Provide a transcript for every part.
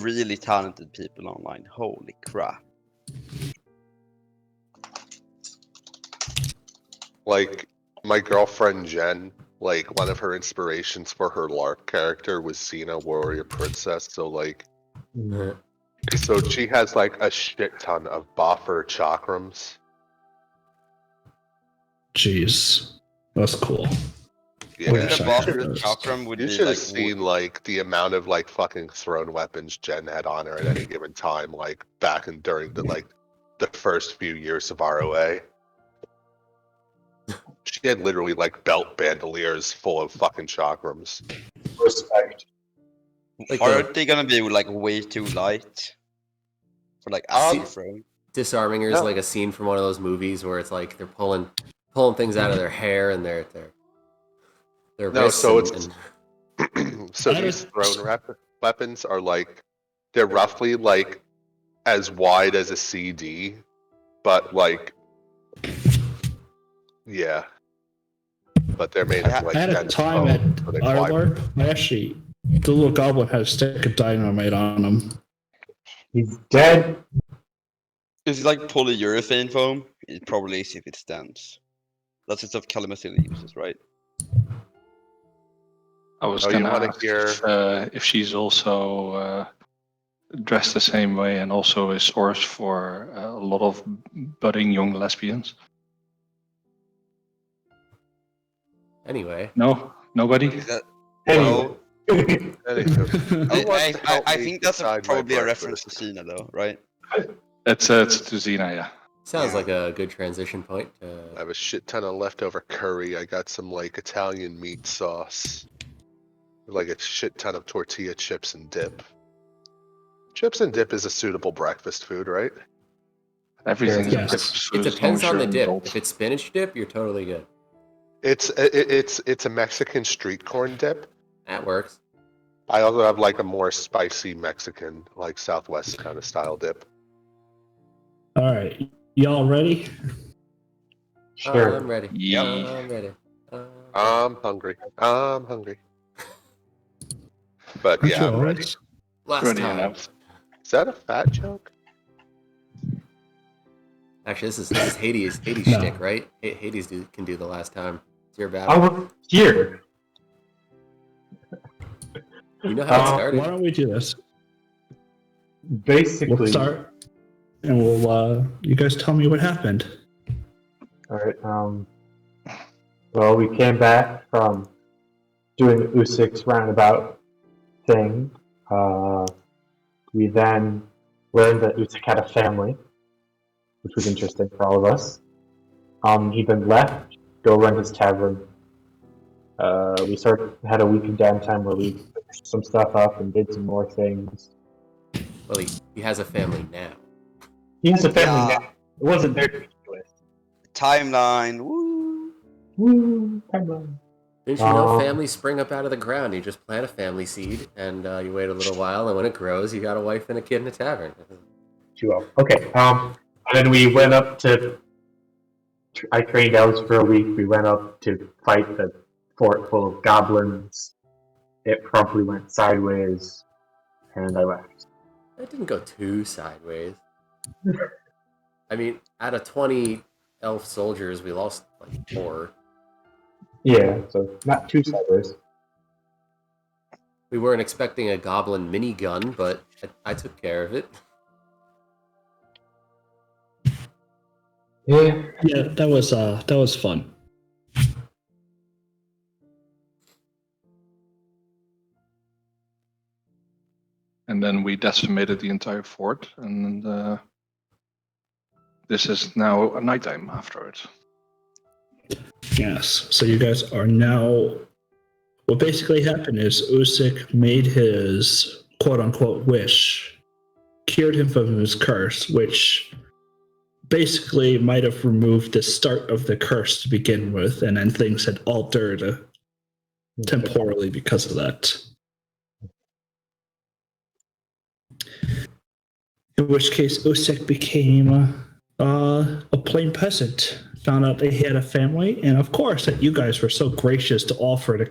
really talented people online. Holy crap. Like, my girlfriend Jen, like, one of her inspirations for her LARP character was Xena, Warrior Princess, so, like, so she has, like, a shit ton of boffer chakrams. Jeez. That's cool. Yeah. The Wish I buffer had those. chakram would You be should have like seen, like, the amount of, like, fucking thrown weapons Jen had on her at any given time, like, back in during the, like, the first few years of ROA. She had literally, like, belt bandoliers full of fucking chakrams. Respect. Like Aren't they gonna be like way too light for like acid throwing? Disarming her is No. like a scene from one of those movies where it's like they're pulling things out of their hair and their No, wrists. so and, it's so I these was- thrown weapons are like they're roughly like as wide as a CD, but like yeah, but they're made of like At a dense time bone, at so they our fly. LARP, the little goblin had a stick of dynamite on him. He's dead. Is it like polyurethane foam? It probably is if it stands. That's the stuff Kalimazilla uses, right? I was Oh, you gonna wanna ask hear- if she's also dressed the same way and also a source for a lot of budding young lesbians. anyway, No, nobody. Is that, Anyway. Anywho, I think that's probably a reference to Cena, though, right? It's to Xena, yeah. sounds like a good transition point. I have a shit ton of leftover curry. I got some like Italian meat sauce, like a shit ton of tortilla chips and dip. Chips and dip is a suitable breakfast food, right? Everything is Yes. breakfast food It as long depends as on you're the an dip. adult. If it's spinach dip, you're totally good. It's a Mexican street corn dip. That works. I also have like a more spicy Mexican, like Southwest kind of style dip. All right, y'all ready? Sure. I'm ready. Yeah. I'm ready. I'm hungry. I'm hungry. But Aren't yeah, you I'm ready. always? Last Ready time. enough. Is that a fat joke? Actually, this is Hades' No. shtick, right? Hades can do the last time. It's your I battle. was here. You know how it Why started. don't we do this? Basically, We'll start, and we'll. You guys tell me what happened. all right. Well, we came back from doing the U6 roundabout thing. We then learned that Usyk had a family, which was interesting for all of us. He then left, go run his tavern. We had a week of downtime where we finished some stuff up and did some more things. Well, he has a family now. He has a family Yeah. now. It wasn't there to begin with. Timeline, woo! Woo, timeline. Didn't you know Um, families spring up out of the ground? You just plant a family seed, and you wait a little while, and when it grows, you got a wife and a kid in a tavern. Okay. And then we went up to. I trained elves for a week. We went up to fight the fort full of goblins. It promptly went sideways, and I left. It didn't go too sideways. I mean, out of 20 elf soldiers, we lost like 4. Yeah, so not too sideways. We weren't expecting a goblin minigun, but I took care of it. Yeah. Yeah, that was fun. And then we decimated the entire fort, and this is now a nighttime after it. Yes. So you guys are now. What basically happened is Usyk made his quote unquote wish, cured him from his curse, which basically might have removed the start of the curse to begin with, and then things had altered temporally because of that. In which case, Usyk became a plain peasant. Found out that he had a family, and of course, that you guys were so gracious to offer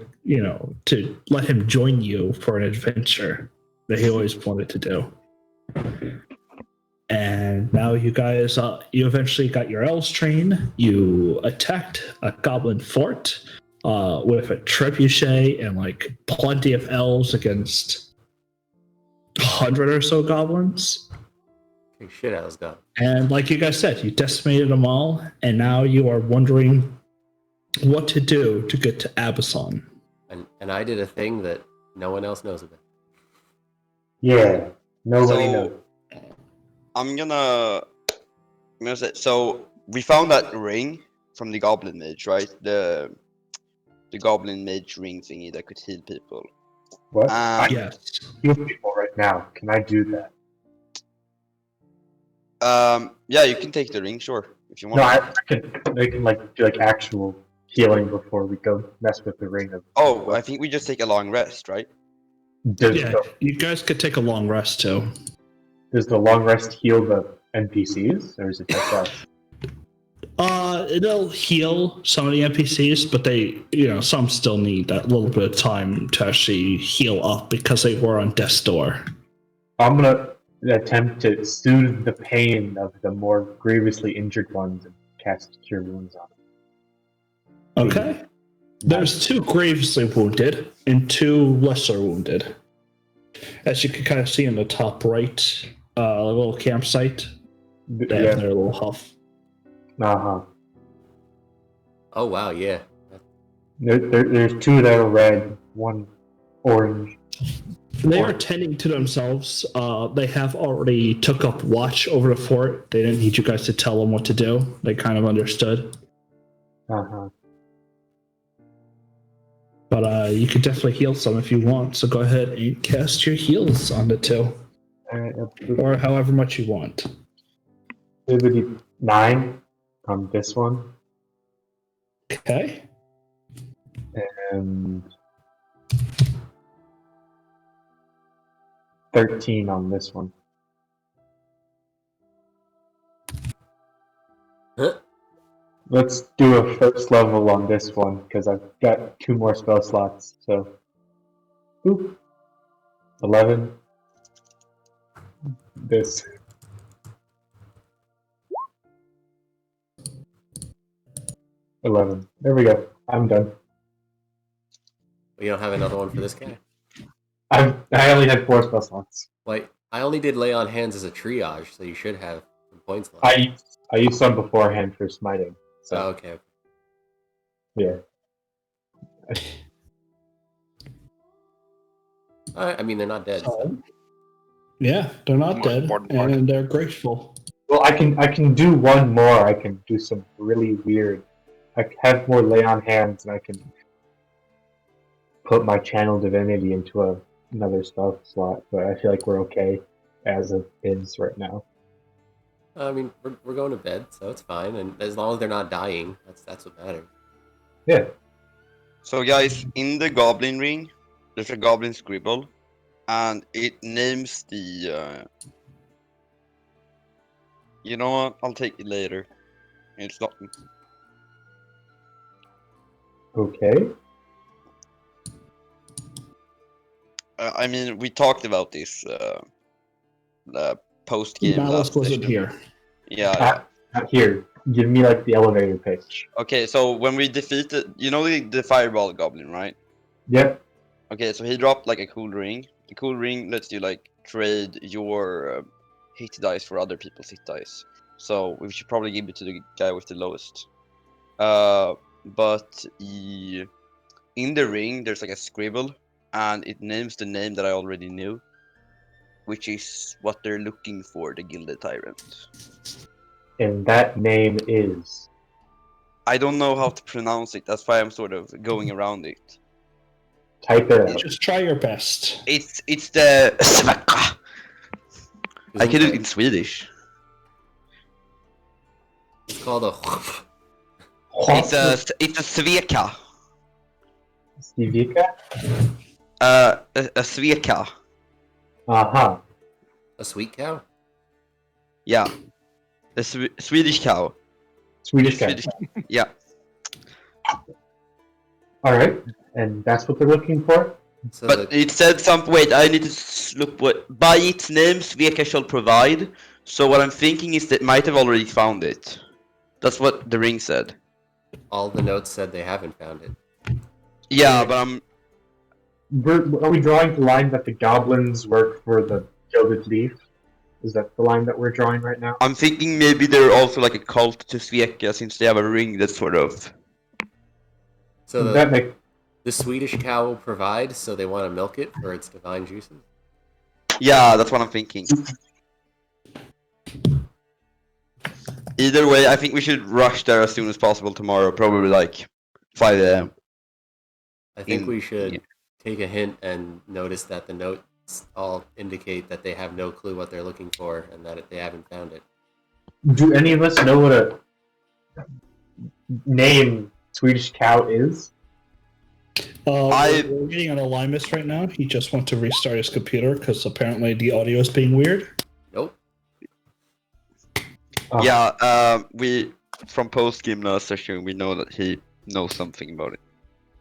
to let him join you for an adventure. that he always wanted to do. And now you guys, you eventually got your elves trained. You attacked a goblin fort with a trebuchet and like plenty of elves against 100 or so goblins. Shit, I was gone. And like you guys said, you decimated them all, and now you are wondering what to do to get to Abysson. And I did a thing that no one else knows about. Yeah, nobody knows. I'm gonna say, so we found that ring from the goblin mage, right? The goblin mage ring thingy that could heal people. What? I can Yes. heal people right now. Can I do that? Yeah, you can take the ring, sure, if you want. No, I can like do like actual healing before we go mess with the ring. Oh, I think we just take a long rest, right? Does, Yeah, you guys could take a long rest too. does the long rest heal the NPCs, or is it just us? It'll heal some of the NPCs, but they, some still need that little bit of time to actually heal up because they were on death's door. I'm gonna attempt to soothe the pain of the more grievously injured ones and cast Cure Wounds on them. Okay. There's 2 grievously wounded and 2 lesser wounded. As you can kind of see in the top right, a little campsite. They have their little huff. Uh-huh. Oh wow, yeah. There's 2 that are red, 1 orange. They are tending to themselves. They have already took up watch over the fort. They didn't need you guys to tell them what to do. They kind of understood. Uh-huh. But you could definitely heal some if you want. So go ahead and cast your heals on the 2. Alright, Or however much you want. 9 on this one, Okay. and 13 on this one. Huh? Let's do a first level on this one, because I've got 2 more spell slots, so... Boop. 11. This. $11. There we go. I'm done. You don't have another one for this guy? I only had 4 spell slots. Like, I only did lay on hands as a triage, so you should have some points left. I used some beforehand for smiting. So Oh, okay. yeah. I mean, they're not dead. So. Yeah, they're not More dead, important part. and they're grateful. Well, I can do one more. I can do some really weird. I have more lay on hands, and I can put my channel divinity into another spell slot. But I feel like we're okay as it is right now. I mean, we're going to bed, so it's fine. And as long as they're not dying, that's what matters. Yeah. So guys, in the goblin ring, there's a goblin scribble, and it names the... You know what? I'll take it later. It's not... Okay. I mean, we talked about this post-game Malice last wasn't session. here. Yeah. Here, give me like the elevator pitch. Okay, so when we defeated... You know the fireball goblin, right? Yep. Okay, so he dropped like a cool ring. The cool ring lets you like trade your hit dice for other people's hit dice. So we should probably give it to the guy with the lowest. But in the ring there's like a scribble, and it names the name that I already knew, which is what they're looking for, the Gilded Tyrant. And that name is. I don't know how to pronounce it. That's why I'm sort of going around it. Type it out. Just try your best. It's the Sveka. I can do it in Swedish. It's called a. It's a Sveka. Stevika? A Sveka. Uh-huh. A sweet cow? Yeah. The Swedish cow. Swedish cat. Yeah. Alright. And that's what they're looking for? So But it said something. Wait, I need to look. What by its name, Sveka shall provide. So what I'm thinking is that might have already found it. That's what the ring said. all the notes said they haven't found it. Yeah, but I'm. Are we drawing the line that the goblins work for the Gilded Leaf? Is that the line that we're drawing right now? I'm thinking maybe they're also like a cult to Sveka since they have a ring that's sort of. So that make the Swedish cow will provide, so they want to milk it for its divine juices. Yeah, that's what I'm thinking. Either way, I think we should rush there as soon as possible tomorrow. Probably like 5 a.m. I think we should take a hint and notice that the notes all indicate that they have no clue what they're looking for and that they haven't found it. Do any of us know what a name Swedish cow is? We're getting on Alignment right now. He just wants to restart his computer because apparently the audio is being weird. Nope. Oh. Yeah, we from post game last session we know that he knows something about it.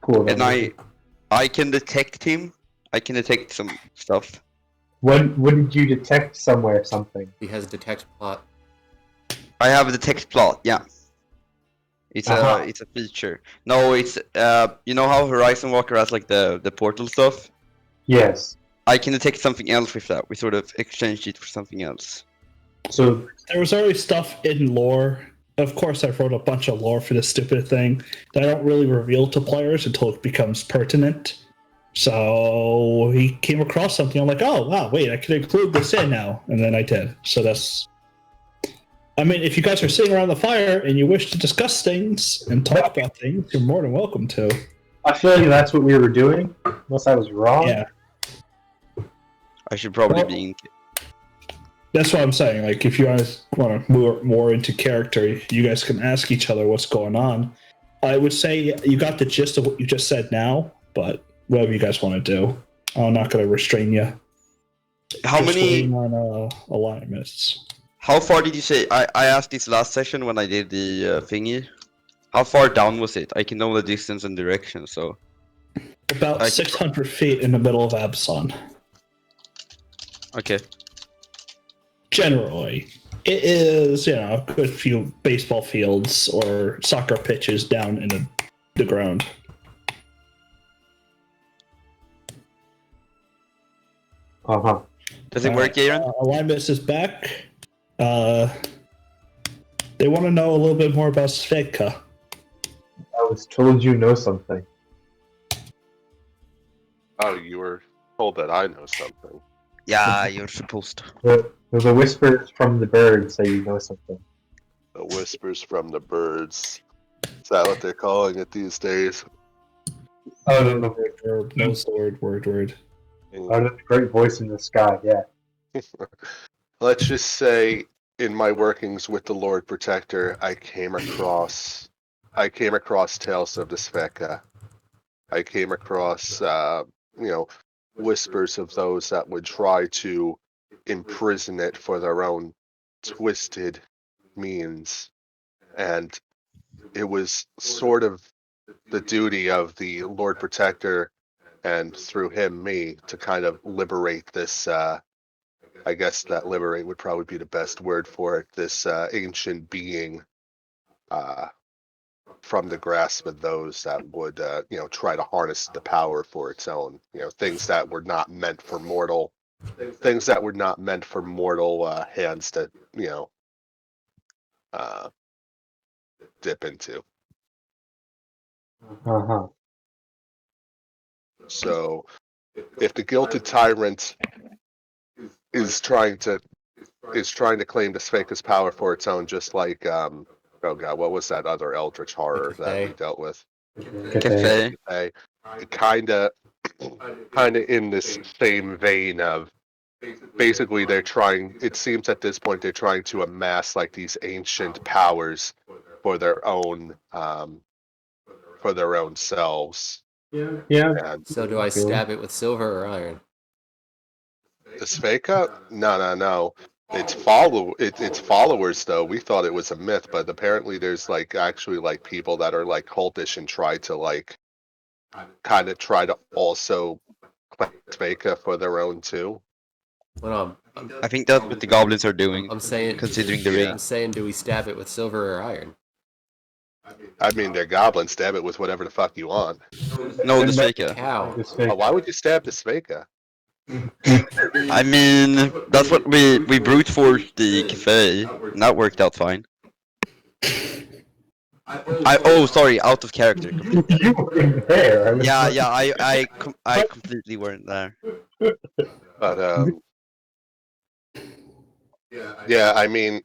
Cool. And I can detect him. I can detect some stuff. When did you detect somewhere something? He has detect plot. I have a detect plot. Yeah. It's a feature. No, it's you know how Horizon Walker has like the portal stuff? Yes. I can detect something else with that. We sort of exchanged it for something else. So there was already stuff in lore. Of course, I wrote a bunch of lore for this stupid thing that I don't really reveal to players until it becomes pertinent. So he came across something. I'm like, oh wow, wait, I can include this in now, and then I did. So that's. I mean, if you guys are sitting around the fire and you wish to discuss things and talk about things, you're more than welcome to. I feel like that's what we were doing, unless I was wrong. Yeah. I should probably be. That's what I'm saying. Like, if you guys want to move more into character, you guys can ask each other what's going on. I would say you got the gist of what you just said now, but whatever you guys want to do, I'm not going to restrain you. How Just many waiting on alignments? How far did you say? I asked this last session when I did the thingy. How far down was it? I can know the distance and direction, so. About 600 feet in the middle of Abson. Okay. Generally. It is, a good few baseball fields or soccer pitches down in the ground. Uh-huh. Does it work, Aaron? Alignments is back. They want to know a little bit more about Sveka. I was told you know something. Oh, you were told that I know something. Yeah, you're supposed to. The whispers from the birds say you know something. The whispers from the birds. Is that what they're calling it these days? Oh, no. Word. Out of the great voice in the sky, yeah. Let's just say, in my workings with the Lord Protector, I came across tales of the Sveka. I came across, whispers of those that would try to imprison it for their own twisted means. And it was sort of the duty of the Lord Protector, and through him, me, to kind of liberate this, I guess that liberate would probably be the best word for it, this ancient being from the grasp of those that would, try to harness the power for its own, things that were not meant for mortal, hands to, dip into. Uh-huh. So, if the Gilded Tyrant is trying to claim the Sveka's power for its own, just like oh god, what was that other eldritch horror that we dealt with? Cafe. Kinda in this same vein of basically it seems at this point they're trying to amass like these ancient powers for their own selves. Yeah. And So do I stab it with silver or iron? the Sveka? No. Its followers though, we thought it was a myth, but apparently there's like actually like people that are like cultish and try to like kind of try to also Sveka for their own too. Well, I think that's what the goblins are doing, I'm saying, considering the Yeah. ring. I'm saying, do we stab it with silver or iron? I mean, they're goblins. Stab it with whatever the fuck you want. No, the Sveka. Cow. This Oh, why would you stab the Sveka? I mean, that's what we brute forced the cafe, and that worked out fine. Sorry, out of character. you weren't there. Yeah, I completely weren't there. But yeah, I mean,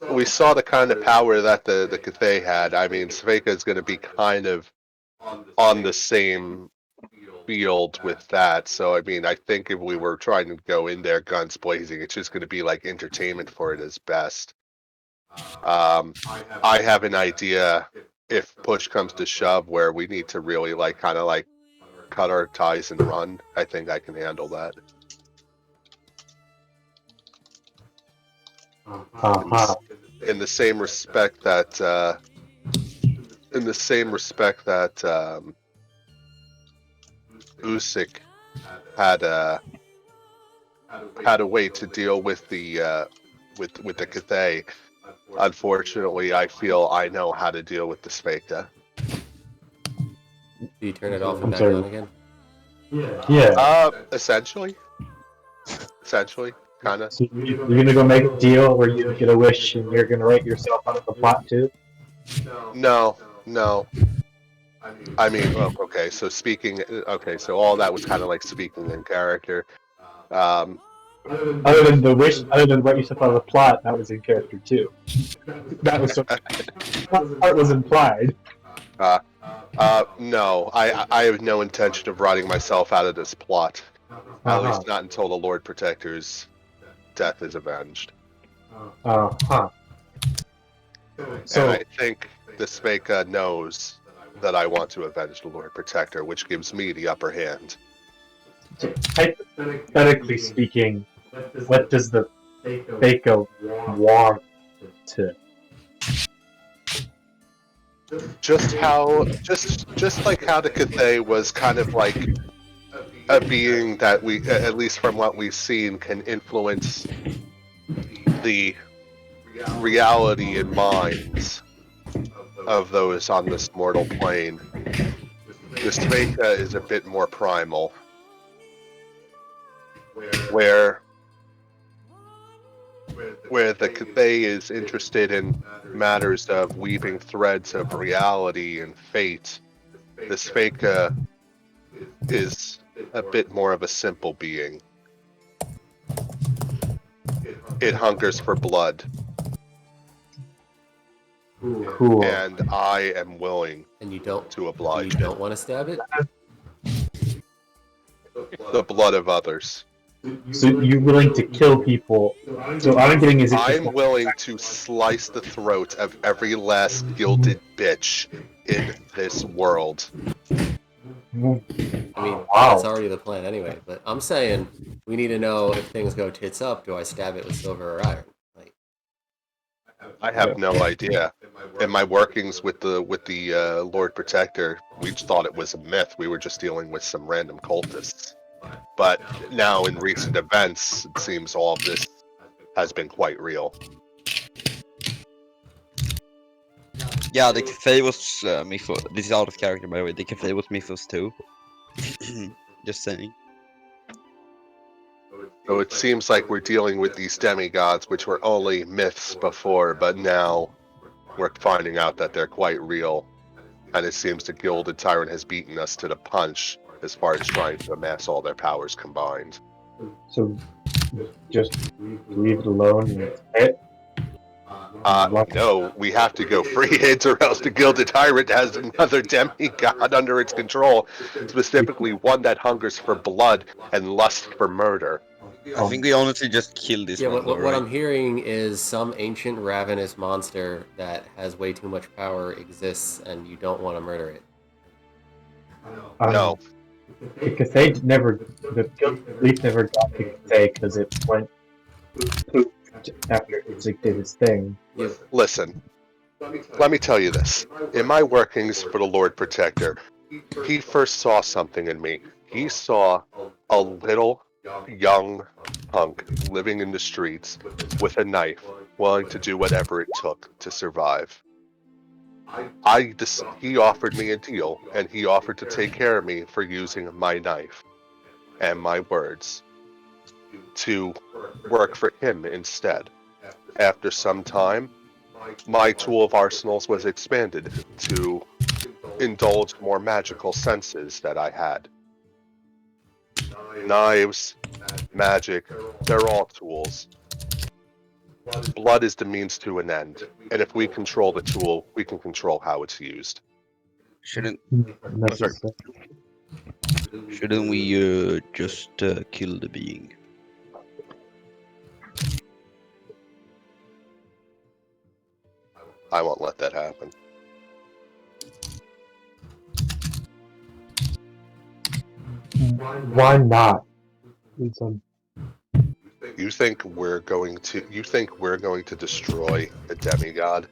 we saw the kind of power that the Cathay had. I mean, Sveka is going to be kind of on the same field with that. So, I mean, I think if we were trying to go in there guns blazing, it's just going to be like entertainment for it as best. I have an idea if push comes to shove where we need to really like kind of like cut our ties and run. I think I can handle that. Uh-huh. In the same respect that Usyk had a way to deal with the Cathay. Unfortunately, I feel I know how to deal with the Sveka. Do you turn it off and I'm back sorry. on again? Yeah. Essentially, kind of. So you're gonna go make a deal where you get a wish and you're gonna write yourself out of the plot too? No. I mean, well, okay. So so all that was kind of like speaking in character. Other than the wish, other than write yourself out of the plot, that was in character too. That was that part was implied. No, I have no intention of writing myself out of this plot. At least not until the Lord Protector's death is avenged. Uh-huh. And So I think the Sveka knows that I want to avenge the Lord Protector, which gives me the upper hand. hypothetically speaking, what does the Baker want to? Just like how the Cathay was kind of like a being that we, at least from what we've seen, can influence the reality and minds of those on this mortal plane. The Sveka is a bit more primal, where the Cathay is interested in matters of weaving threads of reality and fate. The Sveka is a bit more of a simple being. It hungers for blood, Cool. and I am willing And you don't to oblige. You don't want to stab it? The blood of others. So you're willing to kill people. So all I'm getting is I'm willing to slice the throat of every last gilded bitch in this world. I mean, Wow. that's already the plan anyway. But I'm saying we need to know if things go tits up. Do I stab it with silver or iron? Like, I have no idea. In my workings with the Lord Protector, we thought it was a myth. We were just dealing with some random cultists. But now, in recent events, it seems all of this has been quite real. Yeah, the cafe was Mythos. This is out of character, by the way. The cafe was Mythos too. Just saying. So it seems like we're dealing with these demigods, which were only myths before, but now we're finding out that they're quite real. And it seems the Gilded Tyrant has beaten us to the punch as far as trying to amass all their powers combined. So just leave it alone and it's it. No, we have to go free it, or else the Gilded Tyrant has another demigod under its control, specifically one that hungers for blood and lusts for murder. I think we honestly just killed this yeah, one. what I'm hearing is some ancient ravenous monster that has way too much power exists, and you don't want to murder it. No. Because they never, the Leaf never got the Cathay because it went pooped after Isaac did his thing. Listen, let me tell you this. In my workings for the Lord Protector, he first saw something in me. he saw a little young punk living in the streets with a knife, willing to do whatever it took to survive. He offered me a deal, and he offered to take care of me for using my knife and my words to work for him instead. After some time, my tool of arsenals was expanded to indulge more magical senses that I had. Knives, magic, they're all tools. Blood is the means to an end, and if we control the tool, we can control how it's used. Shouldn't Necessary. shouldn't we just kill the being? I won't let that happen. Why not? It's You think we're going to destroy a demigod?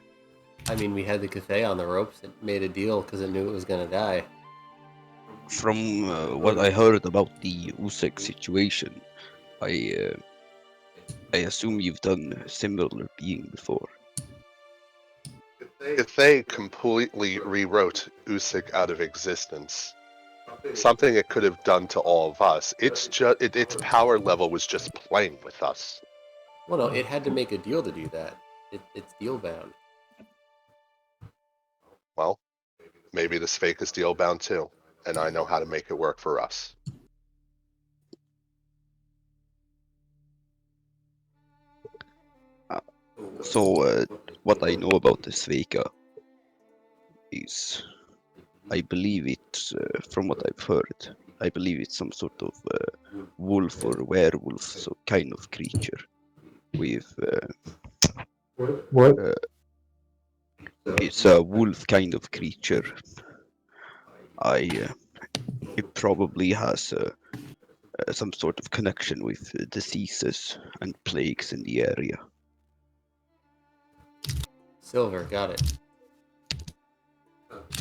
I mean, we had the Cathay on the ropes. It made a deal because it knew it was going to die. From what I heard about the Usek situation, I assume you've done a similar being before. If they completely rewrote Usyk out of existence, something it could have done to all of us, its power level was just playing with us. Well, no, it had to make a deal to do that. It's deal bound. Well, maybe this fake is deal bound too, and I know how to make it work for us. So, what I know about the Sveka is, I believe it's, from what I've heard, I believe it's some sort of wolf or werewolf, so kind of creature. With what? It's a wolf kind of creature. It probably has some sort of connection with diseases and plagues in the area. Silver, got it.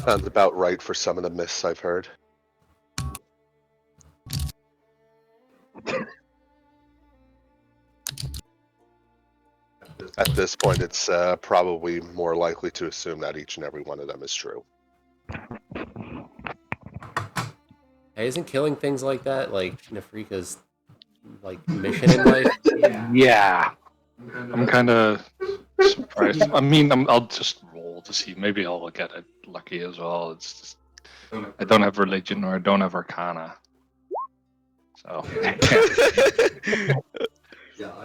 Sounds about right for some of the myths I've heard. At this point, it's probably more likely to assume that each and every one of them is true. Hey, isn't killing things like that like Nefrika's like mission in life? Yeah. I'm kind of surprised. I mean, I'll just roll to see. Maybe I'll get it lucky as well. It's just I don't have religion or I don't have arcana. So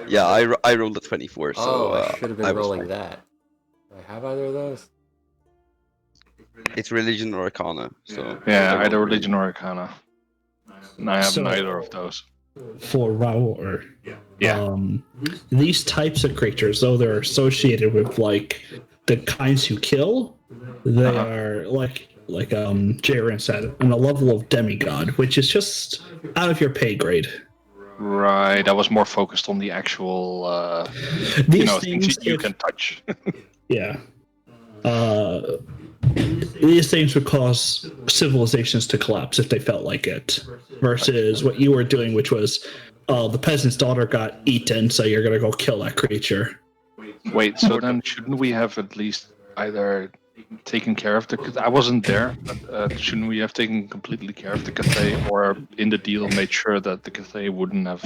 Yeah, I rolled a 24, so I should have I been was rolling fine. that. Do I have either of those? It's religion or arcana, so yeah, either religion or arcana. And I have So- neither of those. For Raul, Yeah. these types of creatures, though they're associated with like the kinds you kill, they are like Jaren said, on a level of demigod, which is just out of your pay grade. Right. I was more focused on the actual, These things things, you if- can touch. yeah. These things would cause civilizations to collapse if they felt like it, versus what you were doing, which was the peasant's daughter got eaten, so you're gonna go kill that creature. Wait, so then shouldn't we have at least either taken care of the... I wasn't there, but shouldn't we have taken completely care of the Cathay, or in the deal made sure that the Cathay wouldn't have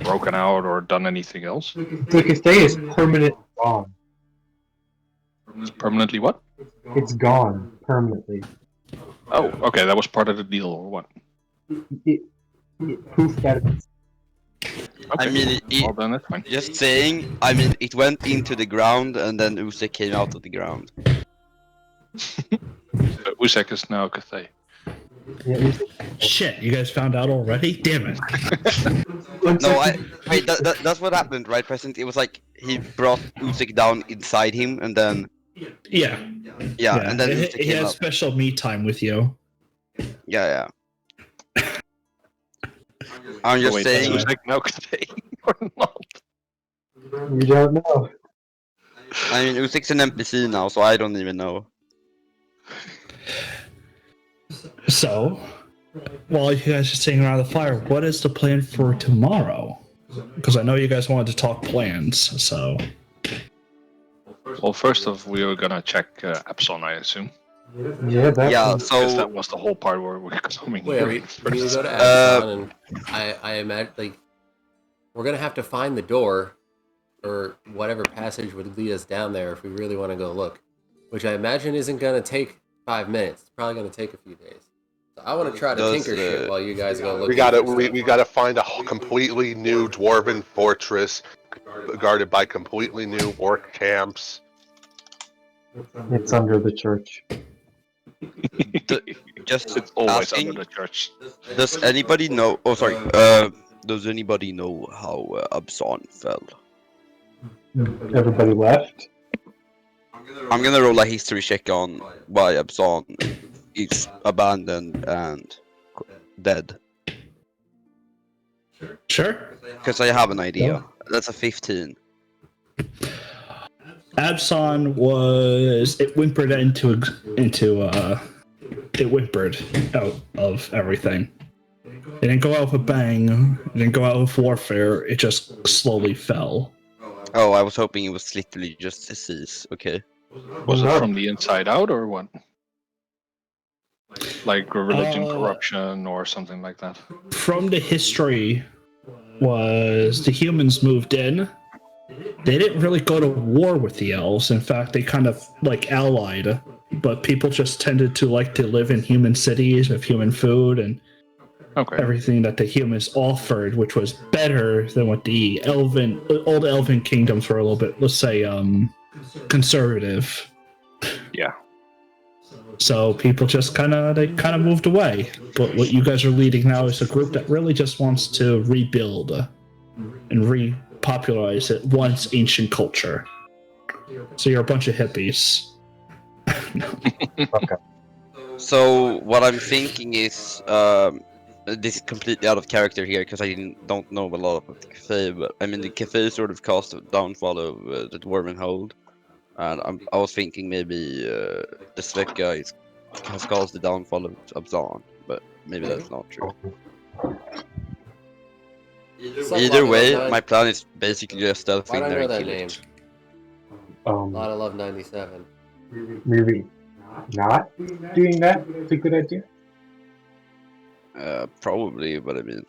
broken out or done anything else? The Cathay is permanently gone. It's permanently what? It's gone permanently. Oh, okay, that was part of the deal, or what? Proof that it's I Okay, mean, well then that's fine. just saying, I mean, it went into the ground and then Usek came out of the ground. Usek is now Cathay. Shit, you guys found out already? Damn it. No, wait, that's what happened, right, President? It was like he brought Usek down inside him, and then Yeah. and then Usek he came had up. special me time with you. Yeah. I'm just Wait, saying. is Usek now Cathay or not? You don't know. I mean, Usek's an NPC now, so I don't even know. So, while you guys are sitting around the fire, what is the plan for tomorrow? Because I know you guys wanted to talk plans, so. Well, first off, we were gonna check Epson, I assume. Yeah, that Yeah, was- Because so that was the whole part where we're coming Wait, here we need to first. go to Absalon, and I imagine like we're gonna have to find the door or whatever passage would lead us down there if we really want to go look, which I imagine isn't gonna take 5 minutes. It's probably gonna take a few days. So I want to try to Does, tinker shit while you guys go look. We gotta find a completely new dwarven fortress guarded by completely new orc camps. It's under the church. just It's always asking, under the church. does anybody know? Oh, sorry. Does anybody know how Abson fell? Everybody left. I'm gonna roll a history check on why Abson is abandoned and dead. Sure. Because I have an idea. That's a 15. Abson was it whimpered it whimpered out of everything. It didn't go out with a bang. It didn't go out with warfare. It just slowly fell. Oh, I was hoping it was literally just disease. Okay. Was No. it from the inside out or what? Like religion Uh, corruption or something like that? From the history was the humans moved in. They didn't really go to war with the elves. In fact, they kind of like allied, but people just tended to like to live in human cities with human food and Okay. everything that the humans offered, which was better than what the old elven kingdoms were a little bit, let's say, conservative. Yeah. So people just kind of moved away. But what you guys are leading now is a group that really just wants to rebuild and repopularize it once ancient culture. So you're a bunch of hippies. Okay. So what I'm thinking is, this is completely out of character here because I don't know a lot about the cafe. But I mean, the cafe sort of caused the downfall of the Dwarven Hold, and I was thinking maybe the Sveka has caused the downfall of Abzan, but maybe that's not true. Either way, my plan is basically just stealth Why in do I there know and that kill name? it. A lot of Love 97. Maybe not doing that is a good idea. Probably, but I mean,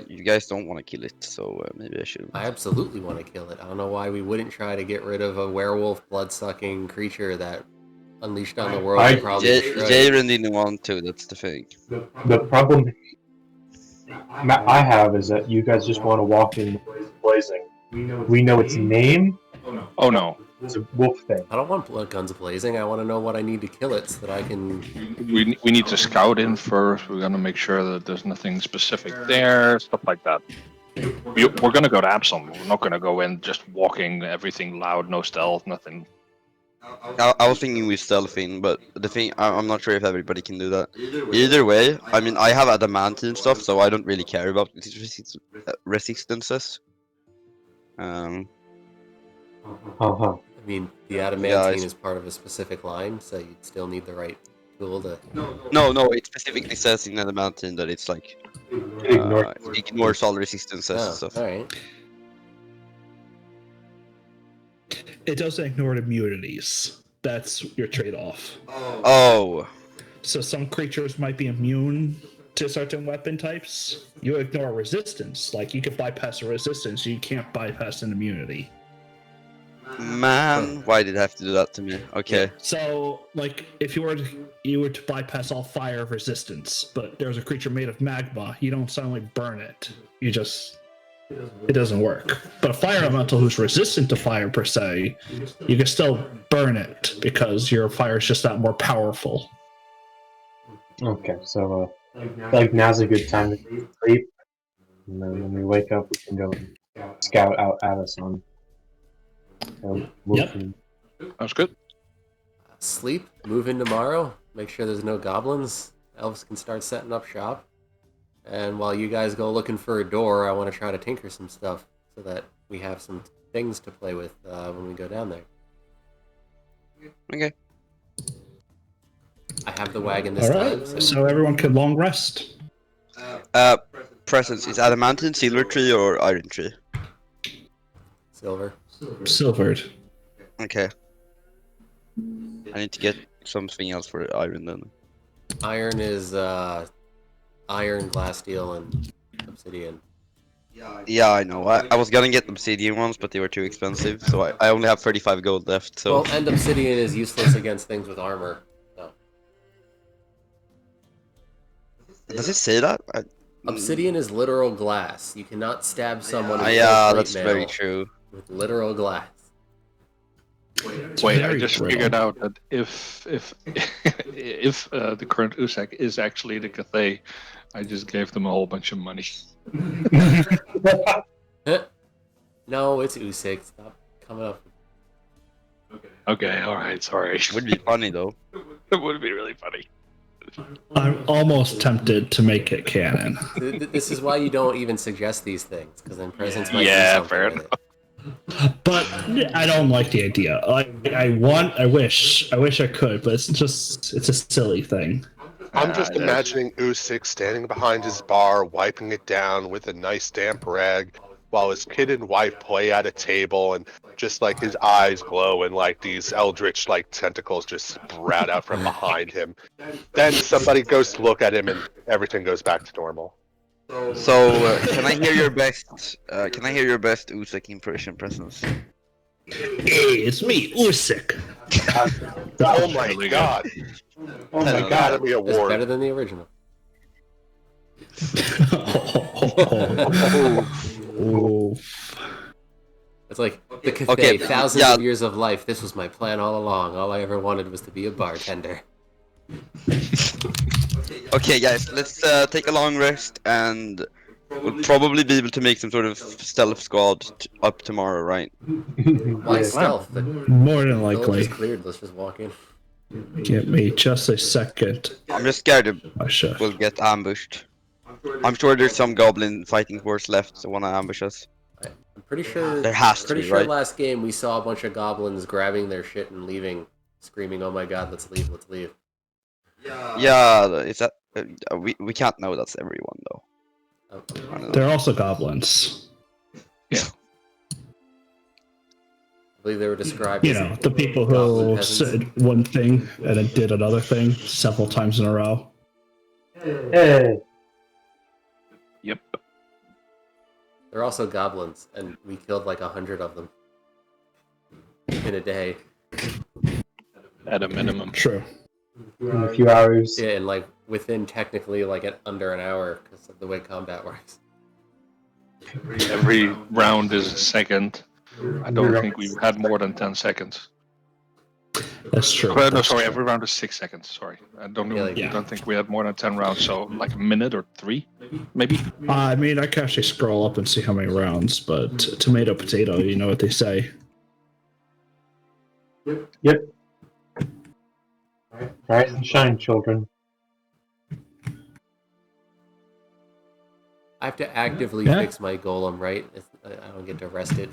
you guys don't want to kill it, so maybe I should. I absolutely want to kill it. I don't know why we wouldn't try to get rid of a werewolf blood-sucking creature that unleashed on the world and probably destroyed. Jaren didn't want to. That's the thing. The problem I have is that you guys just want to walk in blazing. We know its name. Oh no. It's a wolf thing. I don't want blood guns blazing. I want to know what I need to kill it so that I can. We need to scout in first. We're gonna make sure that there's nothing specific there, stuff like that. We're gonna go to Absalom. We're not gonna go in just walking, everything loud, no stealth, nothing. I was thinking we stealth in, but the thing I'm not sure if everybody can do that. Either way, I mean I have adamantine stuff, so I don't really care about resistances. Uh-huh. I mean, the adamantine is part of a specific line, so you'd still need the right tool to. No, it specifically says in adamantine that it's like ignores all resistances and Oh, stuff. all right. It doesn't ignore immunities. That's your trade-off. Oh, So some creatures might be immune to certain weapon types. You ignore resistance. Like you can bypass a resistance, you can't bypass an immunity. man, why did it have to do that to me? Okay. So, like, if you were to bypass all fire resistance, but there's a creature made of magma, you don't suddenly burn it. You just it doesn't work. But a fire elemental who's resistant to fire per se, you can still burn it because your fire is just that more powerful. Okay, so like now's a good time to sleep, and then when we wake up, we can go and scout out Avison. Yep. That's good. Sleep, move in tomorrow, make sure there's no goblins. Elves can start setting up shop. And while you guys go looking for a door, I want to try to tinker some stuff so that we have some things to play with when we go down there. Okay. I have the wagon this All time. right, so everyone can long rest. Presence is adamantine, silver tree, or iron tree? Silver. Silvered. Okay. I need to get something else for iron then. Iron is iron, glass, steel, and obsidian. Yeah, I know. I was gonna get obsidian ones, but they were too expensive, so I only have 35 gold left. So. Well, and obsidian is useless against things with armor. So. Does it say that? Obsidian is literal glass. You cannot stab someone with Yeah, plate that's mail very true. with literal glass. Wait, I very just brittle. figured out that if the current USEC is actually the Cathay, I just gave them a whole bunch of money. No, it's Usyk. Stop coming up. Okay, alright, sorry. Would be funny though. It would be really funny. I'm almost tempted to make it canon. This is why you don't even suggest these things, because then presence might do Yeah, something fair with it. But I don't like the idea. I wish I could, but it's a silly thing. I'm just imagining Usyk standing behind his bar, wiping it down with a nice damp rag, while his kid and wife play at a table, and just like his eyes glow, and like these eldritch like tentacles just sprout out from behind him. Then somebody goes to look at him, and everything goes back to normal. So can I hear your best? Can I hear your best Usyk impression, Presence? Hey, it's me, Usyk. Oh my god! Oh my Academy It's better Award! than the original. It's like the Cathay, Okay, thousands yeah. of years of life. This was my plan all along. All I ever wanted was to be a bartender. Okay, guys, let's take a long rest, and we'll probably be able to make some sort of stealth squad up tomorrow, right? Why stealth? The More than village likely. is cleared. Let's just walk in. Give me just a second. I'm just scared We'll we'll get ambushed. I'm sure there's some goblin fighting force left that wanna ambush us. I'm pretty sure. There has to pretty be, sure right? last game we saw a bunch of goblins grabbing their shit and leaving, screaming, "Oh my god, let's leave! Let's leave!" Yeah, is that we can't know that's everyone though. Oh, I don't know. They're also goblins. I believe they were described. You as know, the people goblin who peasants. said one thing and then did another thing several times in a row. Hey, Yep. They're also goblins, and we killed like 100 of them in a day. At a minimum. True. in a few hours. Yeah, and like within technically like under an hour because of the way combat works. Every round is a second. I don't think we've had more than 10 seconds. That's true. No, That's sorry, true. every round is 6 seconds. Sorry, I don't know. Yeah, like- Yeah. don't think we had more than 10 rounds. So like a minute or 3, maybe. I mean, I can actually scroll up and see how many rounds, but tomato, potato, you know what they say. Yep. Rise and shine, children. I have to actively Yeah. fix my golem, right? I don't get to rest it.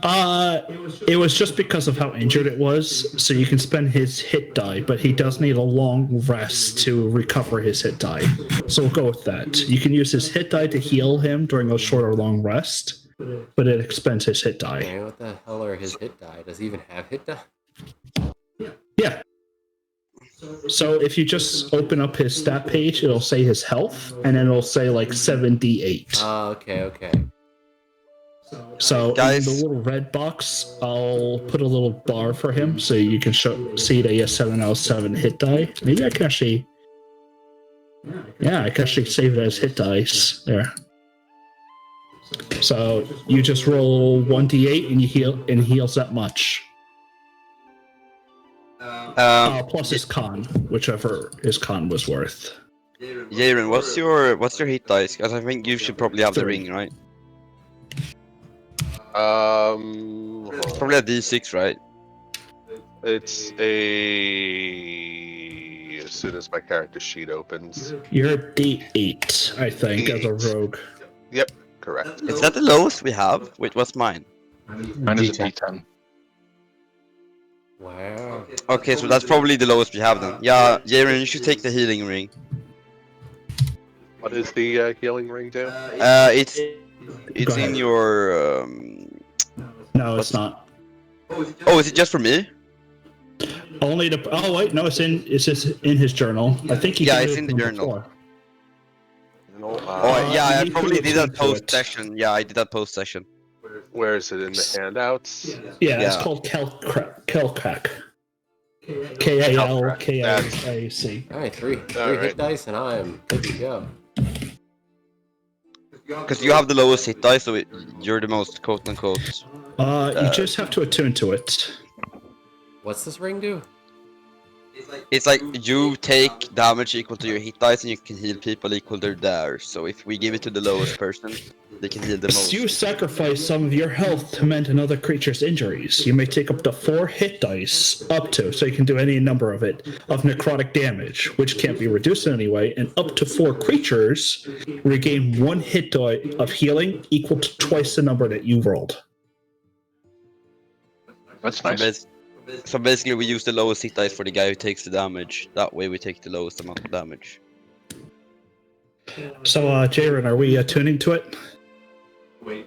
It was just because of how injured it was, so you can spend his hit die, but he does need a long rest to recover his hit die. So we'll go with that. You can use his hit die to heal him during a short or long rest, but it expends his hit die. Man, what the hell are his hit die? Does he even have hit die? Yeah. So if you just open up his stat page, it'll say his health, and then it'll say like 7d8. Oh, okay. So Guys- in the little red box, I'll put a little bar for him so you can see that he has 7 out of 7 hit die. Maybe I can actually... Yeah, I can actually save it as hit dice. There. So you just roll 1d8 and you heal, and he heals that much. Plus his con, whichever his con was worth. Jaren, what's your hit dice? Because I think you should probably have the 3. ring, right? It's Probably a D6, right? It's a. As soon as my character sheet opens. You're a d8, I think, as a rogue. Yep, correct. Is that the lowest we have? Wait, what's mine? Mine is a D10. Wow. Okay, so that's probably the lowest we have then. Yeah, Jaren, you should take the healing ring. What does the healing ring do? It's Go in ahead. your. No, it's not. Oh, is it just for me? Only the. Oh wait, no, it's just in his journal. I think he Yeah, gave it's it in the to him journal. before. No, Oh, yeah, you I need to probably did that attune to it. post session. Yeah, I did that post session. where is it in the handouts? Yeah, it's Yeah. called Kelkac. Kalkac. All right, three Alright. hit dice, and I am good to go. Because you have the lowest hit die, so you're the most quote unquote. You just have to attune to it. What's this ring do? It's like you take damage equal to your hit dice, and you can heal people equal to theirs. So if we give it to the lowest person, they can heal the most. You sacrifice some of your health to mend another creature's injuries. You may take up to 4 hit dice, so you can do any number of it, of necrotic damage, which can't be reduced in any way, and up to 4 creatures regain 1 hit die of healing equal to twice the number that you rolled. That's nice. So basically, we use the lowest hit dice for the guy who takes the damage. That way, we take the lowest amount of damage. So, Jaren, are we attuning to it?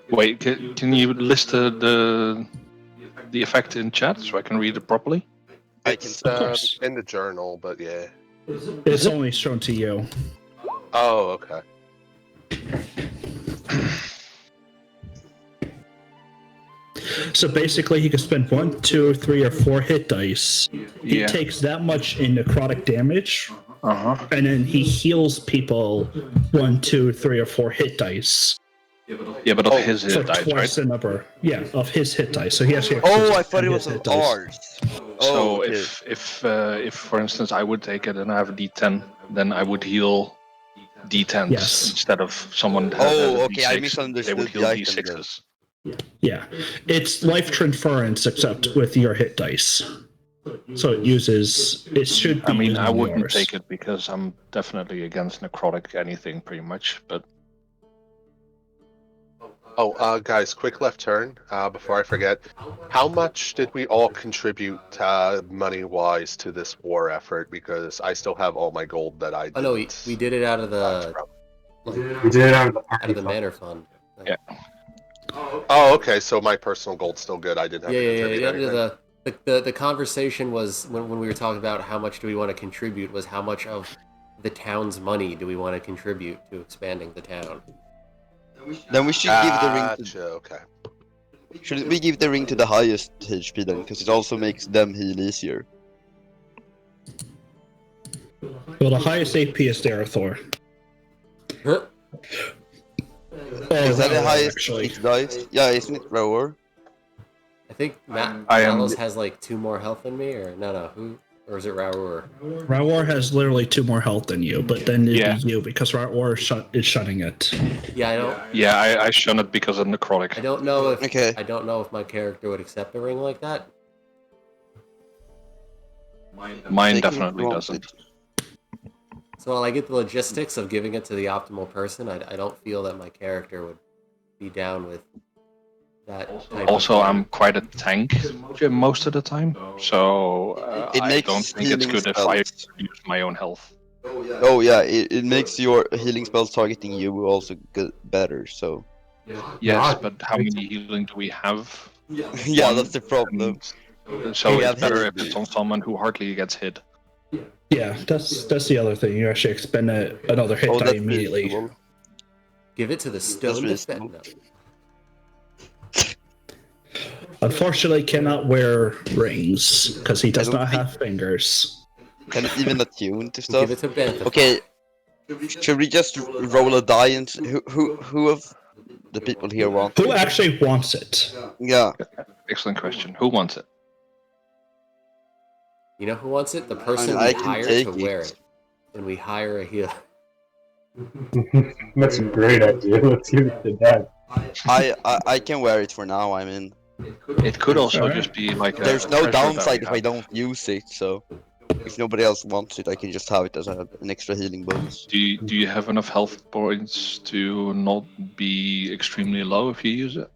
Wait, can you list the effect in chat so I can read it properly? It's Of course. in the journal, but yeah. It's only shown to you. Oh, okay. So basically, he can spend 1, 2, 3, or 4 hit dice. He Yeah. takes that much in necrotic damage, Uh-huh. and then he heals people 1, 2, 3, or 4 hit dice Yeah, but of his for hit dice, twice right? the number. Yeah, of his hit dice. So he actually. Oh, I thought it was his of hit dice. ours. So Oh, okay. if for instance I would take it and I have a D10, then I would heal D10s Yes. instead of someone. That Oh, has a okay, I D6, misunderstood They would the heal item D6s. Yeah, it's life transference except with your hit dice. So it uses. It should be. I mean, I using wouldn't yours. take it because I'm definitely against necrotic anything, pretty much. But Oh, guys, quick left turn before I forget. How much did we all contribute money-wise to this war effort? Because I still have all my gold that I didn't. Oh no, we did it out of the We did it out of the party out of the fund. manor fund. Yeah. Oh, okay, so my personal gold's still good. I didn't have Yeah, to yeah, contribute yeah. anything. The conversation was when we were talking about how much do we want to contribute was how much of the town's money do we want to contribute to expanding the town. Then we should give the ring. Gotcha, okay. Shouldn't we give the ring to the highest HP then? Because it also makes them heal easier. Well, the highest AP is Darathor. Huh? Is that the Raoul, highest actually. hit dice? Yeah, isn't it Rower? I think I am- Malos has like 2 more health than me, or no, who, or is it Raour? Raour has literally 2 more health than you, but then it'd Yeah. be you because Raour is shutting it. Yeah, I shun it because of necrotic. I don't know if Okay. I don't know if my character would accept a ring like that. Mine They can definitely want doesn't. it. So while I get the logistics of giving it to the optimal person, I don't feel that my character would be down with that type Also, of I'm quite a tank most of the time, so It I makes don't think it's healing good if I spells. use my own health. Oh yeah, it makes your healing spells targeting you also better. So Yes, but how many healing do we have? yeah, One, that's the problem. So We it's have better health. if it's on someone who hardly gets hit. Yeah, that's the other thing. You actually expend another hit Oh, die that's immediately. reasonable. give it to the stone reasonable. defender. Unfortunately, cannot wear rings because he does don't not think- have fingers. Can it even attune to Give stuff? it to Bantha. Okay, should we just roll a die and who of the people here want? Who it? actually wants it? Yeah, Excellent question. Who wants it? You know who wants it? The person I we can hire take to wear it. it. When we hire a healer. That's a great idea. Let's give it to that. I can wear it for now. I mean, It could also Alright. just be like a there's no treasure that downside we if I have. don't use it. So if nobody else wants it, I can just have it as an extra healing bonus. Do you have enough health points to not be extremely low if you use it?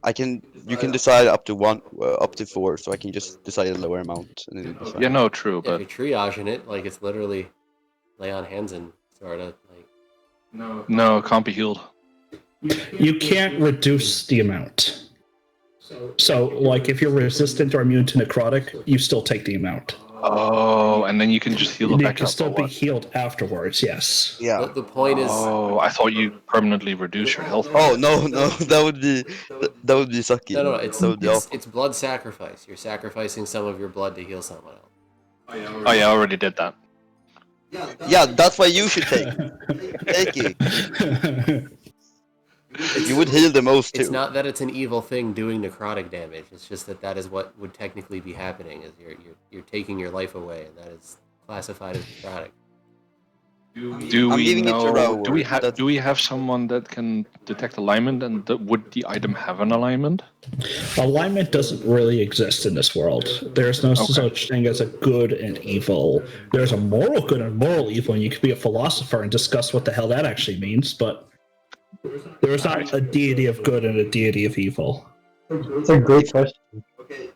You can decide up to up to 4, so I can just decide a lower amount, and it'll be fine. Yeah, no, true, If but you're triaging it, like it's literally lay on hands and sort of like. no, it can't be healed. You can't reduce the amount. So, like, if you're resistant or immune to necrotic, you still take the amount. Oh, and then you can just heal it You back can up. still or be what? healed afterwards, yes. Yeah. The point is, Oh, I thought you permanently reduce your health. Oh no, that would be sucky. no, it's That would be awful. it's blood sacrifice. You're sacrificing some of your blood to heal someone else. Oh yeah, I already did that. Yeah, that's why you should take it. Take it. You would heal the most too. It's not that it's an evil thing doing necrotic damage. It's just that is what would technically be happening. Is you're taking your life away, and that is classified as necrotic. Do I'm we giving it to know? Raoul. Do we have someone that can detect alignment, and would the item have an alignment? Alignment doesn't really exist in this world. There's no such thing as a good and evil. There's a moral good and moral evil, and you could be a philosopher and discuss what the hell that actually means, but there's not a deity of good and a deity of evil. It's a great question.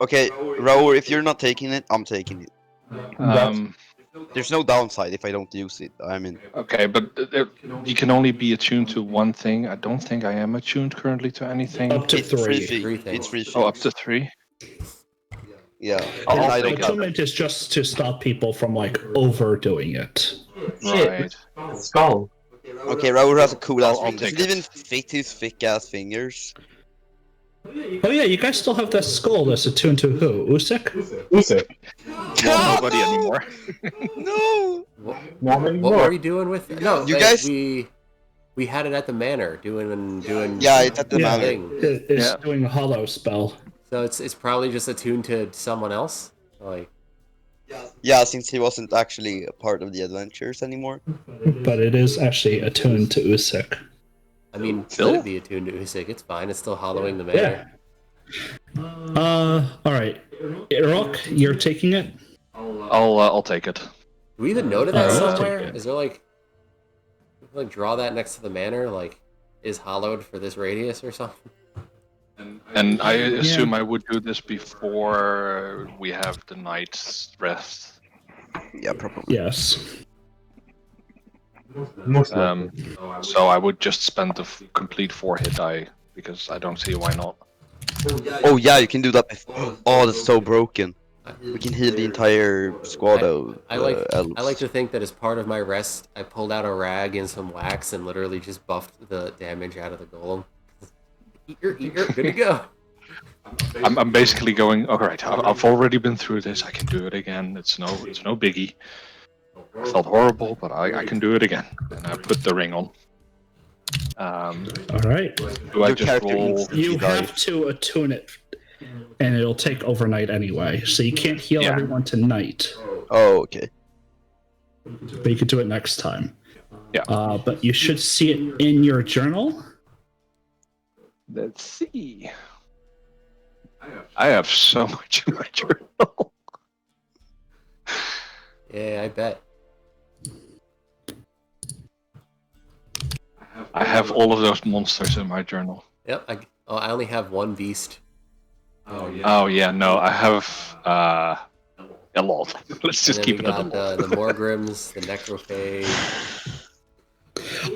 Okay, Raoul, if you're not taking it, I'm taking it. There's no downside if I don't use it. I mean, Okay, but you can only be attuned to one thing. I don't think I am attuned currently to anything. Up to it's 3. Three things. It's 3 Oh, up things. to 3. Yeah. I'll And I take don't it. have Attunement is just to stop people from, like, overdoing it. Right. Skull. Okay, Raoul has a cool ass I'll finger. Does take it it. even fit his thick ass fingers? Oh yeah, you guys still have that skull that's attuned to who? Usyk? Usyk. Well, nobody anymore. No! Not What anymore. were we doing with it? No, You like, guys- we had it at the manor doing. Yeah, it's at the Yeah. manor. thing. It's Yeah. doing a hollow spell. So it's probably just attuned to someone else. Like Yeah, since he wasn't actually a part of the adventures anymore. But it is actually attuned to Usyk. I mean, Bill? let it be attuned to Usyk. It's fine. It's still hollowing the manor. Alright. Irok, you're taking it? I'll take it. Do we even know to that I'll take somewhere? it. Is there like draw that next to the manor? Like, is hollowed for this radius or something? And I assume I would do this before we have the night's rest. Yeah, probably. Yes. Most So I would just spend the complete 4-hit die because I don't see why not. Oh yeah, you can do that before. Oh, that's so broken. We can heal the entire squad of I like elves. I like to think that as part of my rest, I pulled out a rag and some wax and literally just buffed the damage out of the golem. You're good to go. I'm basically going. All right, I've already been through this. I can do it again. It's no biggie. I felt horrible, but I can do it again. And I put the ring on. Alright. Do I Your just character roll? instantly You dies. have to attune it, and it'll take overnight anyway. So you can't heal Yeah. everyone tonight, Oh, okay. but you can do it next time. Yeah. But you should see it in your journal. Let's see. I have so much in my journal. Yeah, I bet. I have all of those monsters in my journal. Yep. I only have one beast. Oh yeah, no, I have a lot. Let's just And then keep we it at a got lot. the Morgrims, the Necrophage.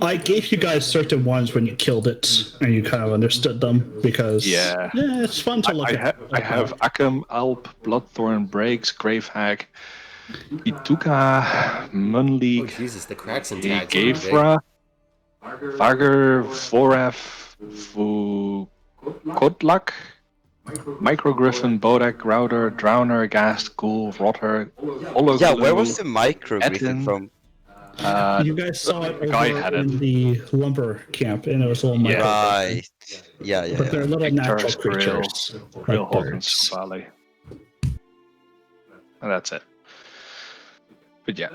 I gave you guys certain ones when you killed it, and you kind of understood them because Yeah. it's fun to look at. I have Akam, Alp, Bloodthorn, Breaks, Gravehag, Ituka, Oh Munleek, Jesus, the cracks and tags. are big. Gavra, Fager, Voraf, Kotlak, Microgriffin, Bodak, Router, Drowner, Ghast, Ghoul, Rotter, Hollow Yeah, where was the micro griffin Etin. from? You guys saw it the guy over had in it. the lumber camp, and it was a little Yeah. micro. Right. Yeah. But they're little natural Victor's Grill, creatures, Real like Hawkins birds. Valley. And that's it. But yeah,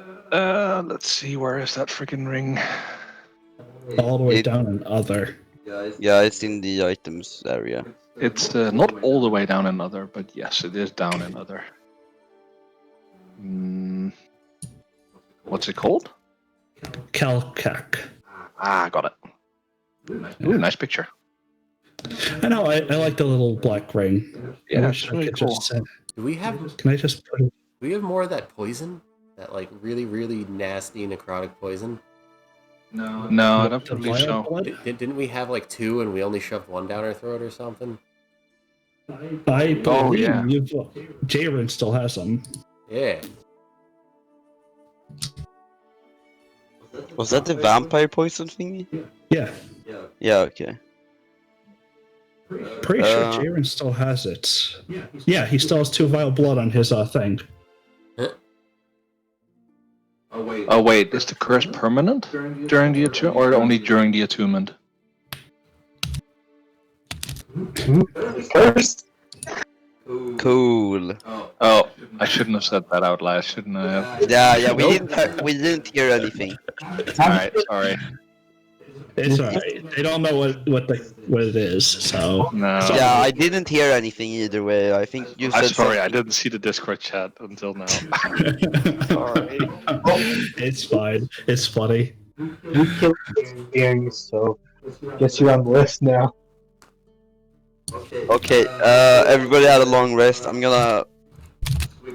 let's see, where is that freaking ring? All the way It- down in other. Yeah, it's in the items area. It's not all the way down in other, but yes, it is down in other. What's it called? Kalkak. Ah, got it. Ooh, nice picture. I know. I like the little black ring. Yeah, I it's wish I really could cool. just. Do we have Can I just put it? more of that poison? That like really, really nasty necrotic poison? No, I don't The believe violet so. blood? Didn't we have like 2 and we only shoved 1 down our throat or something? I believe yeah. Jaren still has them. Yeah. Was that the vampire poison thingy? Yeah, Yeah, okay. pretty sure Uh, Jaren still has it. Yeah, he still has 2 vial blood on his thing. Oh wait, is the curse permanent during the attunement, or only during the attunement? Cursed? Cool. Oh, I shouldn't have said that out loud, shouldn't I have? Yeah, we didn't hear anything. Alright, sorry. It's alright. They don't know what it is, so. No. Yeah, I didn't hear anything either way. I think you I'm said sorry, I something. didn't see the Discord chat until now. Sorry. It's fine. It's funny. You killed beings, so guess you're on the list now. Okay, everybody had a long rest. I'm gonna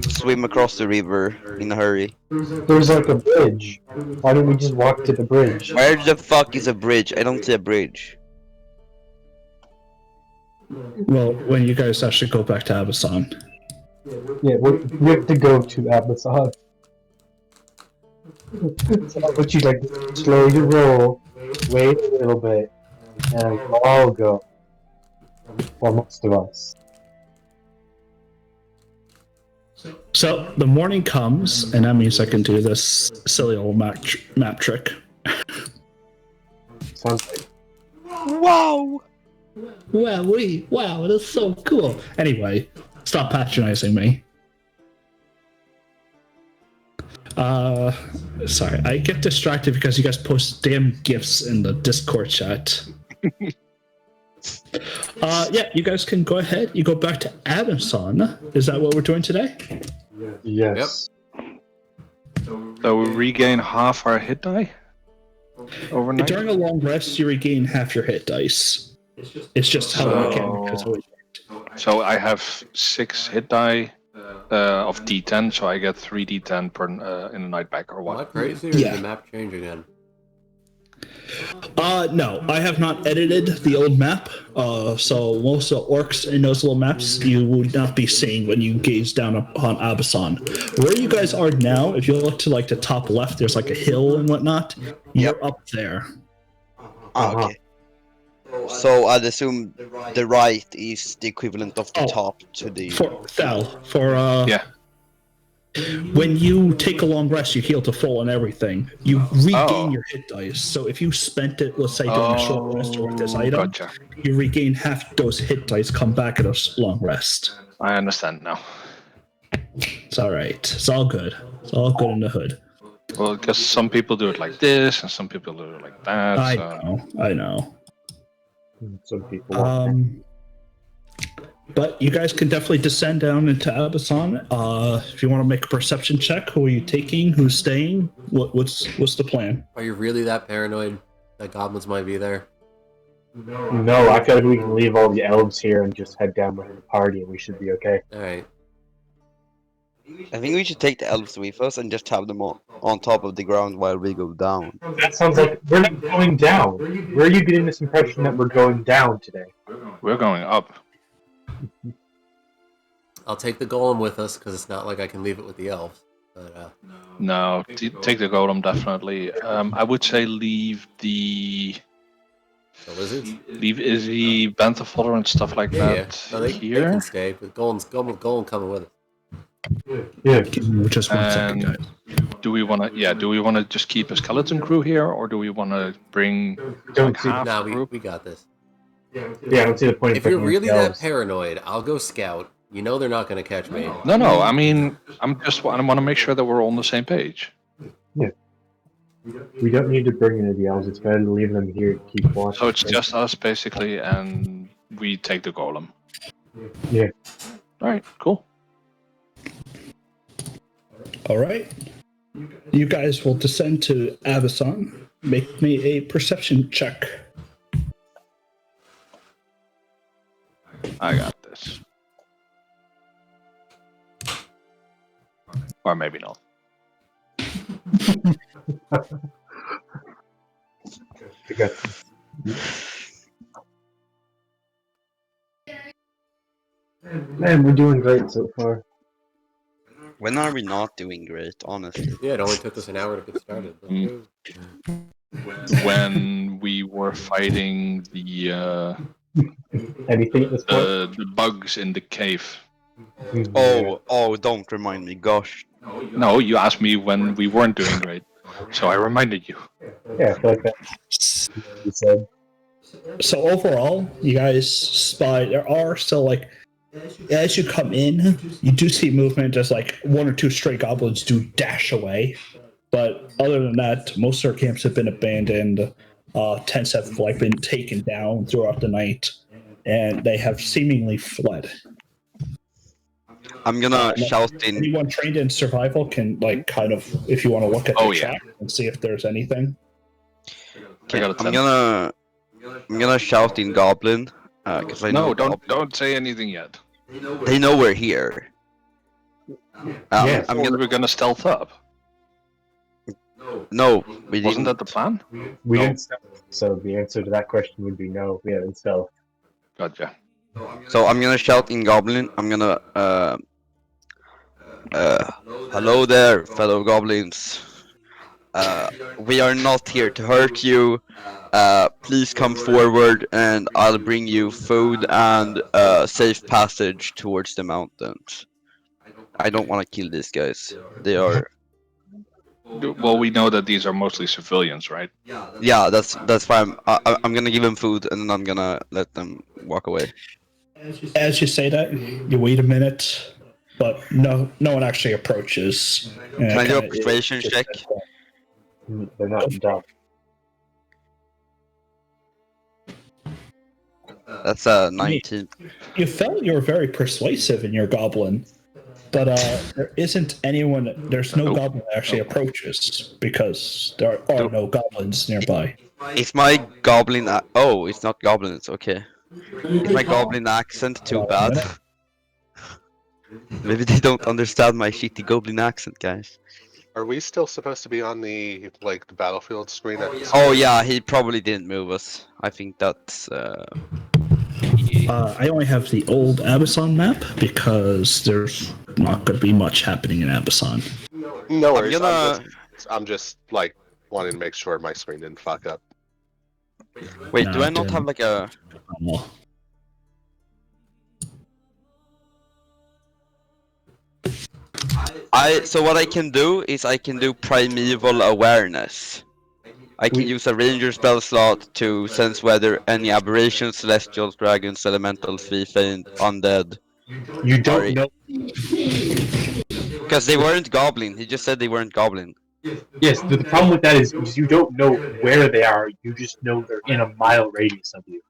swim across the river in a hurry. There's like a bridge. Why don't we just walk to the bridge? Where the fuck is a bridge? I don't see a bridge. Well, when you guys actually go back to Abasan. Yeah, we have to go to Amazon. So how about you like slow your roll, wait a little bit, and we'll all go. Well, most of us. So the morning comes, and that means I can do this silly old map trick. Sounds like Wow! Wow, it is so cool. Anyway, stop patronizing me. Sorry, I get distracted because you guys post damn gifs in the Discord chat. Yeah, you guys can go ahead. You go back to Adamson. Is that what we're doing today? yes. So we regain half our hit die overnight? During a long rest, you regain half your hit dice. It's just how the mechanic has always worked. So I have 6 hit die of D10, so I get 3 D10 per in a night back, or Am I what? crazy or Yeah. did the map change again? No, I have not edited the old map. So most of the orcs in those little maps you would not be seeing when you gaze down upon Abasan. Where you guys are now, if you look to like the top left, there's like a hill and whatnot. You're up there. Okay. So I'd assume the right is the equivalent of the Oh, top to the. Yeah. When you take a long rest, you heal to full and everything. You regain Oh. your hit dice. So if you spent it, let's say during a short rest or with this item, Gotcha. you regain half those hit dice, come back at a long rest. I understand now. It's all right. It's all good. It's all good in the hood. Well, because some people do it like this, and some people do it like that. I know. Some people want But you guys can definitely descend down into Abasan. If you want to make a perception check, who are you taking? Who's staying? What's the plan? Are you really that paranoid that goblins might be there? No, I feel like we can leave all the elves here and just head down with the party and we should be okay. Alright. I think we should take the elves with us and just have them on top of the ground while we go down. That sounds like we're not going down. Where are you getting this impression that we're going down today? We're going up. I'll take the golem with us because it's not like I can leave it with the elves. But, No, take the golem definitely. I would say leave the lizards? leave Izzy, Bantha fodder and stuff like that No, they here. can stay, but golem coming with us. Yeah. Give me just 1 second, And guys. do we want to? Yeah, do we want to just keep a skeleton crew here, or do we want to bring Don't like see. half Nah, group? we got this. Yeah, I don't see the point. If you're really that paranoid, I'll go scout. You know they're not going to catch me. No. I mean, I want to make sure that we're all on the same page. We don't need to bring any of the elves. It's better to leave them here to keep watch. So it's just us basically, and we take the golem. Yeah. All right, cool. All right. You guys will descend to Abasan. Make me a perception check. I got this. Or maybe not. Okay. Man, we're doing great so far. When are we not doing great, honestly? Yeah, it only took us an hour to get started. Let's Mm. go. When we were fighting the Anything at this point? the bugs in the cave. Oh, don't remind me, gosh. No, you asked me when we weren't doing great, so I reminded you. Yeah, I feel like that's what you said. So overall, you guys spy. There are still like, as you come in, you do see movement as like one or two stray goblins do dash away. But other than that, most of their camps have been abandoned. Tents have like been taken down throughout the night, and they have seemingly fled. I'm gonna shout in. Anyone trained in survival can like kind of, if you want to look at the chat and see if there's anything. I got a 10. I'm gonna shout in Goblin, because I know. No, don't say anything yet. They know we're here. Yeah. I'm gonna. We're gonna stealth up. No, we Wasn't didn't. that the plan? We No. didn't stealth, so the answer to that question would be no, we haven't stealth. Gotcha. So I'm gonna shout in Goblin. I'm gonna. Hello there, fellow goblins. We are not here to hurt you. Please come forward and I'll bring you food and safe passage towards the mountains. I don't want to kill these guys. They are. Well, we know that these are mostly civilians, right? Yeah, that's why I'm gonna give them food and then I'm gonna let them walk away. As you say that, you wait a minute, but no one actually approaches. Can I do a persuasion check? They're not dumb. That's 19. You felt you were very persuasive in your goblin, but there isn't anyone. There's no Nope. goblin that actually approaches because there are no goblins nearby. Is my goblin? Oh, it's not goblins. Okay. Is my goblin accent too bad? Maybe they don't understand my shitty goblin accent, guys. Are we still supposed to be on the the battlefield screen? Oh yeah, he probably didn't move us. I think that's. I only have the old Abysson map because there's not going to be much happening in Abysson. No I'm worries. gonna. I'm just wanting to make sure my screen didn't fuck up. Wait, No, do I it not didn't. have like a? So what I can do is I can do primeval awareness. I can use a ranger spell slot to sense whether any aberrations, celestials, dragons, elementals, fiend, undead. You don't Sorry. know. Because they weren't goblin. He just said they weren't goblin. Yes, the problem with that is you don't know where they are. You just know they're in a mile radius of you.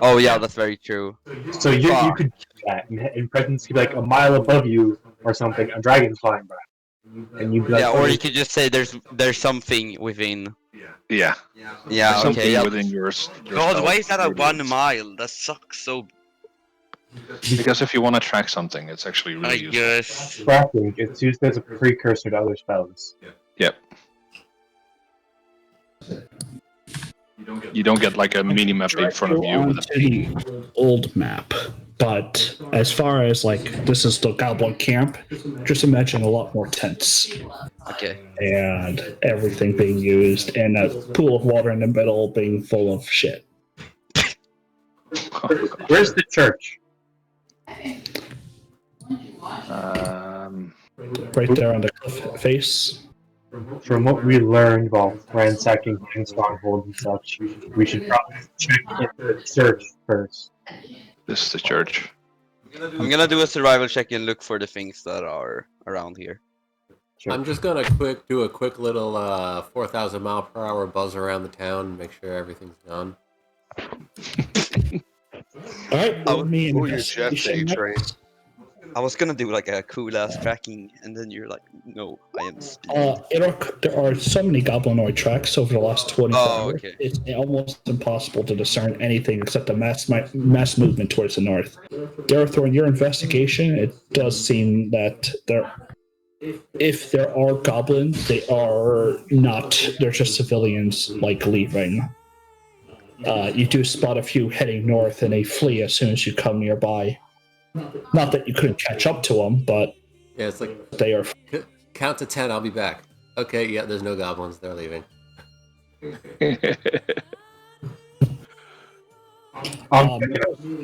Oh yeah, that's very true. So you Fuck. could do that, and presence could be like a mile above you or something. A dragon's flying by, and you'd be like, Yeah, or "Oh, you could just say there's something within. Yeah. Yeah, Something okay. Yeah. within your God, why spell is that a radius. 1 mile? That sucks so. Because if you want to track something, it's actually really I useful. guess. tracking." It's used as a precursor to other spells. Yep. You don't get like a mini map in front of you with a Onto the old map, but as far as like this is the goblin camp, just imagine a lot more tents Okay. and everything being used, and a pool of water in the middle being full of shit. Where's the church? Right there on the cliff face. From what we learned while ransacking strongholds and such, we should probably check into the church first. This is the church. I'm gonna do a survival check and look for the things that are around here. Sure. I'm just gonna do a quick little 4,000 mile per hour buzz around the town and make sure everything's gone. All right, roll me an Oh, you Jeff investigation A train. next. I was gonna do like a cool ass tracking, and then you're like, no, I am speed. There are so many goblinoid tracks over the last 24 Oh, hours. okay. It's almost impossible to discern anything except the mass movement towards the north. Therefore, in your investigation, it does seem that if there are goblins, they are not. They're just civilians like leaving. You do spot a few heading north, and they flee as soon as you come nearby. Not that you couldn't catch up to them, but Yeah, it's like they are. count to 10. I'll be back. Okay, yeah, there's no goblins. They're leaving. You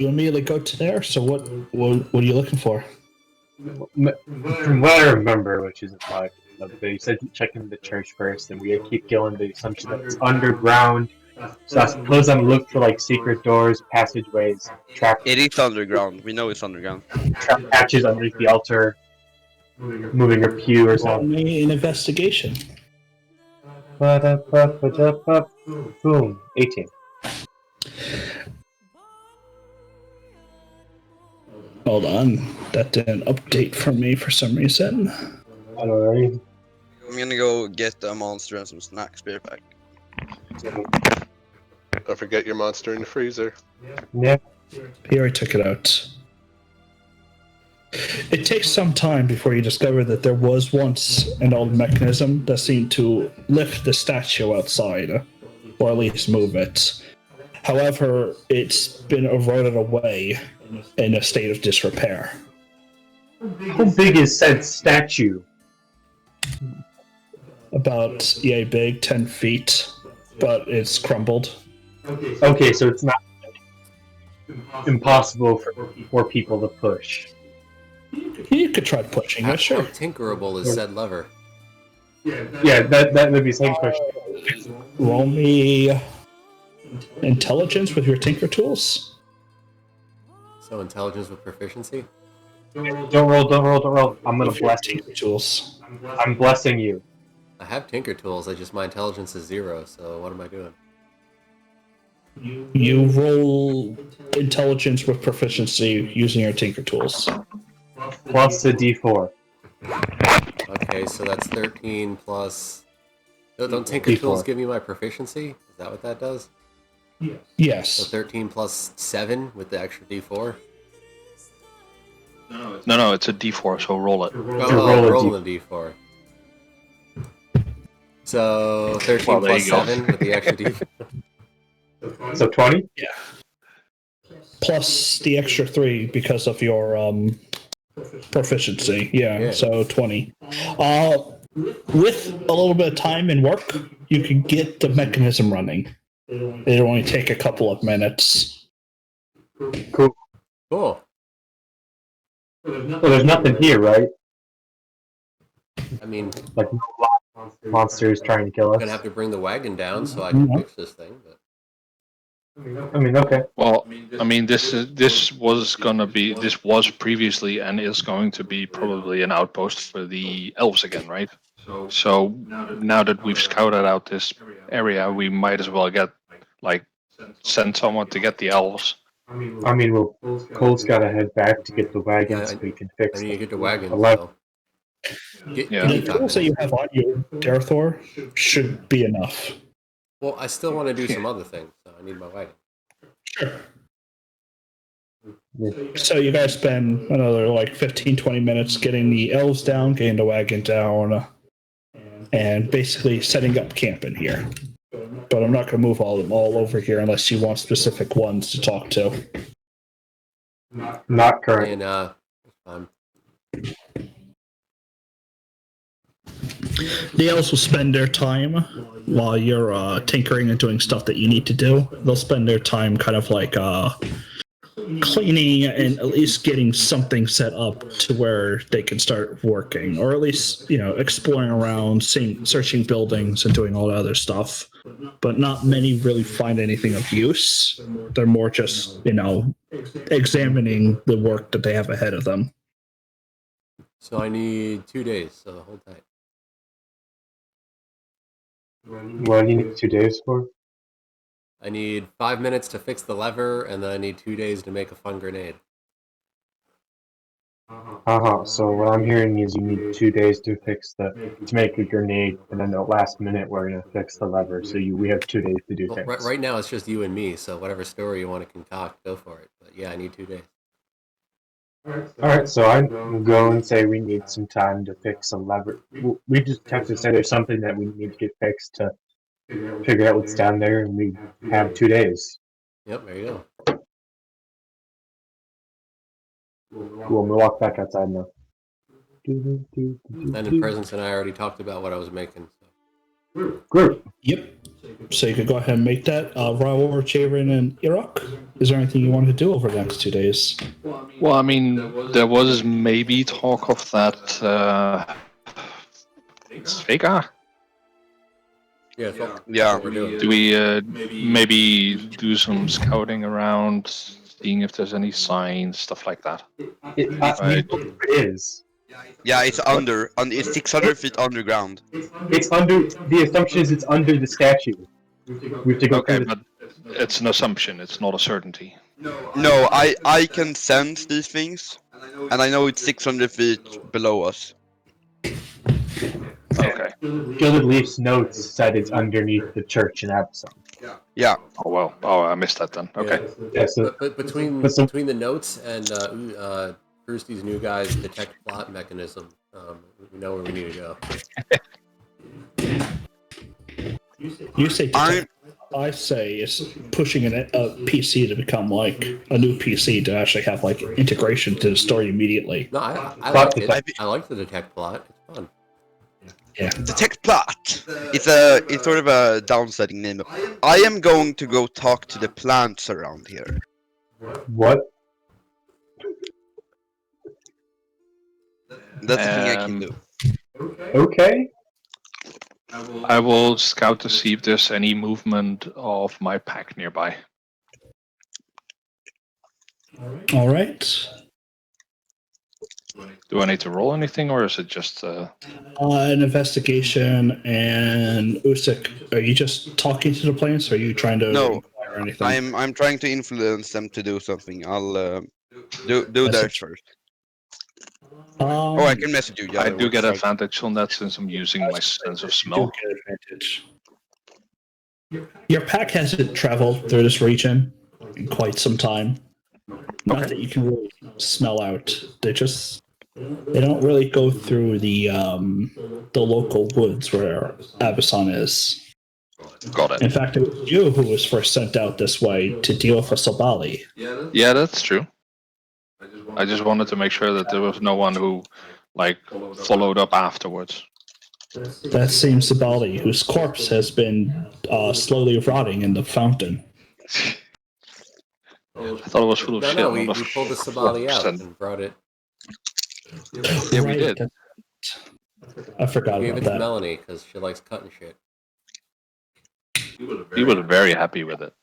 immediately go to there. So what are you looking for? From what I remember, which isn't like, they said check in the church first, and we keep going the assumption that it's underground. So I suppose I'm looking for like secret doors, passageways, trap It is underground. We know it's underground. hatches underneath the altar, moving a pew or Roll something. me an investigation. Boom, 18. Hold on, that didn't update for me for some reason. Alright. I'm gonna go get a monster and some snacks. Be right back. Don't forget your monster in the freezer. Yeah. He already took it out. It takes some time before you discover that there was once an old mechanism that seemed to lift the statue outside, or at least move it. However, it's been eroded away in a state of disrepair. How big is said statue? About yay big, 10 feet, but it's crumbled. Okay, so it's not impossible for people to push. You could try pushing How it, sure. tinkerable is said lever? Yeah, that would be the same question. Roll me intelligence with your tinker tools. So intelligence with proficiency? Don't roll. I'm gonna With your bless you. tinker tools. I'm blessing you. I have tinker tools, my intelligence is 0, so what am I doing? You roll intelligence with proficiency using your tinker tools. Plus a d4. Okay, so that's 13 plus... Don't tinker D4. tools give me my proficiency? Is that what that does? So Yes. 13 plus 7 with the extra d4? No, it's a D4, so roll it. roll a rolling a d4. So 13 Well, there plus you go. 7 with the extra d4. So 20? Plus the extra 3 because of your proficiency. Yeah, so 20. With a little bit of time and work, you can get the mechanism running. It'll only take a couple of minutes. Cool. Cool. Well, there's nothing here, right? I mean, Like monsters trying to kill I'm gonna have us. to bring the wagon down so I can fix this thing, but... I mean, okay. Well, I mean, this was previously and is going to be probably an outpost for the elves again, right? So now that we've scouted out this area, we might as well send someone to get the elves. I mean, well, Cole's gotta head back to get the wagon Yeah, so we can fix I need to it. get the wagon, Eleven. so... Give Yeah. me The 5 tools that you minutes. have on you, Darthor, should be enough. Well, I still want to do some other things, so I need my wagon. Sure. So you guys spend another like 15-20 minutes getting the elves down, getting the wagon down, and basically setting up camp in here. But I'm not going to move all over here unless you want specific ones to talk to. Not current. And, The elves will spend their time while you're tinkering and doing stuff that you need to do. They'll spend their time kind of like cleaning and at least getting something set up to where they can start working, or at least exploring around, searching buildings and doing all the other stuff. But not many really find anything of use. They're more just examining the work that they have ahead of them. so I need 2 days, so hold tight. What do you need 2 days for? I need 5 minutes to fix the lever, and then I need 2 days to make a fun grenade. So what I'm hearing is you need 2 days to make a grenade, and then at last minute we're gonna fix the lever. So we have 2 days to do Well, things. right now it's just you and me, so whatever story you want to concoct, go for it. But yeah, I need 2 days. Alright, so I will go and say we need some time to fix a lever. We just have to say there's something that we need to get fixed to figure out what's down there, and we have 2 days. Yep, there you go. We'll walk back outside now. And in Presence and I already talked about what I was making. So. Group. Yep. So you could go ahead and make that. Raul, Jaron, and Iraq. Is there anything you want to do over the next 2 days? Well, I mean, there was maybe talk of that Svega. Yeah, that's Yeah. what we're doing. Do we maybe do some scouting around, seeing if there's any signs, stuff like that? Right. It is. Yeah, it's it's 600 feet underground. It's under. The assumption is it's under the statue. We have to go Okay, through but it's an assumption. It's not a certainty. No, I can sense these things, and I know it's 600 feet below us. Okay. Gilded Leaf's notes said it's underneath the church in Absalom. Yeah. Oh well. Oh, I missed that then. Okay. Yeah, so But between the notes and Kirsty's new guy's detect plot mechanism, we know where we need to go. You say detect. I say it's pushing a PC to become like a new PC to actually have like integration to the story immediately. No, I like it. I like the detect plot. It's fun. Yeah. Detect plot. It's sort of a downsetting name. I am going to go talk to the plants around here. what? That's the thing I can do. Okay. I will scout to see if there's any movement of my pack nearby. All right. Do I need to roll anything, or is it just? An investigation. And Usyk, are you just talking to the plants, or are you trying to No, inquire anything? I'm trying to influence them to do something. I'll do theirs first. Oh, I can message you. Yeah, I that do works, get right. advantage on that since I'm using my sense of You smell. do get advantage. Your pack hasn't traveled through this region in quite some time. Not that you can really smell out. They don't really go through the local woods where Abason is. Got it. In fact, it was you who was first sent out this way to deal with a Sabali. Yeah, that's true. I just wanted to make sure that there was no one who, like, followed up afterwards. That same Sabali, whose corpse has been slowly rotting in the fountain. I thought it was full of shit. No, we not a pulled the Sabali out 1%. and brought it. Yeah, we did. I forgot We gave about it to that. Melanie because she likes cutting shit. He was very happy with it.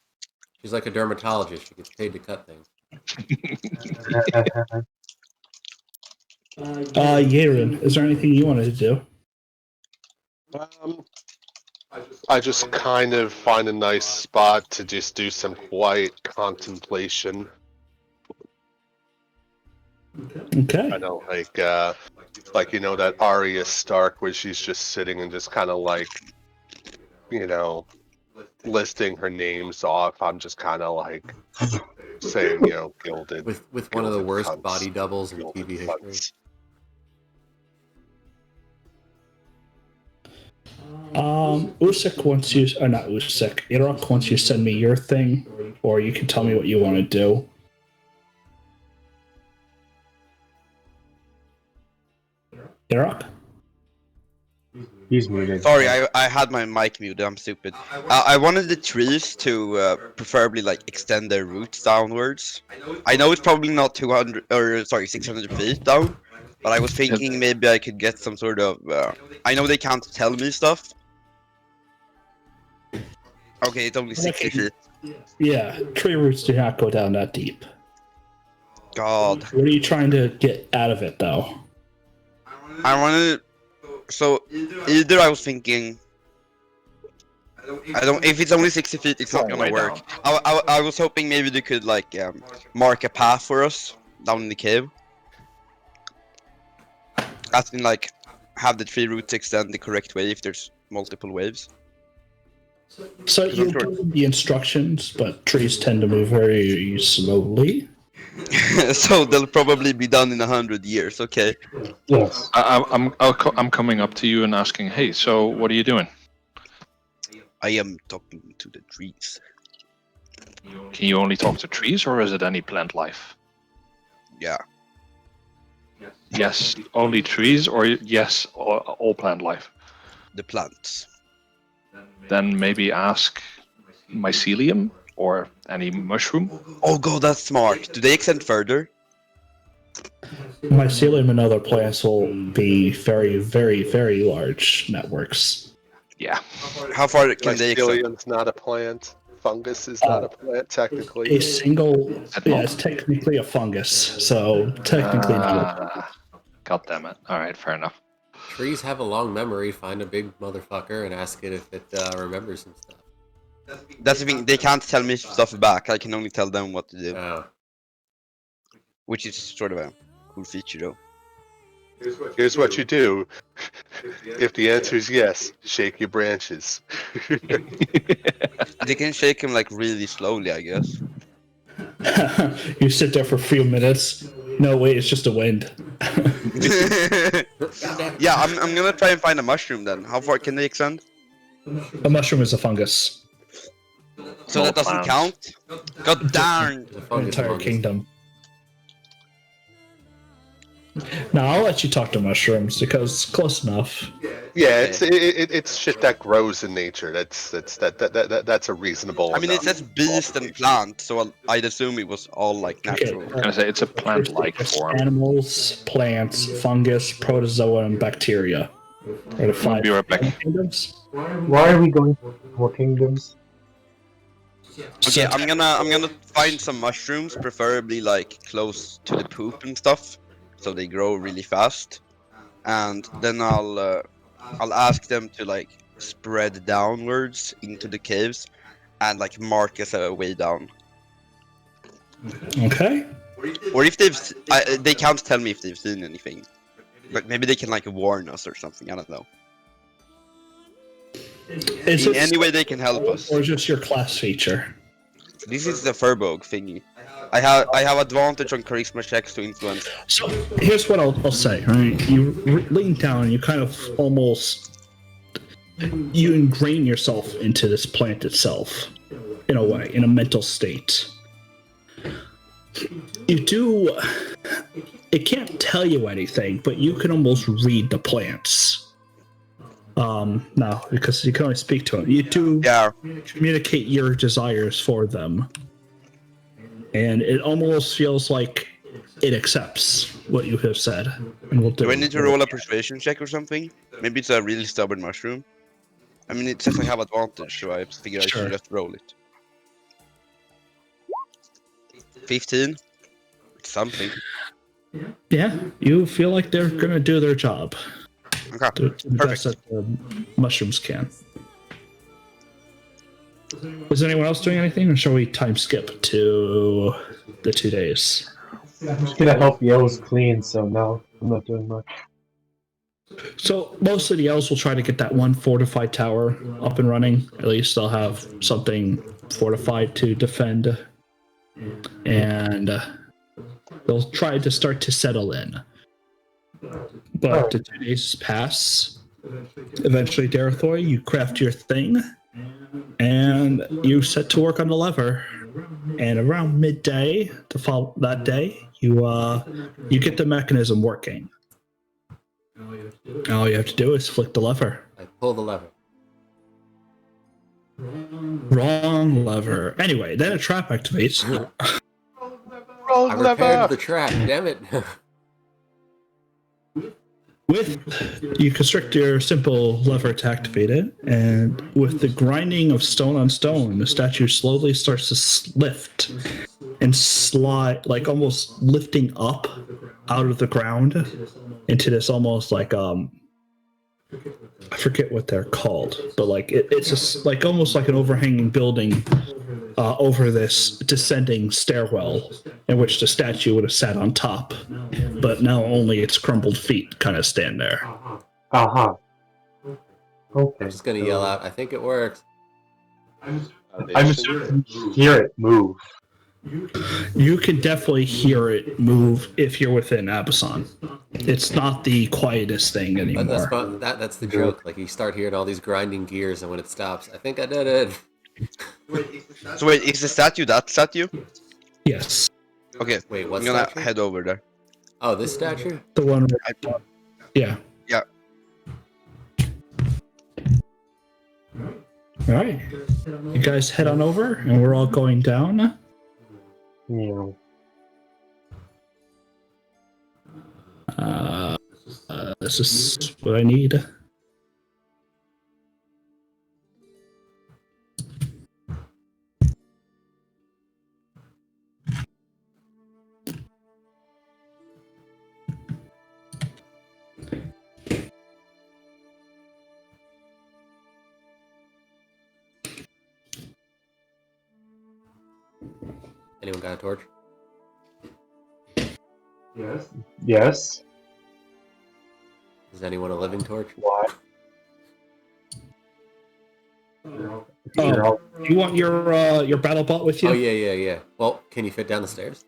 She's like a dermatologist. She gets paid to cut things. Yaren, is there anything you wanted to do? I just kind of find a nice spot to just do some quiet contemplation. Okay. I don't like you know that Arya Stark where she's just sitting and just kind of like, you know, listing her names off. I'm just kind of like saying, you know, Gilded. With one of the Gilded worst cunts, body doubles in Gilded TV history. cunts. Usyk wants you, or not Usyk, Iraq wants you to send me your thing, or you can tell me what you want to do. Iraq? He's muted. Sorry, I had my mic muted. I'm stupid. I wanted the trees to preferably like extend their roots downwards. I know it's probably not 600 feet down, but I was thinking maybe I could get some sort of. I know they can't tell me stuff. Okay, it's only 60 feet. Yeah, tree roots do not go down that deep. God. What are you trying to get out of it, though? I wanted. So either I was thinking. I don't. If it's only 60 feet, it's not gonna work. I was hoping maybe they could like mark a path for us down in the cave. As in, like, have the tree roots extend the correct way if there's multiple waves. So you give the instructions, but trees tend to move very slowly. So they'll probably be done in 100 years. Okay. Yes. I'm coming up to you and asking, hey, so what are you doing? I am talking to the trees. Can you only talk to trees, or is it any plant life? Yeah. Yes, only trees, or yes, all plant life. The plants. Then maybe ask mycelium or any mushroom. Oh god, that's smart. Do they extend further? Mycelium and other plants will be very, very, very large networks. Yeah. How far can they extend? Mycelium's not a plant. Fungus is not a plant, technically. A single, That yeah, not? it's technically a fungus, so technically not. God damn it. All right, fair enough. Trees have a long memory. Find a big motherfucker and ask it if it remembers some stuff. That's the thing. They can't tell me stuff back. I can only tell them what to do, Oh. which is sort of a cool feature, though. Here's what you do. If the answer is yes, shake your branches. They can shake him like really slowly, I guess. You sit there for a few minutes. No, wait, it's just a wind. Yeah, I'm gonna try and find a mushroom then. How far can they extend? A mushroom is a fungus. So No that doesn't plants. count? God darn! The An fungus, entire fungus. kingdom. Now I'll let you talk to mushrooms because it's close enough. Yeah, it's shit that grows in nature. That's a reasonable. I mean, it says beast and plant, so I'd assume it was all like natural. I was gonna say it's a plant-like There's form. animals, plants, fungus, protozoa, and bacteria. Are the I'll five be right back. kingdoms. Why are we going for kingdoms? Okay, I'm gonna find some mushrooms, preferably like close to the poop and stuff, so they grow really fast. And then I'll ask them to like spread downwards into the caves, and like mark us a way down. Okay. Or if they can't tell me if they've seen anything, but maybe they can like warn us or something. I don't know. Is In it any way they can help us. or just your class feature? This is the Furbolg thingy. I have advantage on charisma checks to influence. So here's what I'll say. Right, you lean down, and you kind of almost you ingrain yourself into this plant itself, in a way, in a mental state. You do. It can't tell you anything, but you can almost read the plants. No, because you can only speak to them. You do Yeah. communicate your desires for them, and it almost feels like it accepts what you have said and will do. Do I need to roll a persuasion check or something? Maybe it's a really stubborn mushroom. I mean, it says I have advantage, so I figure I Sure. should just roll it. 15. It's something. Yeah, you feel like they're gonna do their job. Okay. To the best Perfect. that the mushrooms can. Is anyone else doing anything, or shall we time skip to the 2 days? I'm just gonna help the elves clean, so no, I'm not doing much. So most of the elves will try to get that one fortified tower up and running. At least they'll have something fortified to defend, and they'll try to start to settle in. But the 2 days pass. Eventually, Darathor, you craft your thing, and you set to work on the lever. And around midday to follow that day, you get the mechanism working. All you have to do is flick the lever. I pull the lever. Wrong lever. Anyway, then a trap activates. Roll I repaired lever. the trap. Damn it. You constrict your simple lever to activate it, and with the grinding of stone on stone, the statue slowly starts to lift and slide, like almost lifting up out of the ground into this almost like I forget what they're called, but like it's just like almost like an overhanging building over this descending stairwell in which the statue would have sat on top, but now only its crumbled feet kind of stand there. Uh-huh. I'm Okay. just gonna yell out, I think it works. I'm assuming you hear it move. You can definitely hear it move if you're within Abysson. It's not the quietest thing But anymore. that's the joke. Like you start hearing all these grinding gears, and when it stops, I think I did it. So wait, is the statue that statue? Yes, Okay, Wait, what I'm gonna statue? head over there. Oh, this statue? the one. I- Yeah. Yeah. All right, you guys head on over, and we're all going down. Yeah. This is what I need. Anyone got a torch? Yes. Is anyone a living torch? Why? Oh, you want your battle bot with you? Oh yeah. Well, can you fit down the stairs?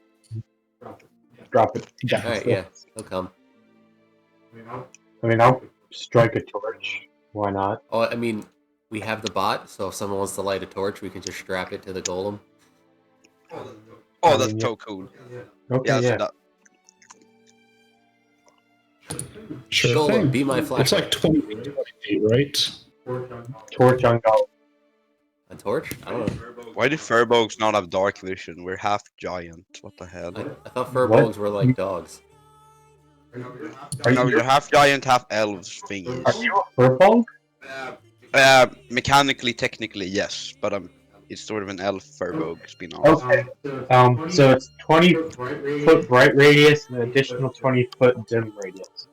Drop it. All right, yeah, he'll come. I mean, I'll strike a torch. Why not? Oh, I mean, we have the bot, so if someone wants to light a torch, we can just strap it to the golem. Oh, that's so cool. Okay, Yeah, yeah. so that, Sure Golem, thing. be my It's flashlight. like 20 feet, right? Torch on go. A torch? I don't know. why do furbolgs not have dark vision? We're half giant. What the hell? I thought furbolgs were like dogs. No, you're half giant, half elves thingies. Are you a furbolg? Mechanically, technically, yes, but it's sort of an elf furbolg spin off. Okay. So it's 20-foot bright radius and an additional 20-foot dim radius.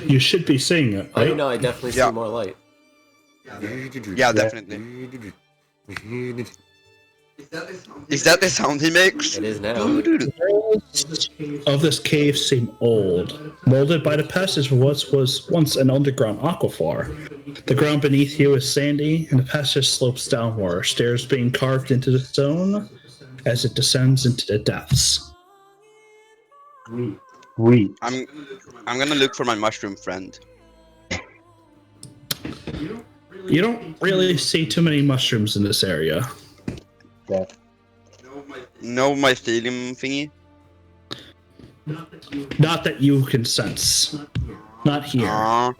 You should be seeing it, Oh, you right? know, I definitely see Yeah. more light. Yeah, definitely. Is that the sound he makes? It is now. The walls of this cave seem old, molded by the passage of what was once an underground aquifer. The ground beneath you is sandy, and the passage slopes downward, stairs being carved into the stone as it descends into the depths. Sweet. I'm gonna look for my mushroom friend. You don't really see too many mushrooms in this area. Yeah. No, my helium thingy. Not that you can sense. Not here. Aw,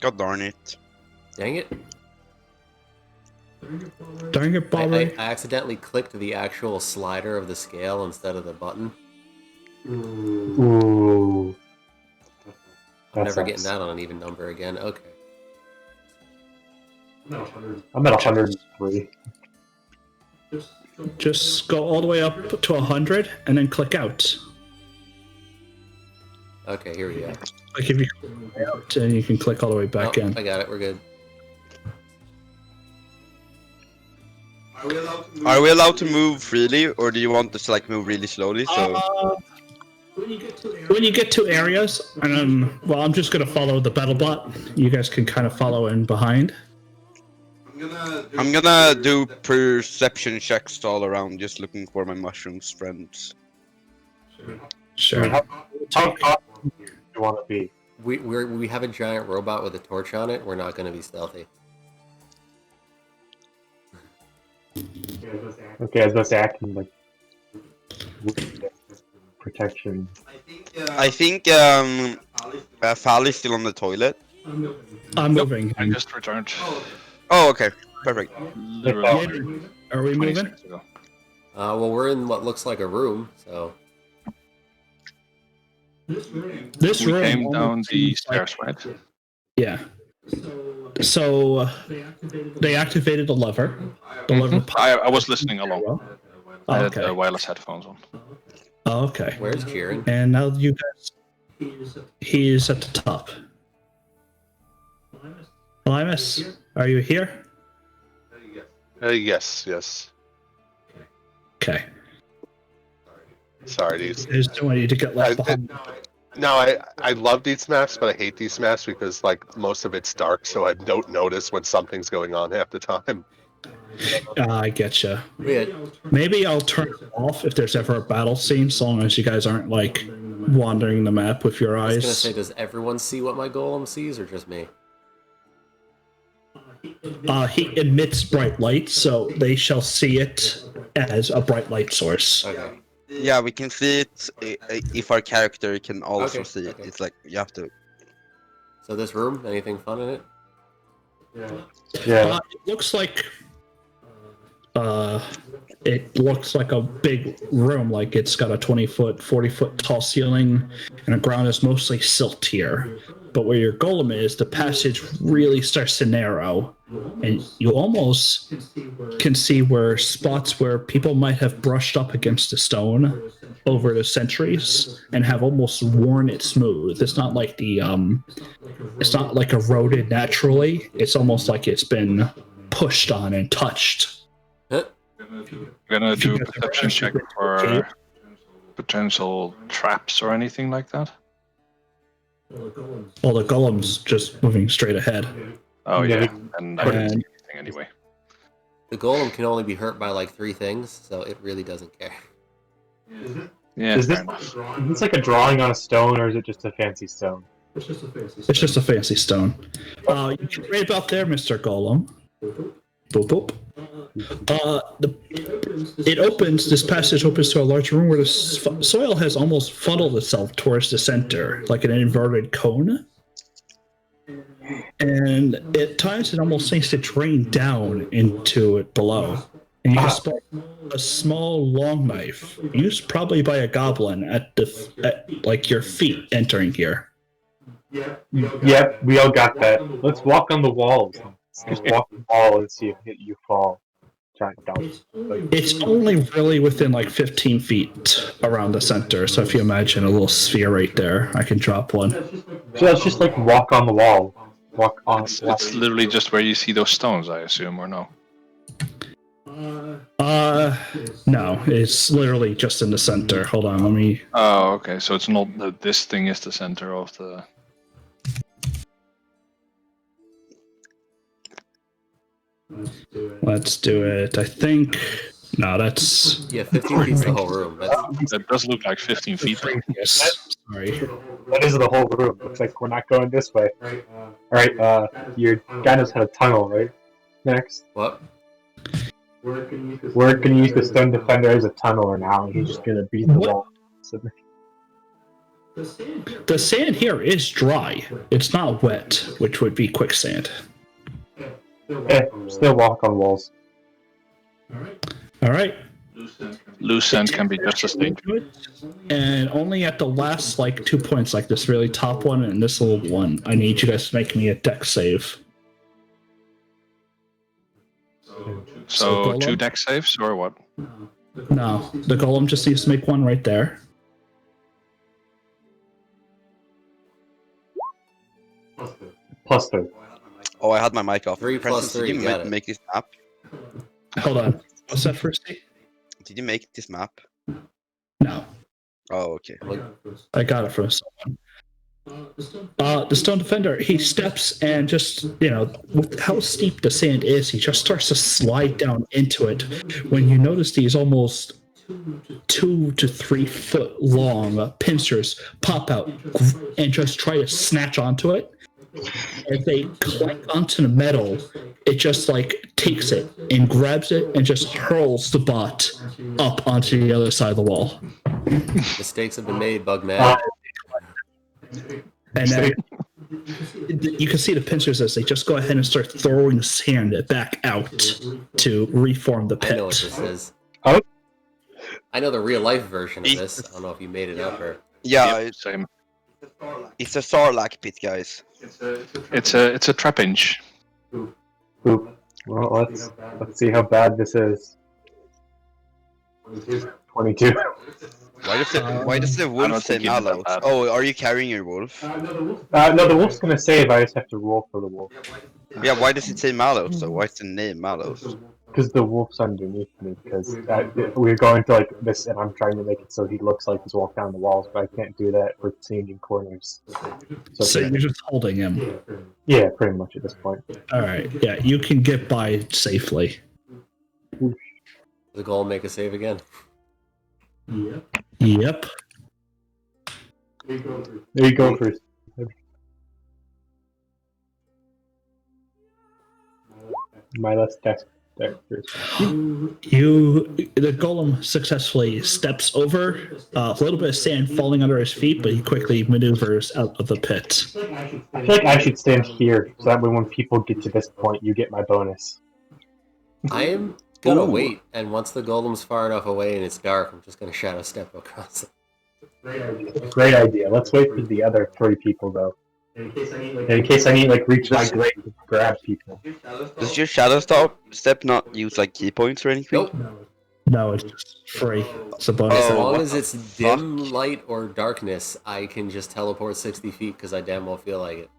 god darn it. Dang it. Darn it, I Bobby. accidentally clicked the actual slider of the scale instead of the button. Ooh. I'm That never sucks. getting that on an even number again. Okay. I'm at 103. Just go all the way up to 100 and then click out. Okay, here we go. Like if you click out, and you can click all the way back Oh, in. I got it. We're good. Are we allowed to move freely, or do you want us to like move really slowly? So When you get to areas, well, I'm just gonna follow the battle bot. You guys can kind of follow in behind. I'm gonna do perception checks all around, just looking for my mushrooms friends. Sure. How awesome do you want to be? We have a giant robot with a torch on it. We're not going to be stealthy. Okay, I was about to say acting like protection. I think Fal is still on the toilet. I'm moving. I just returned. Oh, okay, perfect. Literally Are we 20 moving? seconds ago. Well, we're in what looks like a room, so This We room came down almost the seems like- stairs, right? Yeah. So they activated the lever. The lever. I was listening along. I Oh, had okay. wireless headphones on. Oh, okay. where's Kieran? And now you guys. He's at the top. Limus, are you here? Yes. Okay. Sorry, these. There's no way to get left I- behind. No, I love these maps, but I hate these maps because like most of it's dark, so I don't notice when something's going on half the time. I getcha. Yeah. Maybe I'll turn it off if there's ever a battle scene, so long as you guys aren't like wandering the map with your I was eyes. gonna say, does everyone see what my golem sees, or just me? He emits bright light, so they shall see it as a bright light source. Okay. Yeah, we can see it if our character can also Okay, see it. okay. It's like you have to. So this room, anything fun in it? Yeah. It looks like a big room, like it's got a 20-foot, 40-foot tall ceiling, and the ground is mostly silt here. But where your golem is, the passage really starts to narrow, and you almost can see where spots where people might have brushed up against the stone over the centuries and have almost worn it smooth. It's not like it's not like eroded naturally. It's almost like it's been pushed on and touched. Huh? I'm gonna do a perception check for potential traps or anything like that. Well, the golem's just moving straight ahead. Oh Yeah. yeah, and I didn't see And- anything anyway. The golem can only be hurt by like 3 things, so it really doesn't care. Yeah, Is fair this enough. is this like a drawing on a stone, or is it just a fancy stone? It's just a fancy stone. You can right about there, Mr. Golem. Boop boop. This passage opens to a large room where the soil has almost funneled itself towards the center, like an inverted cone. And at times it almost seems to drain down into it below. And you can spot a small long knife, used probably by a goblin, at like your feet entering here. Yep, we all got that. Let's walk on the walls. Let's just walk the wall and see if you fall. Giant down. It's only really within like 15 feet around the center. So if you imagine a little sphere right there, I can drop one. So let's just like walk on the wall. Walk on. It's literally just where you see those stones, I assume, or no? No, it's literally just in the center. Hold on, let me. Oh, okay. So it's not that this thing is the center of the. Let's do it. I think. No, that's. Yeah, 15 feet's the whole room. That's, That does look like 15 feet. Though. Yes. Sorry. That is the whole room. Looks like we're not going this way. Alright, your guy knows how to tunnel, right? Next. what? We're gonna use the stone defender as a tunneler now, and he's just gonna beat the What? wall. So, The sand here is dry. It's not wet, which would be quicksand. still walk on walls. All right. Loose sand can be just as dangerous. And only at the last like 2 points, like this really top one and this little one, I need you guys to make me a dex save. So golem? 2 deck saves or what? No, the golem just needs to make one right there. +3. Oh, I had my mic off. 3 plus Francis, did 3, you got it. make this map? Hold on. What's that first date? Did you make this map? No, Oh, okay. I got it from someone. The stone defender, he steps and just, with how steep the sand is, he just starts to slide down into it. When you notice these almost 2 to 3 foot long pincers pop out and just try to snatch onto it. As they clank onto the metal, it just like takes it and grabs it and just hurls the bot up onto the other side of the wall. Mistakes have been made, Bugman. And then you can see the pincers as they just go ahead and start throwing sand back out to reform the I know what pit. this is. Oh. I know the real life version of this. I don't know if you made it up or. Yeah, Yep, same. it's a Sarlacc pit, guys. It's a trap inch. Oop. Well, let's see how bad this is. 22. Why does the don't wolf say think you did that mallows? bad. Oh, are you carrying your wolf? No, the wolf's gonna save. I just have to roll for the wolf. Yeah, why does it say mallows though? Why is the name mallows? because the wolf's underneath me. Because we're going to like this, and I'm trying to make it so he looks like he's walking down the walls, but I can't do that for changing corners. So you're just holding him. Yeah, pretty much at this point. All right. Yeah, you can get by safely. The goal make a save again. Yep. There you go, first. My last dex first. The golem successfully steps over a little bit of sand falling under his feet, but he quickly maneuvers out of the pit. I feel like I should stand here, so that way when people get to this point, you get my bonus. I am gonna wait, and once the golem's far enough away and it's dark, I'm just gonna shadow step across it. Great idea. Let's wait for the other 3 people, though. In case I need like reach my blade to grab people. Does your shadow step not use like key points or anything? Nope. No, it's just free. It's a bonus. As Oh, long what as the it's dim light or darkness, I can just teleport 60 feet because I damn well feel like it.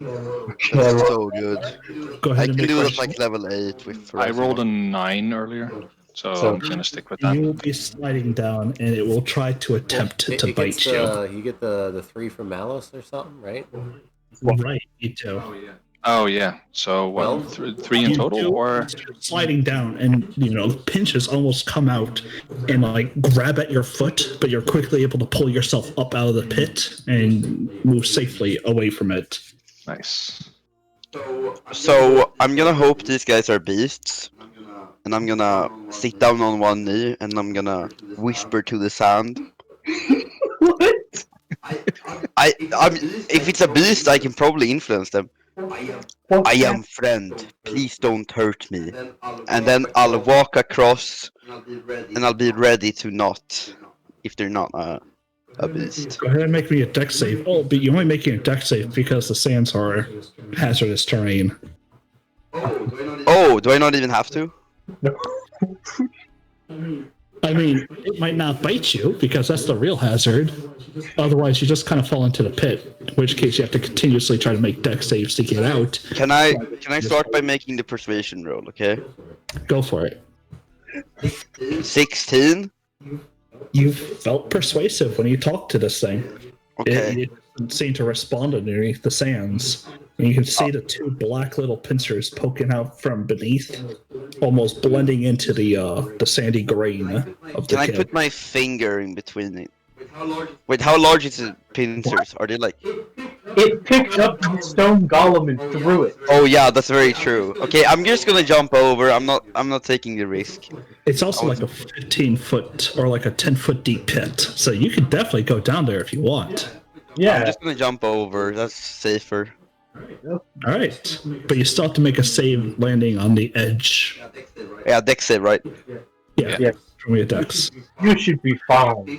That's so good. Go I ahead can and make do a it like level 8 with. I rolled a 9 earlier, so I'm gonna stick with that. You will be sliding down, and it will try to attempt to It bite gets you. You get the 3 from Malice or something, right? Right, you too. Oh yeah. So what? Well, 3 in You total, do- or sliding down, and pinches almost come out and like grab at your foot, but you're quickly able to pull yourself up out of the pit and move safely away from it. nice? So I'm gonna hope these guys are beasts, and I'm gonna sit down on one knee, and I'm gonna whisper to the sand. What? If it's a beast, I can probably influence them. What I am friend. Please don't hurt me. And then I'll walk across, and I'll be ready to not, if they're not a beast. Go ahead and make me a dex save. Oh, but you're only making a dex save because the sands are hazardous terrain. Oh, do I not even have to? I mean, it might not bite you because that's the real hazard. Otherwise, you just kind of fall into the pit. In which case, you have to continuously try to make dex saves to get out. Can I start by making the persuasion roll? Okay. Go for it. 16. You felt persuasive when you talked to this thing. Okay. It didn't seem to respond underneath the sands. And you can see the 2 black little pincers poking out from beneath, almost blending into the sandy grain of the Can I pit. put my finger in between it? Wait, how large is the pincers? Are they like? It picked up the stone golem and threw it. Oh yeah, that's very true. Okay, I'm just gonna jump over. I'm not taking the risk. It's also like a 15-foot or like a 10-foot deep pit, so you could definitely go down there if you want. I'm Yeah. just gonna jump over. That's safer. All right, but you still have to make a save landing on the edge. Yeah, dex save, right? Yeah, Yeah. from your dex. You should be fine.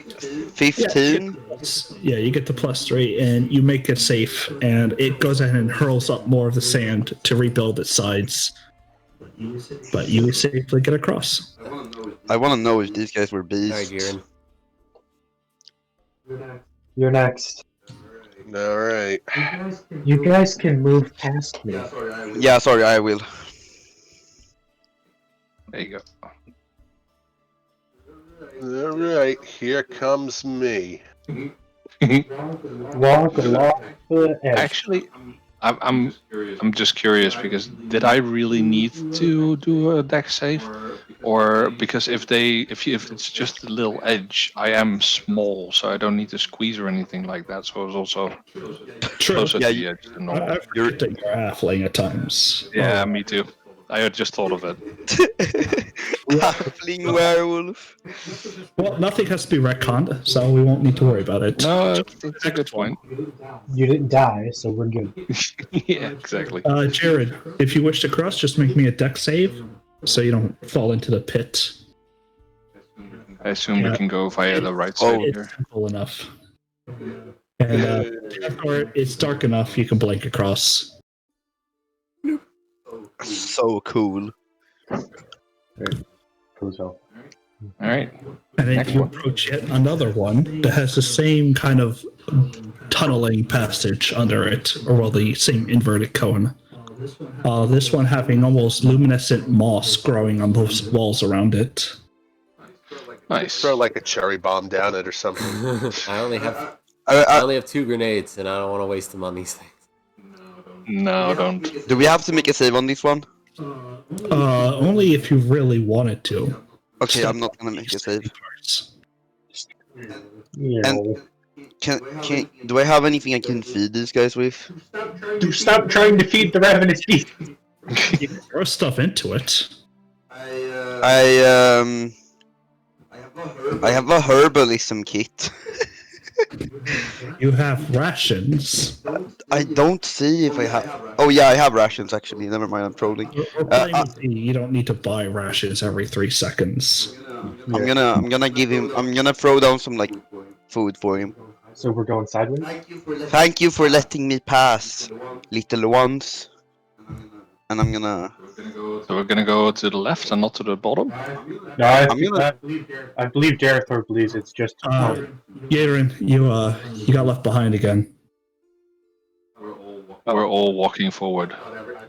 15. Yeah, you get the +3, and you make it safe, and it goes ahead and hurls up more of the sand to rebuild its sides. But you safely get across. I want to know if these guys were Alright, beasts. Jiren. You're next. Alright. You guys can move past me. Yeah, sorry, I will. There you go. Alright, here comes me. Walk along the edge. Actually, I'm just curious because did I really need to do a dex save, or because if it's just a little edge, I am small, so I don't need to squeeze or anything like that. So I was also closer Yeah, to the edge than normal. I forget that you're halfling at times. Yeah, me too. I had just thought of it. Halfling werewolf. Well, nothing has to be retconned, so we won't need to worry about it. No, that's a good point. You didn't die, so we're good. Yeah, exactly. Jared, if you wish to cross, just make me a dex save so you don't fall into the pit. I assume we can go via the right Oh. side It's here. simple enough. And or it's dark enough, you can blink across. So cool. Goes off. All right. And then Next you one. approach yet another one that has the same kind of tunneling passage under it, or well, the same inverted cone. This one having almost luminescent moss growing on those walls around it. Nice. Throw like a cherry bomb down it or something. I only have I, 2 grenades, and I don't want to waste them on these things. No, don't. do we have to make a save on this one? Only if you really wanted to. Okay, I'm not gonna make a save. You Can do I have anything I can feed these guys with? stop trying to feed the ravenous beast. You can throw stuff into it. I have a herbalism kit. You have rations. I don't see if I have. Oh yeah, I have rations actually. Never mind, I'm trolling. We're playing with D. You don't need to buy rations every 3 seconds. I'm gonna give him. I'm gonna throw down some like food for him. So we're going sideways? Thank you for letting me pass, little ones. And I'm gonna. So we're gonna go to the left and not to the bottom. No, I'm gonna- I believe Jarethor believes it's just. Yadrin, you got left behind again. We're all walking forward.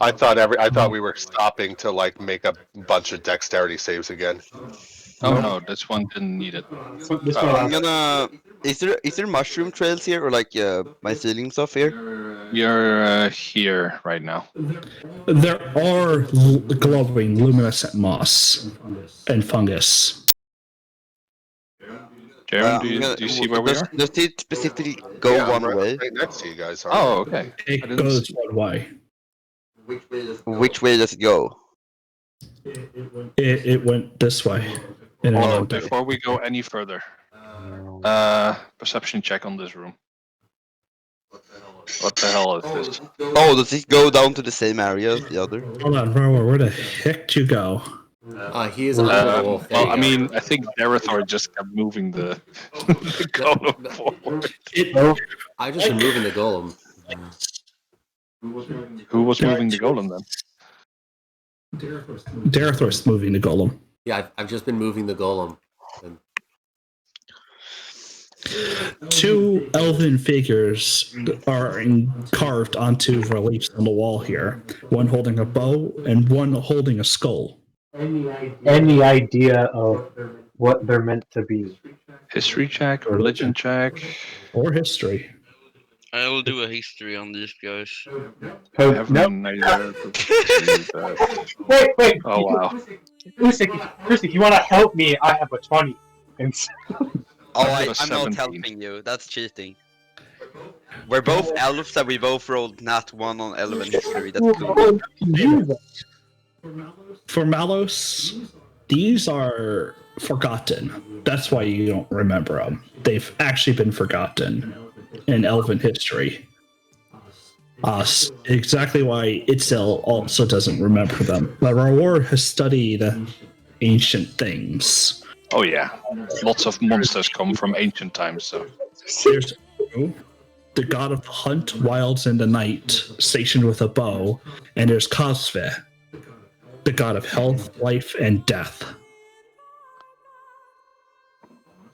I thought we were stopping to like make a bunch of dexterity saves again. Oh no, this one didn't need it. This I'm one, gonna. Is there mushroom trails here or like mycelium stuff here? You're here right now. There are glowing luminescent moss and fungus. Jeremy, I'm do you see where we are? Does it specifically go Yeah, I'm one right, way? right next to you guys. Aren't Oh, okay. I It didn't goes see- one way. Which way does it go? It went this way. In Hold an on, old day. before we go any further, perception check on this room. What the hell is this? Oh, does it go down to the same area as the other? Hold on, where the heck did you go? He is under the wolf. There Well, you I go. mean, I think Darethor just kept moving the, the golem forward. I just been moving the golem. Who was moving the golem then? Darethor's moving the golem. Yeah, I've just been moving the golem. And 2 elven figures are carved onto reliefs on the wall here. One holding a bow and one holding a skull. any idea of what they're meant to be? History check, religion check. Or history. I will do a history on these guys. I have No. no idea. Wait. Oh wow. Usyk, you want to help me? I have a 20. And Oh, I got a I'm not 17. helping you. That's cheating. We're both elves and we both rolled nat 1 on elven history. That's cool. For Malos, these are forgotten. That's why you don't remember them. They've actually been forgotten in elven history. Exactly why Itzel also doesn't remember them. Laror has studied ancient things. Oh yeah. Lots of monsters come from ancient times, so. There's the god of the hunt, wilds in the night, stationed with a bow, and there's Kosve, the god of health, life, and death.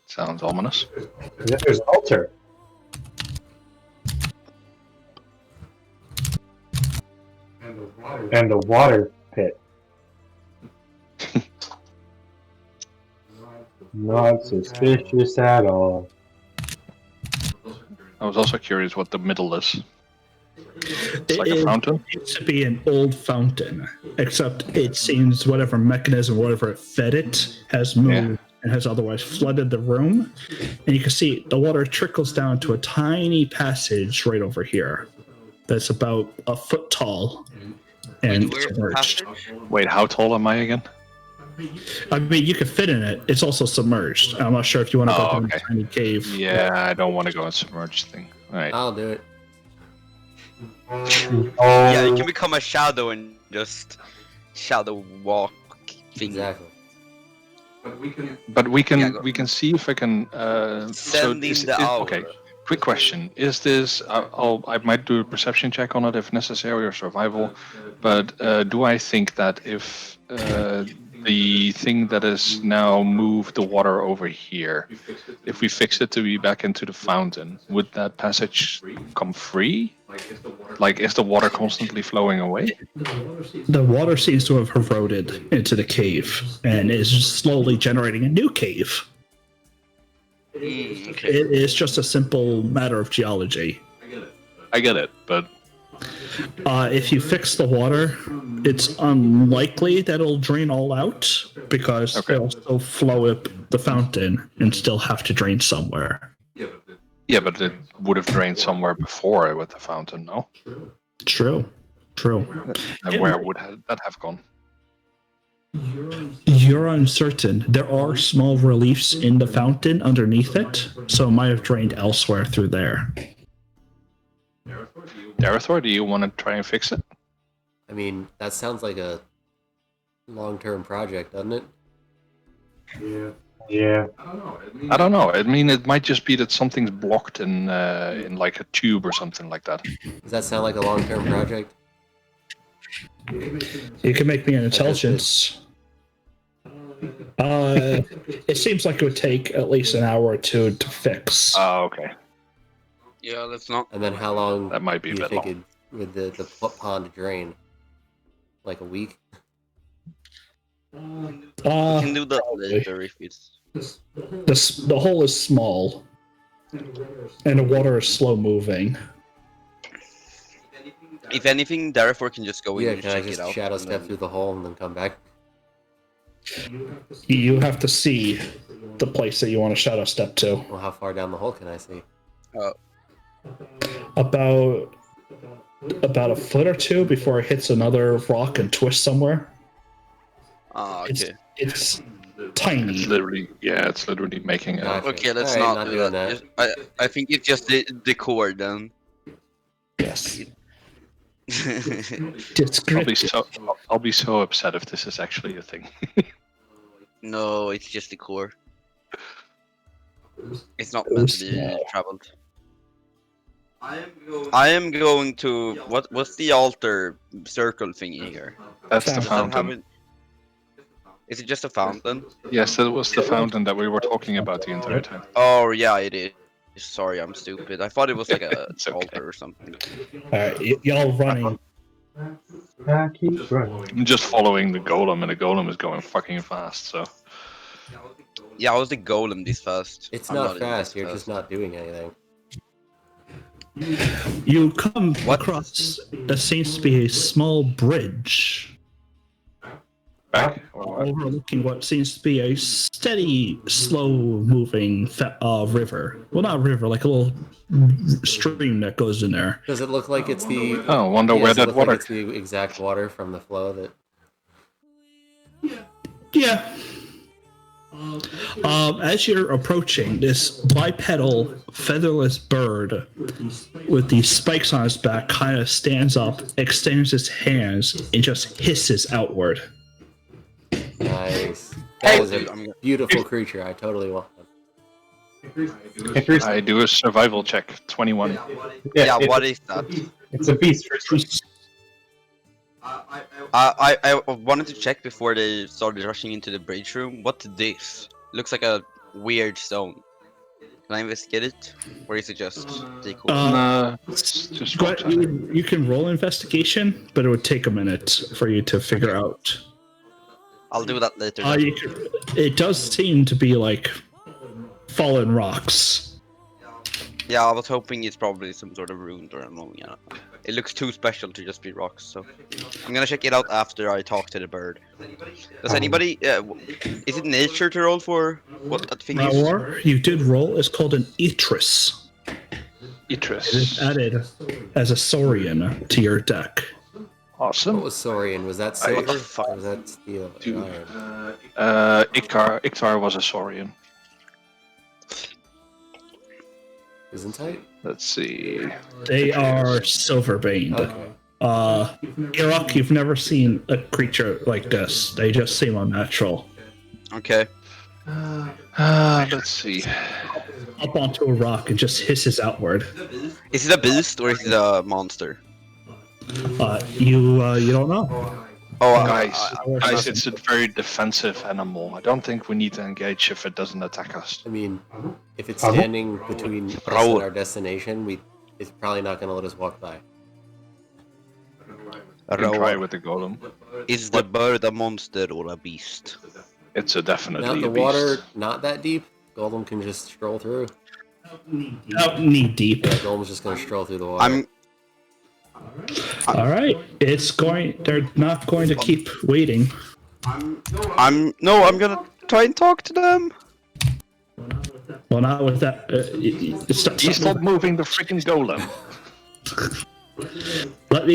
Sounds ominous. there's an altar. And a water pit. Not suspicious at all. I was also curious what the middle is. It's like a It fountain. used to be an old fountain, except it seems whatever mechanism, whatever it fed it, has moved and has otherwise flooded the room. And you can see the water trickles down to a tiny passage right over here that's about a foot tall and Where's the submerged. passage? Wait, how tall am I again? I mean, you can fit in it. It's also submerged. I'm not sure if you want to go Oh, down okay. a tiny cave. Yeah, I don't want to go in submerged thing. Alright. I'll do it. Yeah, you can become a shadow and just shadow walk thing. Exactly. But we can Yeah, go. we can see if I can Sending the owl. okay. Quick question: is this? I might do a perception check on it if necessary or survival. But do I think that if the thing that has now moved the water over here, if we fix it to be back into the fountain, would that passage come free? Like, is the water constantly flowing away? The water seems to have eroded into the cave and is slowly generating a new cave. Okay. It is just a simple matter of geology. I get it, but If you fix the water, it's unlikely that it'll drain all out because it'll still flow up the fountain and still have to drain somewhere. yeah, but it would have drained somewhere before with the fountain, no? True. And where would that have gone? You're uncertain. There are small reliefs in the fountain underneath it, so it might have drained elsewhere through there. Darethor, do you want to try and fix it? I mean, that sounds like a long-term project, doesn't it? Yeah. I don't know. I mean, it might just be that something's blocked in like a tube or something like that. Does that sound like a long-term project? You can make me an intelligence. It seems like it would take at least an hour or two to fix. Oh, okay. Yeah, let's not. And then how long That might be do a you bit think it would the pond drain? Like a week? We can do that later if it's. The hole is small, and the water is slow moving. If anything, Darethor can just go in Yeah, and can I check it just out. shadow and step then- through the hole and then come back? You have to see the place that you want to shadow step to. Well, how far down the hole can I see? About a foot or two before it hits another rock and twists somewhere. Ah, okay. It's tiny. It's literally making a. Gotcha. Okay, let's Alright, not do doing that. I think it's just the core then. Yes. I'll be so upset if this is actually a thing. No, it's just the core. It's not meant to be Small. traveled. I am going to what's the altar circle thingy here? That's the Does that have fountain. it- Is it just a fountain? Yes, that was the fountain that we were talking about the entire time. Oh yeah, it is. Sorry, I'm stupid. I thought it was like a It's okay. altar or something. Alright, y'all running. Keep running. I'm just following the golem, and the golem is going fucking fast. So Yeah, I was the golem this fast. It's I'm not even fast, this you're fast. just not doing anything. You come What? across that seems to be a small bridge back. Or what? overlooking what seems to be a steady, slow-moving river. Well, not a river, like a little stream that goes in there. Does it look like it's the... Oh, wonder Yeah, where does it that look like water. it's the exact water from the flow that... Yeah. As you're approaching, this bipedal, featherless bird with these spikes on its back kind of stands up, extends its hands, and just hisses outward. Nice. Hey, That is dude, a I'm gonna- beautiful creature, I totally want one. If you're, I do a survival check. 21. Yeah, it's, what is that? It's a beast. I wanted to check before they started rushing into the bridge room. What's this? Looks like a weird stone. Can I investigate it? Or is it just decor? It's just But you can roll investigation, but it would take a minute for you to figure out. I'll do that later. then. It does seem to be like fallen rocks. Yeah, I was hoping it's probably some sort of ruined or something. Yeah. It looks too special to just be rocks, so I'm gonna check it out after I talk to the bird. Does anybody? Is it nature to roll for what that thing is? Or you did roll. It's called an Etris. It is Idris. added as a Saurian to your deck. What Awesome. was Saurian? Was that What the silver? fuck? Or was that steel? Dude. Iron? Iktar was a Saurian. Isn't Let's see. They are silver veined. Okay. Iraq, you've never seen a creature like this. They just seem unnatural. Okay. Let's see. Up onto a rock and just hisses outward. Is it a beast or is it a monster? You don't know. Oh, Guys, it's a very defensive animal. I don't think we need to engage if it doesn't attack us. I mean, if it's standing between us Raul. and our destination, it's probably not going to let us walk by. I can try Raul, with the golem. is the bird a monster or a beast? It's a Now, definitely the a beast. water not that deep, Golem can just stroll through. Knee deep. Yeah, Golem's just going to stroll through the water. All right, it's going. They're not going to keep waiting. I'm gonna try and talk to them. Well, not with that. Stop moving the freaking golem. Let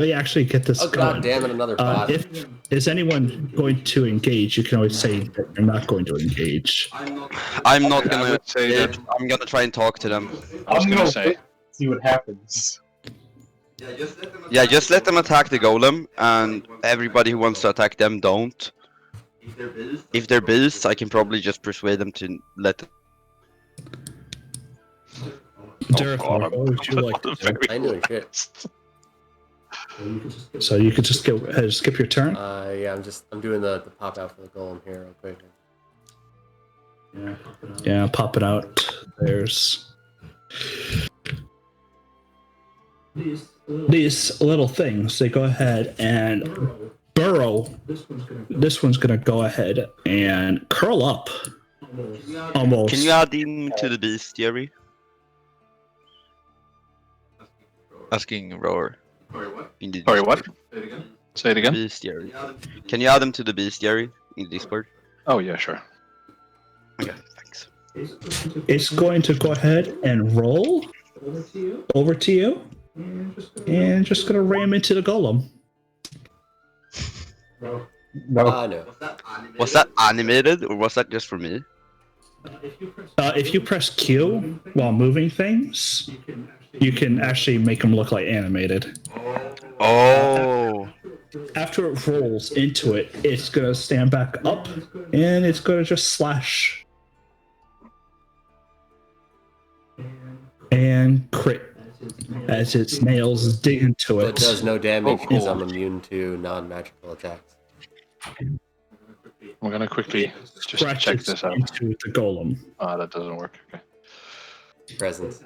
me actually get this Oh, going. god damn it, another bot. If is anyone going to engage, you can always say that you're not going to engage. I'm not I gonna. would say that- I'm gonna try and talk to them. I was gonna say. See what happens. Yeah, just let them attack the golem, and everybody who wants to attack them don't. If they're beasts, I can probably just persuade them to let. Derek, what would you like to do? I ain't doing shit. So you could just go ahead and skip your turn. Yeah, I'm doing the pop out for the Golem here real quick. Yeah, pop it out. There's these little things. They go ahead and burrow. This one's gonna go ahead and curl up. Almost. Can you add him to the bestiary? Asking Roar. Sorry, what? Say it again. Bestiary. Can you add them to the bestiary in Discord? Oh yeah, sure. Okay, thanks. It's going to go ahead and roll over to you, and just gonna ram into the golem. No. No. Was that animated or was that just for me? If you press Q while moving things, you can actually make them look like animated. Oh. After it rolls into it, it's gonna stand back up, and it's gonna just slash and crit as its nails dig into But it. it does no damage Oh, because cool. I'm immune to non-magical attacks. I'm gonna quickly just check Scratches this out. into the golem. Ah, that doesn't work. Okay. Presence.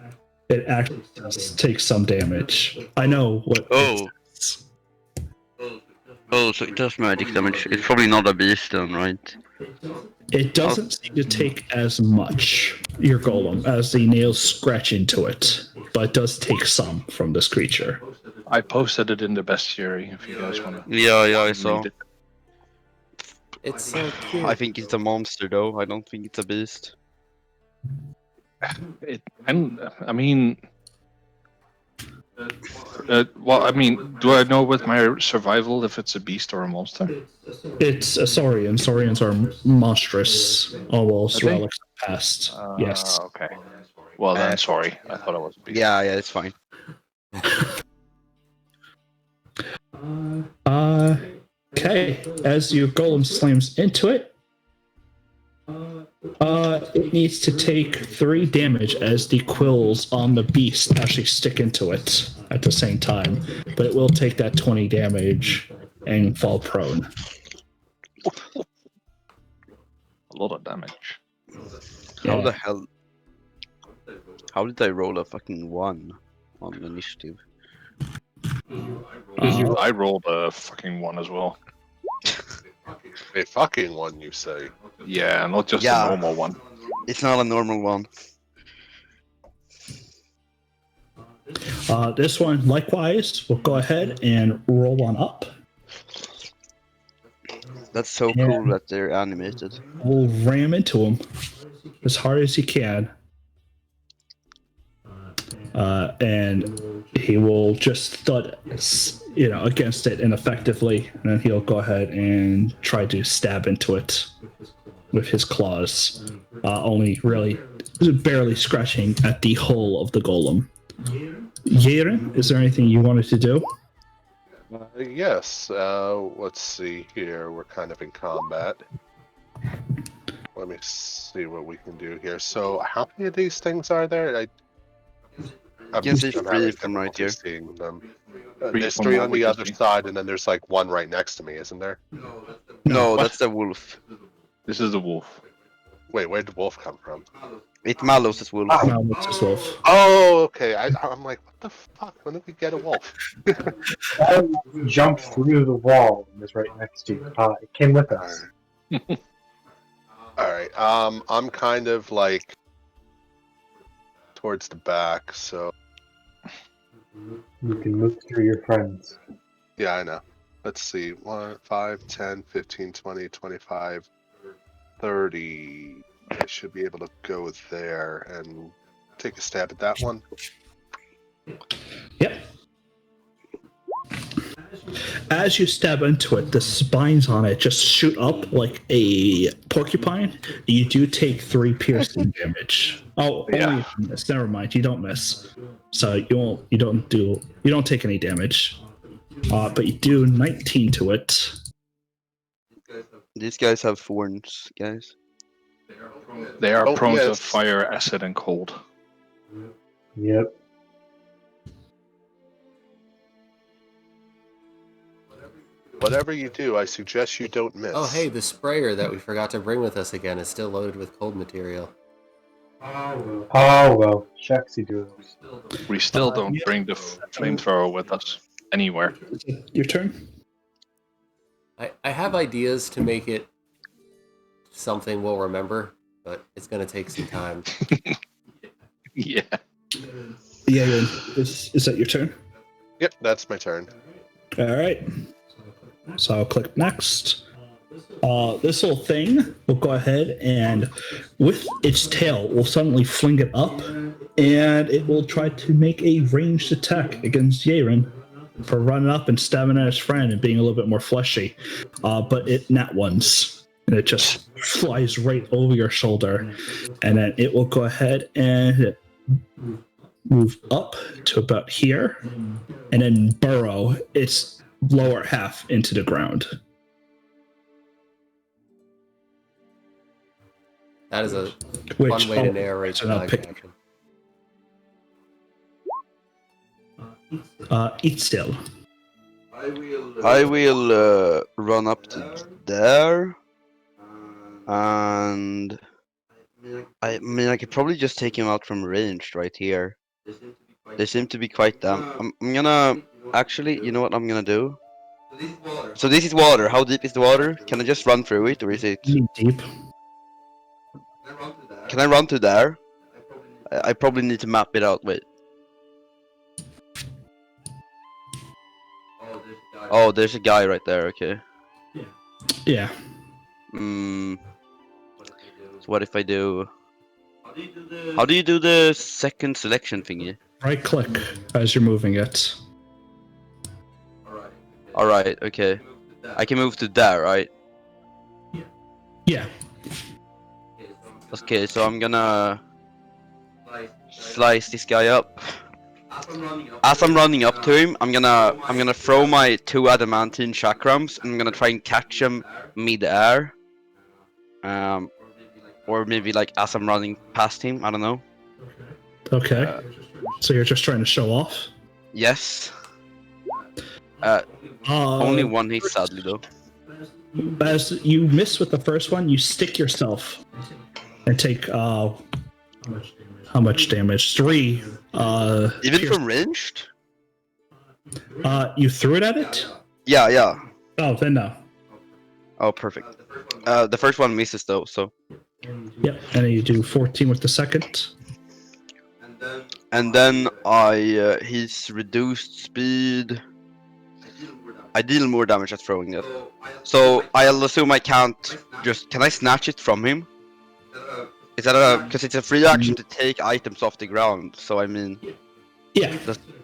It actually does take some damage. I know what. Oh. Oh, so it does magic damage. It's probably not a beast then, right? It doesn't seem to take as much, your golem, as the nails scratch into it, but it does take some from this creature. I posted it in the bestiary if you guys wanna. Yeah, I saw. read it. It's so cute. I think it's a monster though. I don't think it's a beast. I mean, well, I mean, do I know with my survival if it's a beast or a monster? It's a saurian. Saurians are monstrous, almost Are they? relics of the past. Yes. Okay. Well then, sorry. I thought it was a beast. Yeah, it's fine. Okay. As your golem slams into it, it needs to take 3 damage as the quills on the beast actually stick into it at the same time. But it will take that 20 damage and fall prone. A lot of damage. How Yeah. the hell? How did I roll a fucking 1 on the initiative? I rolled a fucking 1 as well. A fucking one, you say? Yeah, not just Yeah. a normal one. It's not a normal one. This one, likewise, will go ahead and roll on up. That's so Yeah. cool that they're animated. We'll ram into him as hard as he can. And he will just thud, against it ineffectively, and then he'll go ahead and try to stab into it with his claws, only really barely scratching at the hull of the golem. Yeren, is there anything you wanted to do? Yes. Let's see here. We're kind of in combat. Let me see what we can do here. So, how many of these things are there? I'm, can see I'm three having from right difficulty here. seeing them. Three There's from 3 what on we the can other see. side, and then there's like 1 right next to me, isn't there? No, What? that's the wolf. This is the wolf. Wait, where'd the wolf come from? It's Malos' wolf. Oh. No, it's just wolf. Oh, okay. I'm like, what the fuck? When did we get a wolf? I jumped through the wall and was right next to you. It came with us. Alright, I'm kind of like towards the back, so You can move through your friends. yeah, I know. Let's see. 1, 5, 10, 15, 20, 25, 30. I should be able to go there and take a stab at that one. Yep. As you stab into it, the spines on it just shoot up like a porcupine. You do take 3 piercing damage. Oh, Yeah. only if you miss. Never mind, you don't miss. So you won't. You don't take any damage. But you do 19 to it. These guys have thorns, guys. They are Oh, prone to yes. fire, acid, and cold. Yep. Whatever you do, I suggest you don't miss. Oh, hey, the sprayer that we forgot to bring with us again is still loaded with cold material. Oh well, Shaxi doodles. We still don't yeah. bring the flamethrower with us anywhere. Your turn. I have ideas to make it something we'll remember, but it's going to take some time. Yeah. Yeah, is that your turn? Yep, that's my turn. All right. So I'll click next. This little thing will go ahead and, with its tail, will suddenly fling it up, and it will try to make a ranged attack against Yaren for running up and stabbing at his friend and being a little bit more fleshy. But it nat ones, and it just flies right over your shoulder, and then it will go ahead and move up to about here, and then burrow its lower half into the ground. That is a Which fun way to narrate so the now dog pick action. eat still. I will run up to there, and I mean I could probably just take him out from range right here. They seem to be quite damn. I'm gonna actually, you know what I'm gonna do? So this is water. How deep is the water? Can I just run through it, or is it? Knee deep. Can I run to there? I probably need to map it out. Wait. Oh, there's a guy right there. Okay. Yeah. So what if I do? How do you do the second selection thingy? Right click as you're moving it. All right. Okay. I can move to there, right? Yeah. Okay. So I'm gonna slice this guy up. As I'm running up to him, I'm gonna throw my 2 adamantine chakrams, and I'm gonna try and catch him mid-air. Or maybe like as I'm running past him. I don't know. Okay. So you're just trying to show off? Yes. Only one hit, sadly though. As you miss with the first one, you stick yourself and take how much damage? 3. Even from ranged? You threw it at it? Yeah, yeah. Oh, then no. Oh, perfect. The first one misses though, so. Yep. And then you do 14 with the second. And then he's reduced speed. I deal more damage at throwing it. So I'll assume I can't just. Can I snatch it from him? Is that because it's a free action to take items off the ground? So I mean. Yeah.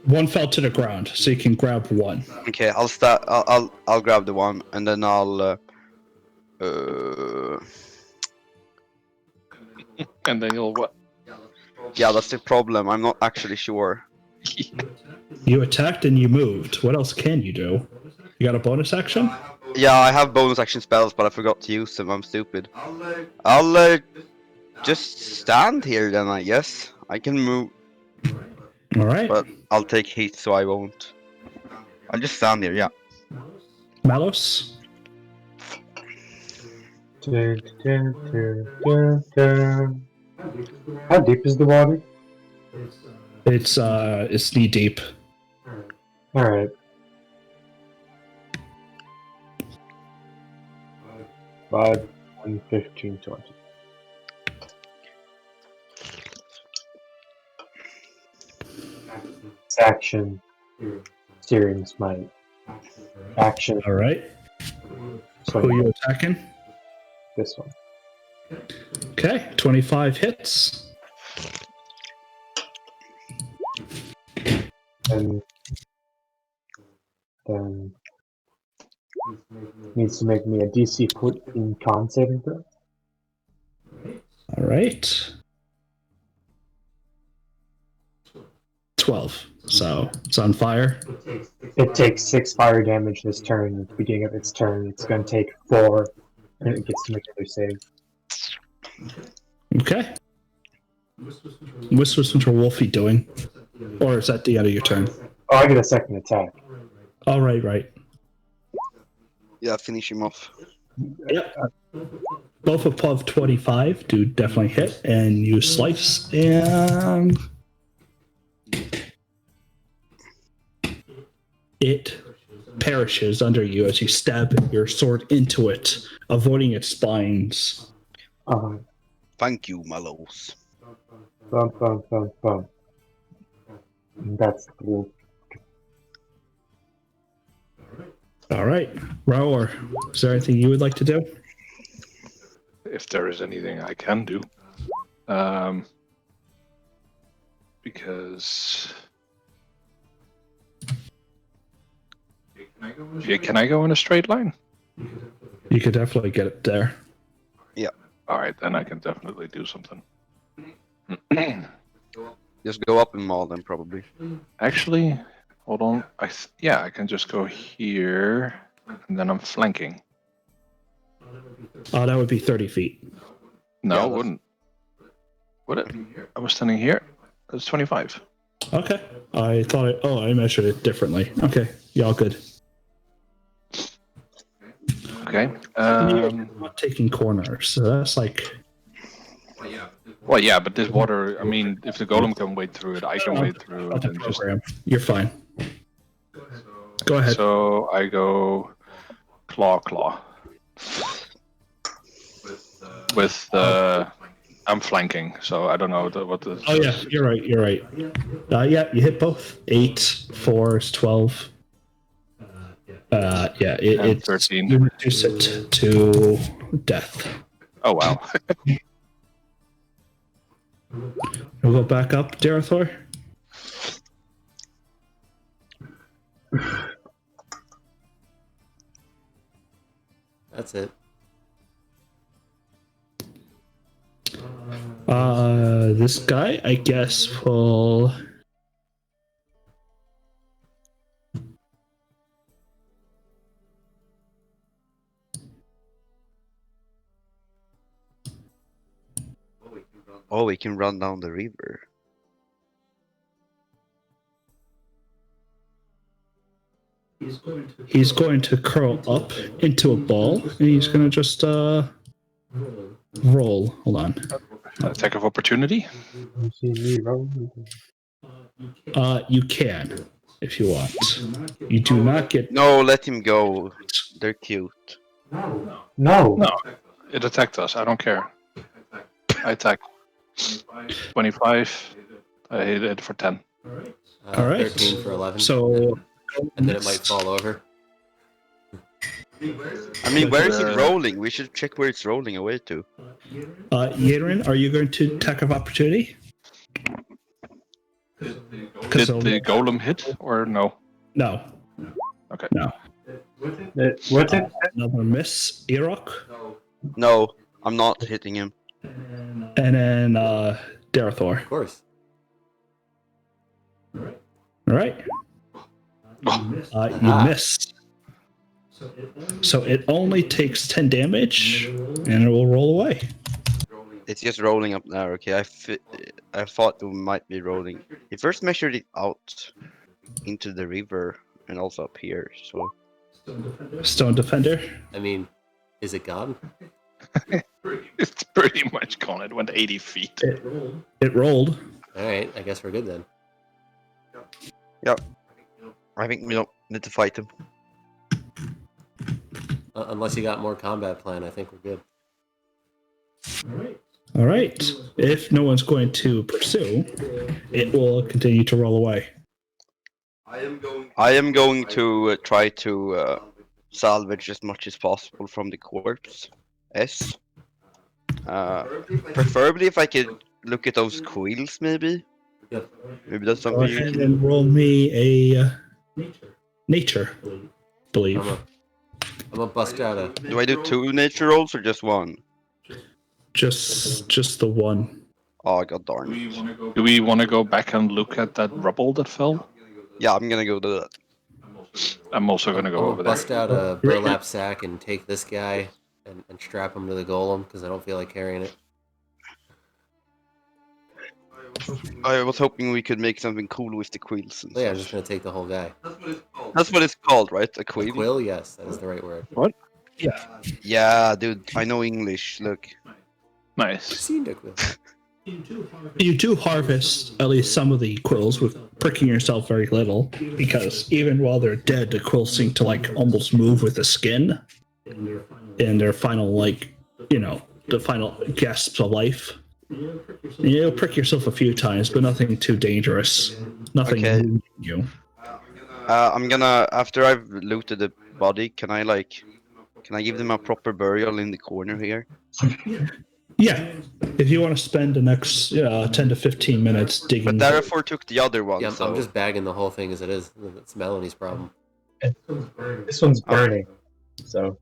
One fell to the ground, so you can grab one. Okay, I'll grab the one, and then I'll. And then you'll what? Yeah, that's the problem. I'm not actually sure. You attacked and you moved. What else can you do? You got a bonus action? Yeah, I have bonus action spells, but I forgot to use them. I'm stupid. I'll just stand here then, I guess. I can move. All right. But I'll take heat, so I won't. I'll just stand there. Yeah. Malos. Dun, dun, dun, dun, dun. How deep is the water? It's knee deep. Alright. 5, 10, 15, 20. Action. Steering smite. Action. All right. So Who are you attacking? this one. Okay, 25 hits. And then needs to make me a DC 14 con saving throw. All right. 12. So it's on fire. It takes 6 fire damage this turn. At the beginning of its turn, it's going to take 4, and it gets to make another save. Okay. What's Mr. Wolfie doing? Or is that the end of your turn? Oh, I get a second attack. All right, right. Yeah, finish him off. Yep. Both above 25 do definitely hit, and you slice, and it perishes under you as you stab your sword into it, avoiding its spines. Thank you, Malos. Bum, bum, bum, bum. And that's cool. All right, Raor, is there anything you would like to do? If there is anything I can do. Because... Yeah, can I go in a straight line? You could definitely get it there. Alright, then I can definitely do something. Just go up and maul them, probably. Actually, hold on. Yeah, I can just go here, and then I'm flanking. Oh, that would be 30 feet. No, Yeah, it wouldn't. Would it? I was standing here. That's 25. Okay. I thought I measured it differently. Okay. Y'all good. Okay. You're not taking corners, so that's like... Well, yeah, but this water, I mean, if the golem can wade through it, I can wade through Not it. the And just, program. You're fine. Go ahead. so I go claw. With I'm flanking, so I don't know what the. Oh yeah, you're right. Yeah, you hit both. 8, 4 is 12. Yeah, it's 13. You reduce it to death. Oh wow. We'll go back up, Darathor. That's it. This guy, I guess, will. Oh, we can run down the river. He's going to curl up into a ball, and he's going to just roll. Hold on. Attack of opportunity. You see me roll? You can, if you want. You do not get. No, let him go. They're cute. No. It attacked us. I don't care. I attack. 25. I hit it for 10. All right. 13 for 11. So, and then it might fall over. I mean, where is it rolling? We should check where it's rolling away to. Yadrin, are you going to attack of opportunity? Did the golem hit or no? No. Okay. No. What's it? Another miss, Irok. No, I'm not hitting him. And then Darathor. Of course. All right. You missed. So it only takes 10 damage, and it will roll away. It's just rolling up there. Okay, I thought we might be rolling. He first measured it out into the river and also up here. So Stone Defender. I mean, is it gone? It's pretty much gone. It went 80 feet. It rolled. All right, I guess we're good then. I think we don't need to fight him. Unless you got more combat plan, I think we're good. All right. If no one's going to pursue, it will continue to roll away. I am going to try to salvage as much as possible from the corpse. Preferably if I could look at those quills, maybe. Yep. Maybe that's Go something you ahead can. and roll me a nature, believe. I'm gonna bust out a. Do I do 2 nature rolls or just 1? Just the one. Oh, god darn it. Do we want to go back and look at that rubble that fell? Yeah, I'm gonna go do that. I'm also going to go I'm over gonna there. bust out a burlap sack and take this guy and strap him to the golem because I don't feel like carrying it. I was hoping we could make something cool with the quills. And So yeah, I'm such. just gonna take the whole guy. That's what it's called, right? A quill? A quill, yes, that is the right word. Yeah, dude, I know English. Look. I've Nice. seen a quill. You do harvest at least some of the quills with pricking yourself very little, because even while they're dead, the quills seem to like almost move with the skin in their final, like, you know, the final gasps of life. You'll prick yourself a few times, but nothing too dangerous. Nothing Okay. wounding you. I'm gonna, after I've looted the body, can I give them a proper burial in the corner here? Yeah, if you want to spend the next 10 to 15 minutes digging. But therefore took the other one, Yeah, so... I'm just bagging the whole thing as it is. It's Melanie's problem. This one's burning. So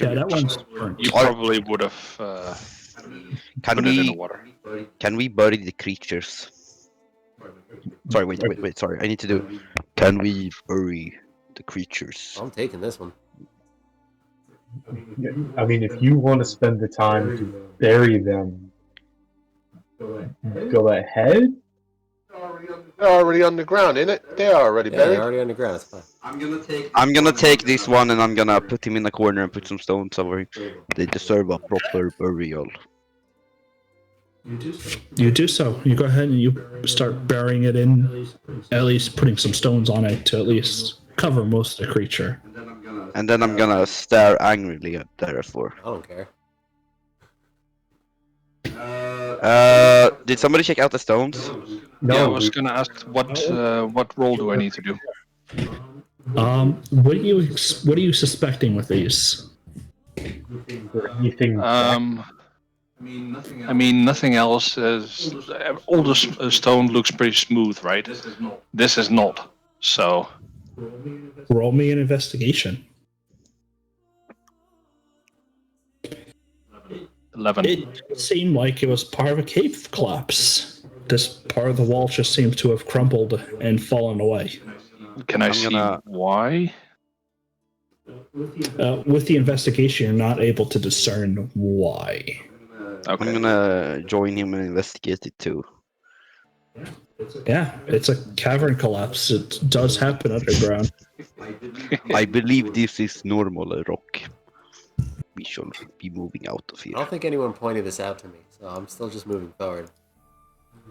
Yeah, that one's burnt. You probably would have Can put it in the we, water. can we bury the creatures? Sorry, wait, sorry, I need to do... Can we bury the creatures? I'm taking this one. I mean, if you want to spend the time to bury them, go ahead. They're already on the ground, ain't it? They're already Yeah, buried. they're already on the ground. It's fine. I'm gonna take this one and I'm gonna put him in a corner and put some stones over him. They deserve a proper burial. You do so. You go ahead and you start burying it in, at least putting some stones on it to at least cover most of the creature. And then I'm gonna stare angrily at therefore. I don't care. Did somebody check out the stones? No, Yeah, I was going to ask what role do I need to do? What are you suspecting with these? anything. I mean, nothing else. All the stone looks pretty smooth, right? This is not. So, Roll me an investigation. 11. It seemed like it was part of a cave collapse. This part of the wall just seems to have crumbled and fallen away. Can I I'm see gonna- why? With the investigation, you're not able to discern why. Okay. I'm gonna join him and investigate it too. Yeah, it's a cavern collapse. It does happen underground. I believe this is normal rock. We shall be moving out of I here. don't think anyone pointed this out to me, so I'm still just moving forward.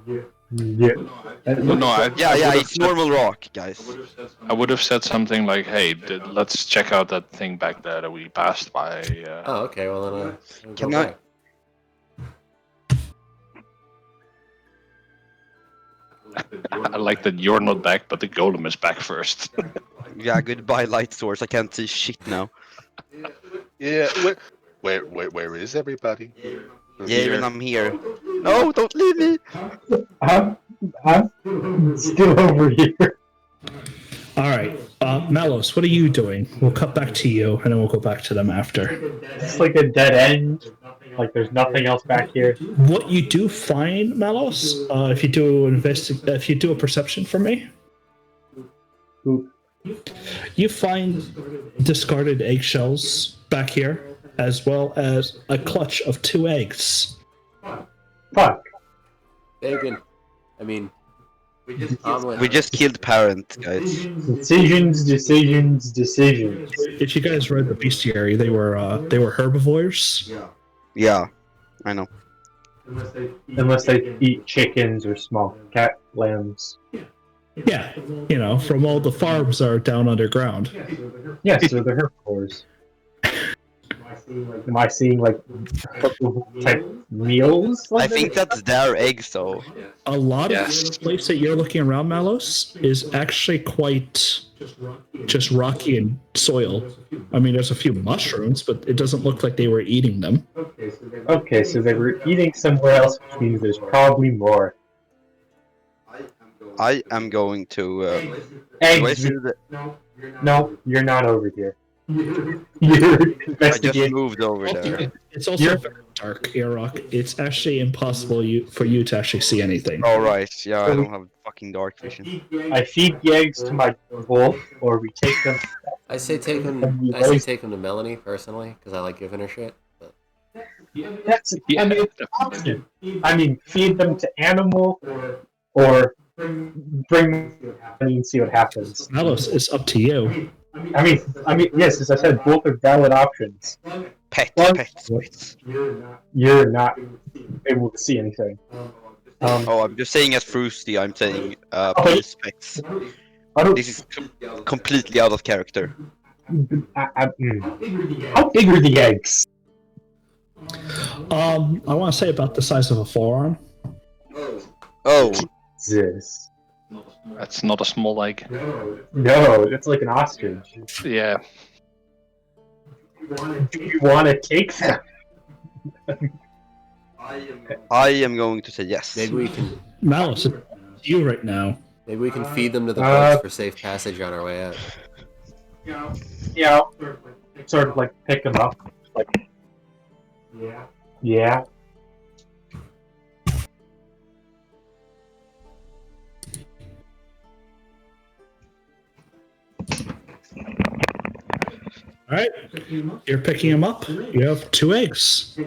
Yeah. Yeah, it's normal rock, guys. I would have said something like, "Hey, let's check out that thing back there that we passed by." Oh, okay. Well, then I'll Can go I- back. I like that you're not back, but the golem is back first. Yeah, goodbye light source. I can't see shit now. Yeah, where is everybody? Yeah, even I'm here. No, don't leave me. I'm still over here. All right, Malos, what are you doing? We'll cut back to you, and then we'll go back to them after. It's like a dead end. Like there's nothing else back here. What you do find, Malos, if you do a perception for me, Ooh. you find discarded eggshells back here. as well as a clutch of 2 eggs. Fuck. Bacon. I mean, omelet. We just killed Parent, guys. Decisions. If you guys read the bestiary, they were herbivores. Yeah, I know. Unless they eat chickens or small cat lambs. Yeah, from all the farms that are down underground. Yes, they're the herbivores. Am I seeing like type meals? I think that's their eggs, though. A lot of Yes. this place that you're looking around, Malos, is actually quite just rocky and soil. I mean, there's a few mushrooms, but it doesn't look like they were eating them. Okay, so they were eating somewhere else, which means there's probably more. I am going to. Eggs. No, you're not over here. You're I just investigating. moved over there. It's also very dark, Airrock. It's actually impossible for you to actually see anything. All right. Yeah, I don't have fucking dark vision. I feed the eggs to my wolf, or we take them. I say take him to Melanie personally because I like giving her shit. But That's Yeah, I mean, it's an option. I mean, feed them to animal, or bring them and see what happens. Malos, it's up to you. I mean, yes, as I said, both are valid options. Pets, Well- pets. You're not able to see anything. Oh, I'm just saying as Frosty, I'm saying please, pets. I don't. This is completely out of character. How big are the eggs? I want to say about the size of a forearm. Oh, Jesus. That's not a small egg. No, it's like an ostrich. Yeah. Do you want to take them? I am going to say yes. maybe we can Malos, it's you right now. feed them to the boats for safe passage on our way out. Yeah, sort of like pick them up. Like, yeah. All right, you're picking them up. You have 2 eggs.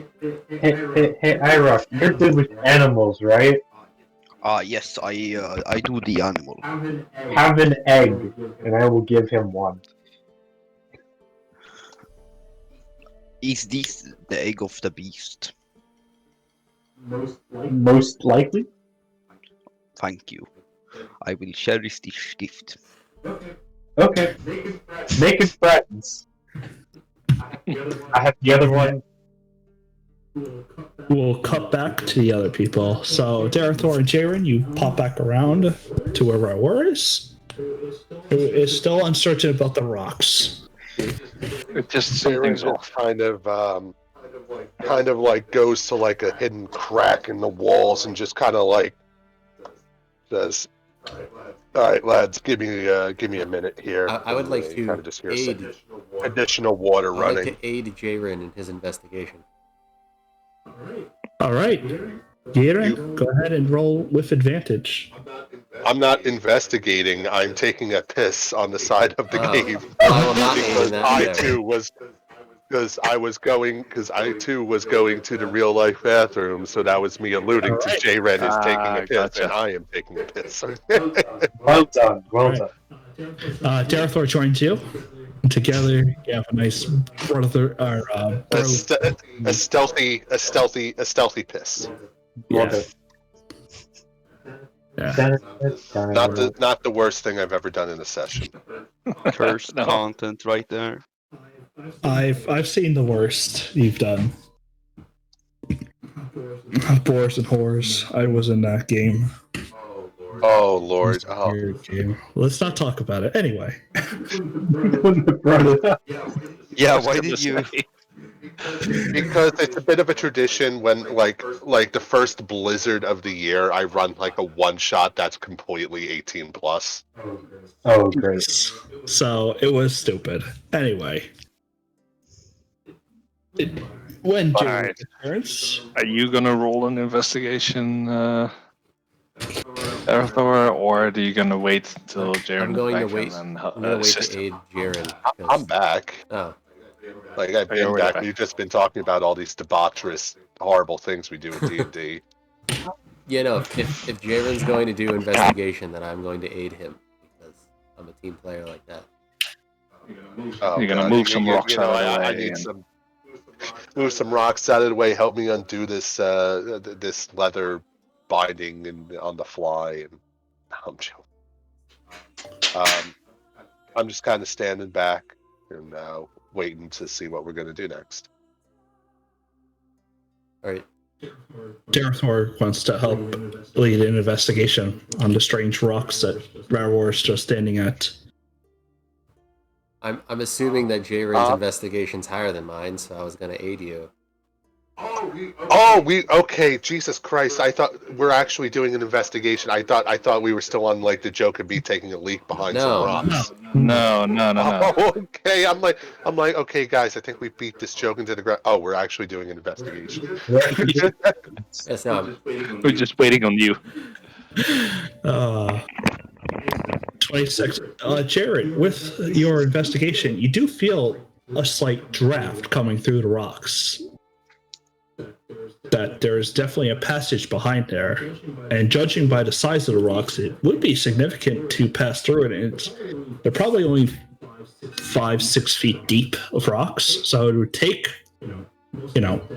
Hey, Ira, you're good with animals, right? Yes, I do the animal. Have an egg, and I will give him one. Is this the egg of the beast? Most likely. Thank you. I will cherish this gift. Okay. Make it friends. I have the other one. We'll cut back to the other people. So, Darathor and Jaren, you pop back around to where Raor is, who is still uncertain about the rocks. It just something's off. kind of like goes to like a hidden crack in the walls and just kind of like says, "All right, lads, give me a minute here." I would like to kind of just hear aid. some additional water I'd running. like to aid Jaren in his investigation. All right, Jaren, go ahead and roll with advantage. I'm not investigating. I'm taking a piss on the side of the Oh. cave I will not aid because in that I endeavor. too was going to the real life bathroom. So that was me alluding to Alright. J-Ren is taking a piss, Gotcha. and I am taking a piss. Well done. Well done. Darathor joins you. Together, you have a nice brother. a stealthy piss. Yeah. Yeah. Not the worst thing I've ever done in a session. Cursed No. content right there. I've seen the worst you've done. Boars and whores. I was in that game. Oh Lord! It was a Oh. weird game. Let's not talk about it. Anyway. Brought it up. Yeah, why did you? Because it's a bit of a tradition when like the first blizzard of the year, I run like a one shot that's completely 18 plus. Oh, great. So it was stupid. Anyway. When Jaren Alright. returns, Are you gonna roll an investigation, Arathor, or are you gonna wait until Jaren I'm going to is back wait. and then I'm going to wait assist to him? aid Jaren. I'm back. Oh, Like I've been back. We've just been talking about all these debaucherous, horrible things we do in D&D. You know, if Jaren's going to do investigation, then I'm going to aid him because I'm a team player like that. You're gonna move some rocks out of the way. I need some move some rocks out of the way. Help me undo this this leather binding and on the fly. And I'm joking. I'm just kind of standing back and waiting to see what we're gonna do next. All right. Darethor wants to help lead an investigation on the strange rocks that Rarwar is just standing at. I'm assuming that Jaren's investigation's higher than mine, so I was going to aid you. Okay, Jesus Christ! I thought we're actually doing an investigation. I thought we were still on like the joke of me taking a leak behind some rocks. No. Oh, okay, I'm like, okay, guys, I think we beat this joke into the ground. Oh, we're actually doing an investigation. Yes, no, We're just waiting on you. 26. Jared, with your investigation, you do feel a slight draft coming through the rocks. That there is definitely a passage behind there, and judging by the size of the rocks, it would be significant to pass through it. And they're probably only 5-6 feet deep of rocks, so it would take,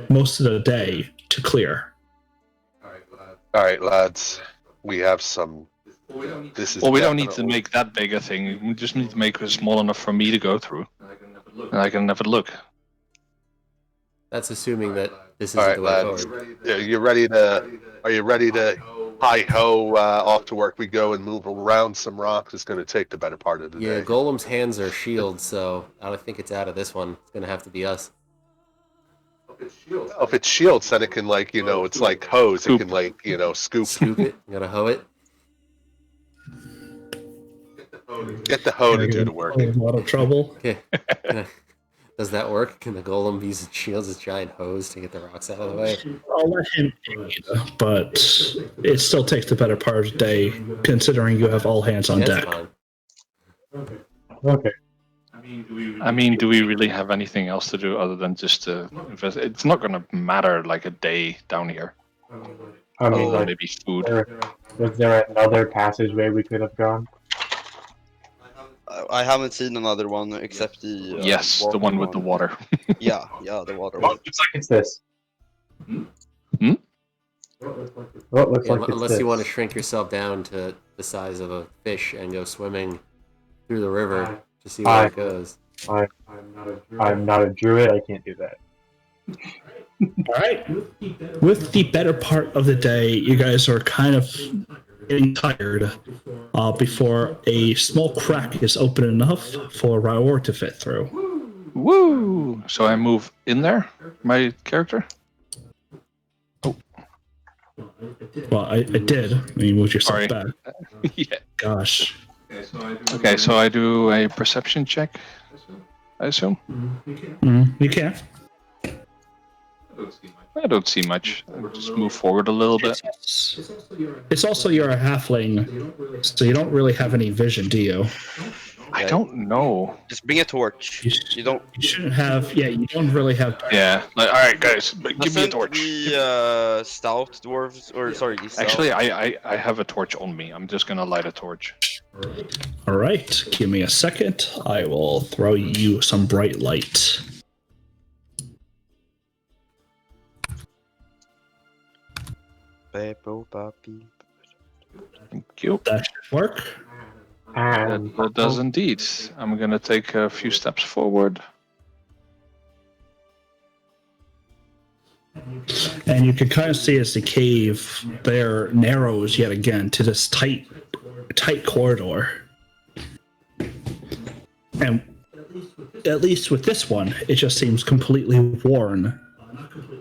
most of the day to clear. All right, lads, we have some. This is. Well, we don't need to make that big a thing. We just need to make it small enough for me to go through, and I can have a look. that's assuming that this All isn't right, the way lads. forward. Are you ready to hi-ho off to work we go and move around some rocks? It's going to take the better part of the Yeah, day. Golem's hands are shields, so I don't think it's out of this one. It's going to have to be us. If it's shields, then it can it's like hose. It can scoop. Scoop it. You gotta hoe it. Get the hoe to do the work. A lot of trouble. Okay. Does that work? Can the Golem use its shields as giant hose to get the rocks out of the way? I'll let him aid, but it still takes the better part of the day, considering you have all hands on Yeah, deck. that's fine. Okay. I mean, do we really have anything else to do other than just to invest? It's not going to matter like a day down here. I mean, Other than maybe food. was there another passageway we could have gone? I haven't seen another one except the. Yes, the one with the water. Yeah, the water one. Looks like it's this. Hmm? Well, it looks Yeah, like it's unless this. you want to shrink yourself down to the size of a fish and go swimming through the river to see where it goes. I'm not a druid. I can't do that. All right. With the better part of the day, you guys are kind of getting tired before a small crack is open enough for Raor to fit through. Woo! So I move in there, my character? Well, I did. I mean, move yourself Sorry. back. Yeah. Gosh. Okay, so I do a perception check, I assume? You can. I don't see much. I'll just move forward a little bit. It's also you're a halfling, so you don't really have any vision, do you? I don't know. Just bring a torch. You don't. You shouldn't have. Yeah, you don't really have. Yeah. All right, guys, give me a Doesn't torch. the stout dwarves, or sorry, the stout- Actually, I have a torch on me. I'm just gonna light a torch. All right, give me a second. I will throw you some bright light. Thank you. That should work. That does indeed. I'm gonna take a few steps forward. And you can kind of see as the cave there narrows yet again to this tight corridor. And at least with this one, it just seems completely worn.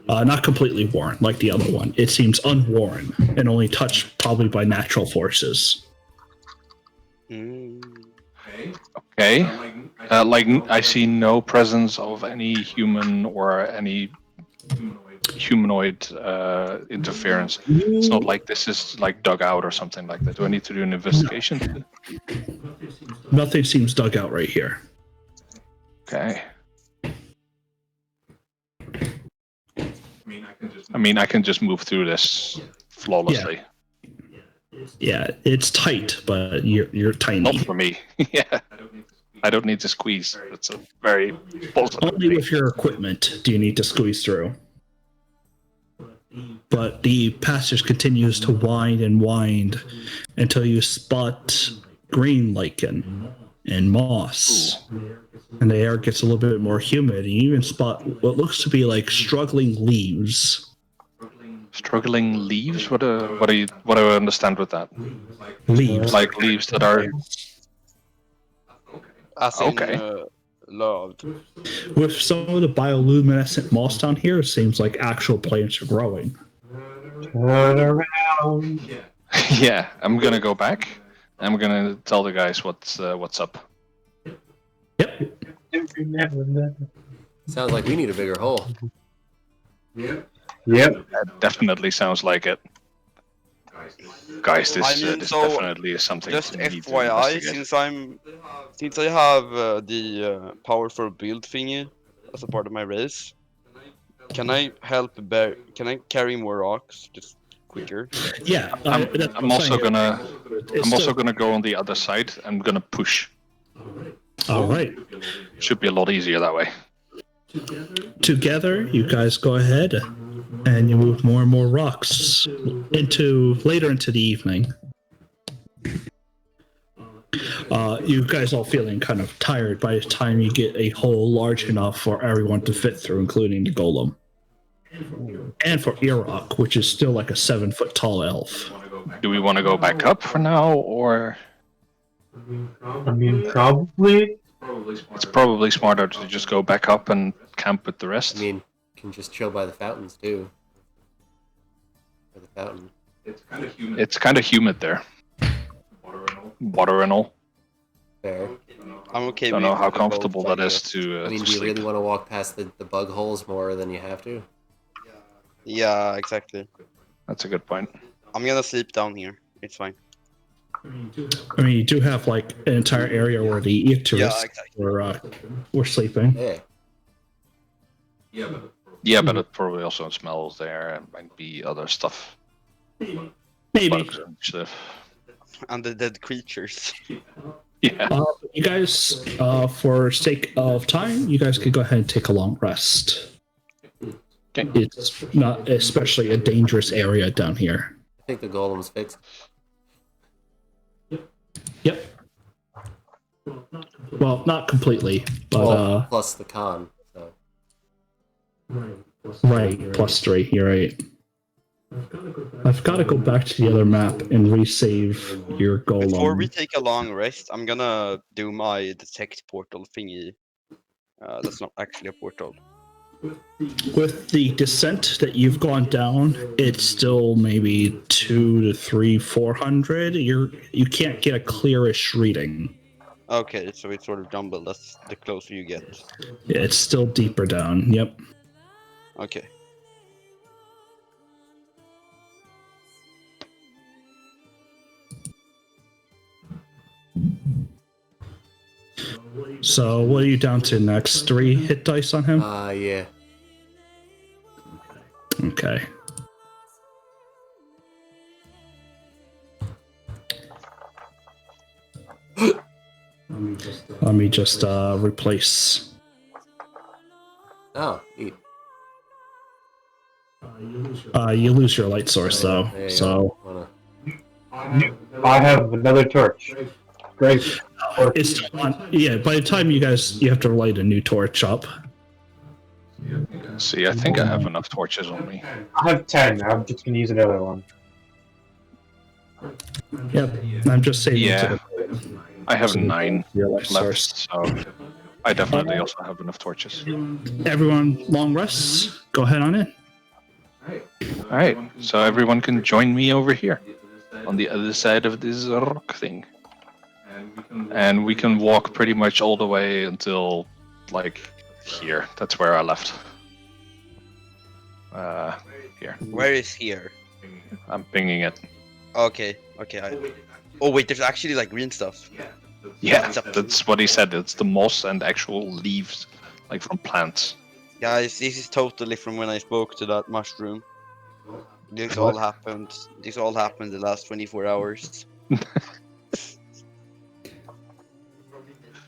Not completely worn like the other one. It seems unworn and only touched probably by natural forces. Okay. Like I see no presence of any human or any humanoid interference. It's not like this is like dug out or something like that. Do I need to do an investigation? Nothing seems dug out right here. Okay. I mean, I can just move through this flawlessly. Yeah, it's tight, but you're tiny. Not for me. Yeah. I don't need to squeeze. That's a very positive Only thing. with your equipment do you need to squeeze through. But the passage continues to wind and wind until you spot green lichen and moss. And the air gets a little bit more humid, and you even spot what looks to be like struggling leaves. Struggling leaves? What do I understand with that? Leaves. Like leaves that are As in, Okay. loved. With some of the bioluminescent moss down here, it seems like actual plants are growing. Turn around. Yeah, I'm gonna go back. I'm gonna tell the guys what's up. Yep. Every now and then. Sounds like we need a bigger hole. Yep. That definitely sounds like it. Guys, this, I mean, this so, definitely is something Just we need to FYI, investigate. since I have the powerful build thingy as a part of my race, can I carry more rocks just quicker? Yeah. I'm also gonna go on the other side. I'm gonna push. All right. Should be a lot easier that way. Together, you guys go ahead and you move more and more rocks later into the evening. You guys all feeling kind of tired by the time you get a hole large enough for everyone to fit through, including the golem. And for Irok, which is still like a 7-foot tall elf. Do we want to go back up for now, or I mean, probably. it's probably smarter to just go back up and camp with the rest? I mean, you can just chill by the fountains too. By the fountain. It's kind of humid there. Water and all. Fair. I'm okay. Don't know with how the comfortable both, that I is guess. to I mean, to do you sleep. really want to walk past the bug holes more than you have to? Yeah, exactly. That's a good point. I'm gonna sleep down here. It's fine. I mean, you do have like an entire area where the eaters exactly. were sleeping. Yeah. Yeah, but it probably also smells there and might be other stuff. Maybe. Bugs and stuff. And the dead creatures. Yeah. You guys, for sake of time, you guys could go ahead and take a long rest. Okay. It's not especially a dangerous area down here. I think the golem's fixed. Yep. Well, not completely, but Well, plus the con. So right, +3. You're right. I've got to go back to the other map and resave your golem. Before we take a long rest, I'm gonna do my detect portal thingy. That's not actually a portal. With the descent that you've gone down, it's still maybe 200 to 400. You can't get a clearish reading. Okay, so it's sort of jumbled. That's the closer you get. Yeah, it's still deeper down. Yep. Okay. So what are you down to next? 3 hit dice on him? yeah. Okay. Let me just replace. Oh, neat. You lose your light source though. There you So go. I have another torch. Great. it's yeah. By the time you have to light a new torch up. See, I think I have enough torches on me. I have 10. I'm just gonna use another one. Yep. I'm just saying. Yeah. I have 9 Your light source. left, so I definitely also have enough torches. Everyone, long rests. Go ahead on in. Alright, so everyone can join me over here on the other side of this rock thing. And we can walk pretty much all the way until, like, here. That's where I left. Here. Where is here? I'm pinging it. Okay. Oh wait, there's actually like green stuff. Yeah, that's what he said. It's the moss and actual leaves, like from plants. Guys, this is totally from when I spoke to that mushroom. This What? all happened. This all happened the last 24 hours.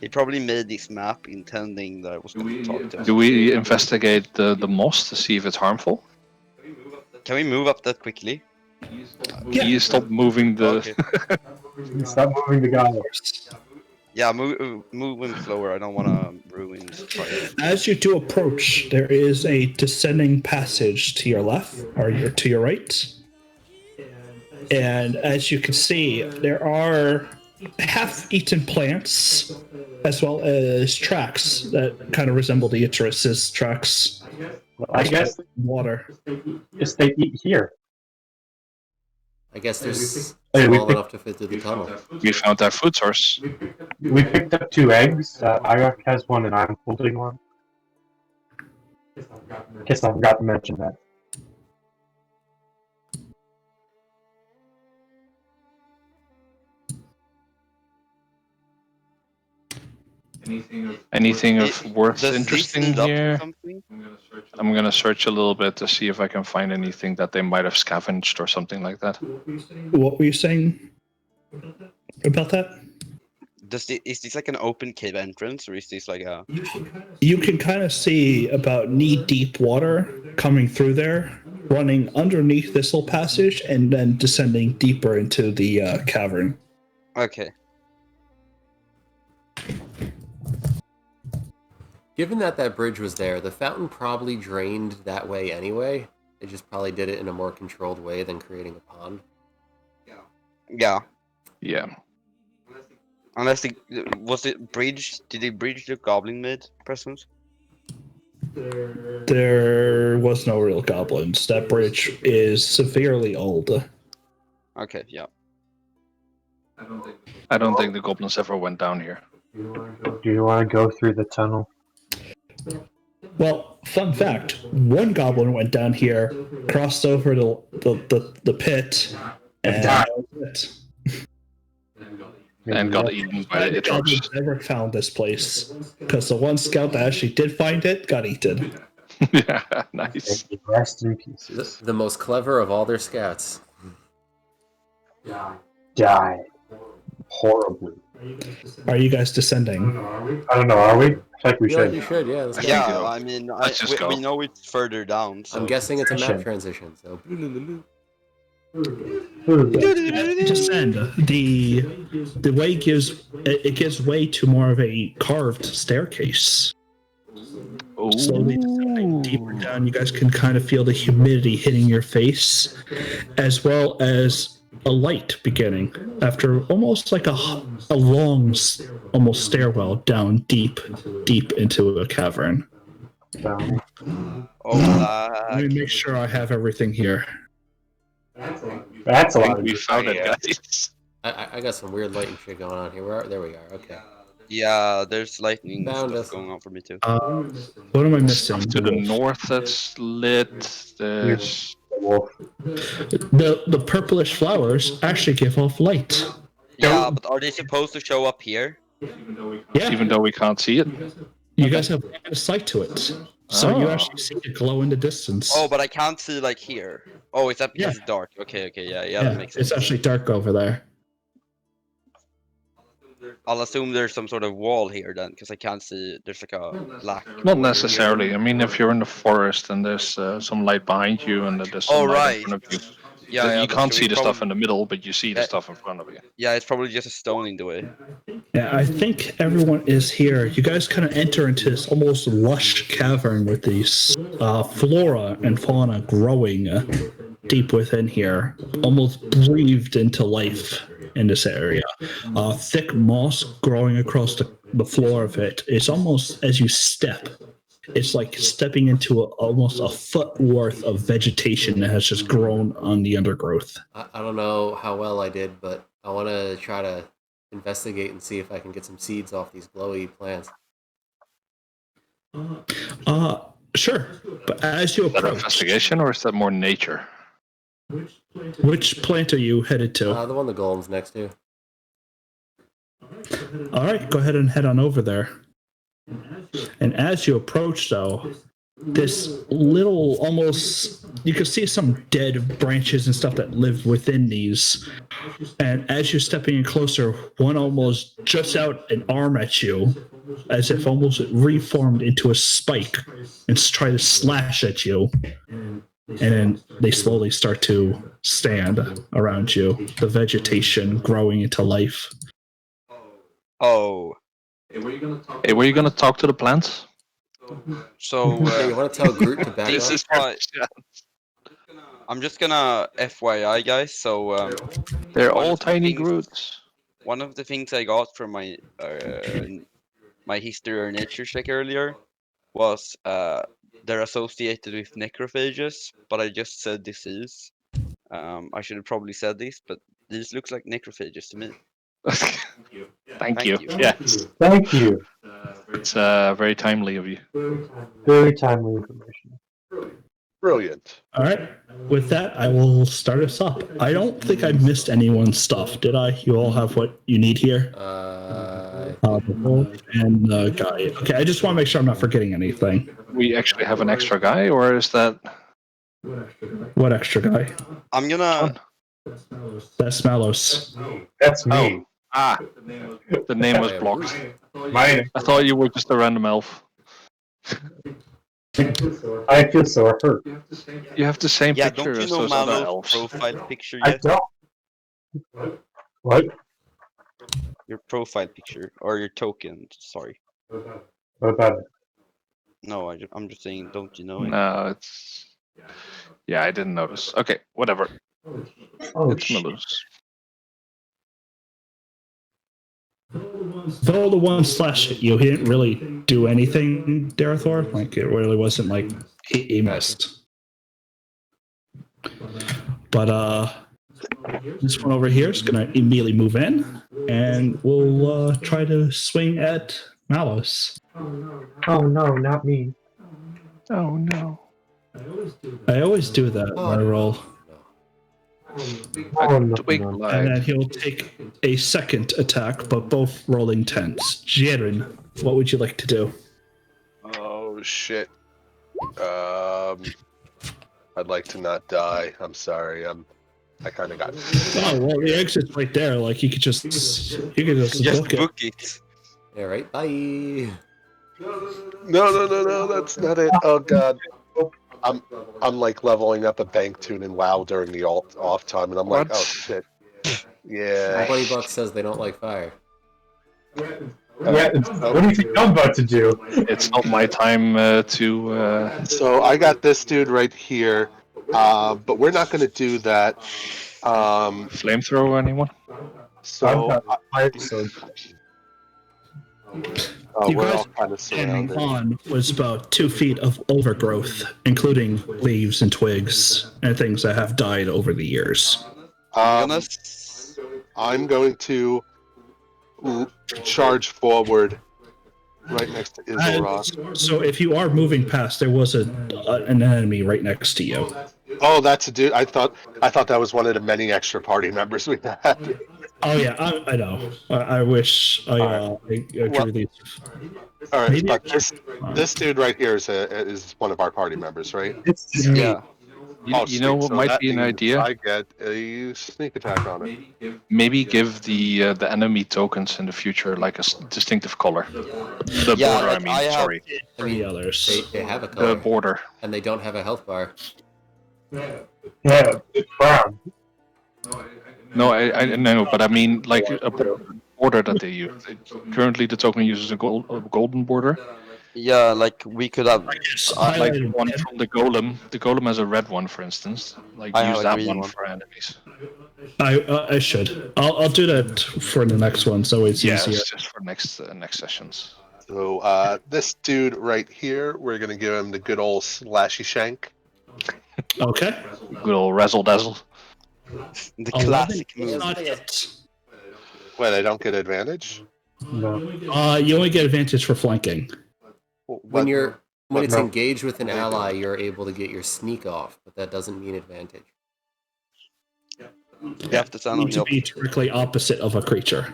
He probably made this map intending that I was going to talk to him. Do we investigate the moss to see if it's harmful? Can we move up that quickly? Please stop moving the. Okay. Stop moving the guy. Yeah, move him slower. I don't want to ruin his fight. As you do approach, there is a descending passage to your left or to your right. And as you can see, there are half-eaten plants as well as tracks that kind of resemble the Icarus's tracks. Well, I guess Water. they eat here. I guess there's Hey, we small enough to fit through the tunnel. We found our food source. We picked up 2 eggs. Irak has one, and I'm holding one. Guess I forgot to mention that. Anything of worth Does this interesting lead up to here? something? I'm gonna search a little bit to see if I can find anything that they might have scavenged or something like that. What were you saying about that? Is this like an open cave entrance, or is this like a? You can kind of see about knee-deep water coming through there, running underneath this little passage, and then descending deeper into the cavern. Okay. Given that bridge was there, the fountain probably drained that way anyway. They just probably did it in a more controlled way than creating a pond. Yeah. Yeah. Unless was it bridge? Did they bridge the goblin mid presence? There was no real goblins. That bridge is severely old. Okay. Yeah. I don't think the goblins ever went down here. Do you want to go through the tunnel? Well, fun fact: one goblin went down here, crossed over the pit, and died. that was it. And got eaten by the Nobody Itchers. never found this place because the one scout that actually did find it got eaten. Yeah, nice. Rest in pieces. The most clever of all their scouts. Die horribly. Are you guys descending? I don't know. Are we? I feel like we I feel like should. you should, yeah. Let's go. Yeah. Yeah. I mean, Let's just go. we know it's further down. So. I'm guessing it's a map Transition. transition, so. Descend. The way gives way to more of a carved staircase. Slowly descending deeper down, you guys can kind of feel the humidity hitting your face, as well as a light beginning after almost like a long, almost stairwell down deep into a cavern. Down. Oh, Let me make sure I have everything here. That's a I lot think of we found it, guys. I got some weird lighting shit going on here. There we are. Okay. yeah. There's lightning Found stuff us. going on for me too. What am I missing? To the north, that's lit. There's wolf. The purplish flowers actually give off light. Yeah, but are they supposed to show up here? Yeah, even though we can't see it. you guys have line of sight to it, so you Oh. actually see it glow in the distance. Oh, but I can't see like here. Oh, is that because Yeah. it's dark? Okay, yeah, that makes sense. it's actually dark over there. I'll assume there's some sort of wall here then, because I can't see. There's like a black. Not necessarily. I mean, if you're in the forest and there's some light behind you and there's some Oh, light right. in front of you, Yeah, you that's can't true. see It's the stuff probably- in the middle, but you see the Yeah. stuff in front of you. Yeah, it's probably just a stone in the way. Yeah, I think everyone is here. You guys kind of enter into this almost lush cavern with these flora and fauna growing deep within here, almost breathed into life in this area. Thick moss growing across the floor of it. It's almost as you step. It's like stepping into almost a foot worth of vegetation that has just grown on the undergrowth. I don't know how well I did, but I want to try to investigate and see if I can get some seeds off these glowy plants. Sure. But as you Is that approach, investigation or is that more nature? which plant are you headed to? The one the golem's next to. All right, go ahead and head on over there. And as you approach, though, this little, almost, you can see some dead branches and stuff that live within these. And as you're stepping in closer, one almost juts out an arm at you, as if almost it reformed into a spike and try to slash at you. And then they slowly start to stand around you, the vegetation growing into life. Oh, Hey, were you gonna talk to the plants? so Yeah, you want to tell Groot to back this off? is why I'm just gonna FYI, guys. So They're one all of the tiny things- Groots. one of the things I got from my history or nature check earlier was they're associated with necrophages, but I just said disease. I should have probably said this, but these looks like necrophages to me. Thank you. you. Yes, Thank you. it's very timely of you. Very timely information. Brilliant. All right. With that, I will start us off. I don't think I missed anyone's stuff, did I? You all have what you need here? The wolf and the guy. Okay, I just want to make sure I'm not forgetting anything. We actually have an extra guy, or is that? What extra guy? I'm gonna. That's Malos. That's me. Ah, the name was blocked. Mine. I thought you were just a random elf. I feel so hurt. You have the same Yeah, picture don't you as know those other Malo's elves. profile picture I yet? don't. What? Your profile picture or your token? Sorry. What about it? No, I'm just saying. Don't you know it? No, it's. Yeah, I didn't notice. Okay, whatever. Oh, It's shit. Malus. Though the one slash at you, he didn't really do anything, Darathor. Like, it really wasn't like he missed. But this one over here is gonna immediately move in, and we'll try to swing at Malos. Oh no, not me. Oh no. I always do that when I roll. Oh no. Twig no. And lied. then he'll take a second attack, but both rolling 10s. Jiren, what would you like to do? Oh shit. I'd like to not die. I'm sorry. I kind of got. Oh, well, the exit's right there. Like, you could just Just book it. book it. All right, bye. No. That's not it. Oh god. I'm like leveling up a bank tune in WoW during the off time, and I'm like, What? oh shit. Yeah. $20 says they don't like fire. Yeah, what do you think I'm about to do? It's not my time to. So I got this dude right here, but we're not going to do that. Flamethrower, anyone? So So You we're guys all kind of standing surrounded. on was about 2 feet of overgrowth, including leaves and twigs and things that have died over the years. I'm going to charge forward right next to Isilroth. So if you are moving past, there was an enemy right next to you. Oh, that's a dude. I thought that was one of the many extra party members we had. Oh yeah, I know. I wish I drew these. All right, Maybe- but this dude right here is one of our party members, right? it's just me. Yeah. You know what So might that be an means idea? I get a sneak attack on it. Maybe give the enemy tokens in the future like a distinctive color. The Yeah, border, like, I mean. I have- Sorry, For the others. They have a the color, border. and they don't have a health bar. Yeah, it's brown. No, I know, but I mean like a border that they use. Currently, the token uses a golden border. Yeah, like we could have. Like Highlighted one red. from the golem. The golem has a red one, for instance. Like I have use a that green one one. for enemies. I should. I'll do that for the next one, so it's Yes, easier. just for next sessions. So this dude right here, we're gonna give him the good old slashy shank. Okay. Good old razzle dazzle. The 11 classic is move. not it. Wait, I don't get advantage. No. You only get advantage for flanking. When it's no. engaged with an ally, you're able to get your sneak off, but that doesn't mean advantage. You have to stand You on need to the be directly opposite of a creature.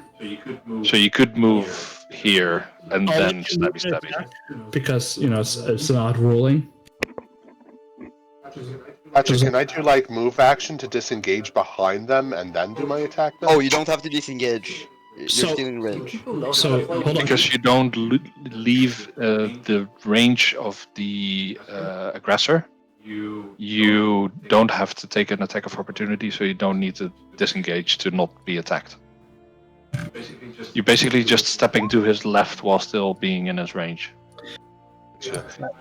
So you could move here and Oh, then we can stabby move an stabby. attack because it's an odd ruling. Actually, can I do like move action to disengage behind them and then do my attack? Then? Oh, you don't have to disengage. You're So- still in range. People know how So, to play hold on. Because you don't leave the range of the aggressor, you don't have to take an attack of opportunity, so you don't need to disengage to not be attacked. You're basically just stepping to his left while still being in his range.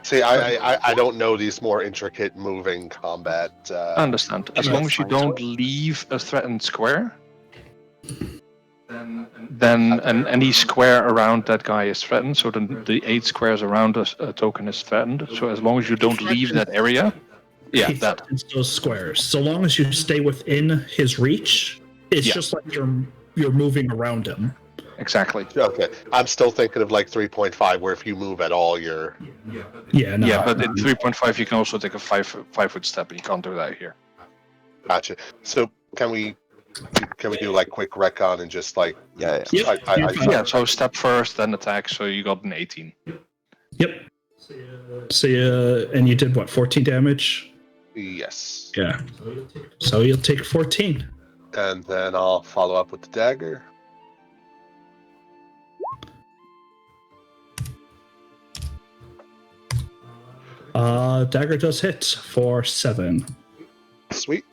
See, I don't know these more intricate moving combat. I understand. As long as you don't leave a threatened square, then any square around that guy is threatened. So the 8 squares around a token is threatened. So as long as you don't leave that area, yeah, He that. threatens those squares. So long as you stay within his reach, it's Yeah. just like you're moving around him. Exactly. Okay, I'm still thinking of like 3.5, where if you move at all, you're. Yeah, no. Yeah, but in 3.5 you can also take a 5-foot step, and you can't do that here. Gotcha. So can we do like quick recon and just like Yeah. Yep, you're fine. Yeah, so step first, then attack. So you got an 18. Yep. So and you did what? 14 damage. Yes, Yeah. So you'll take 14. and then I'll follow up with the dagger. Dagger does hit for 7. Sweet.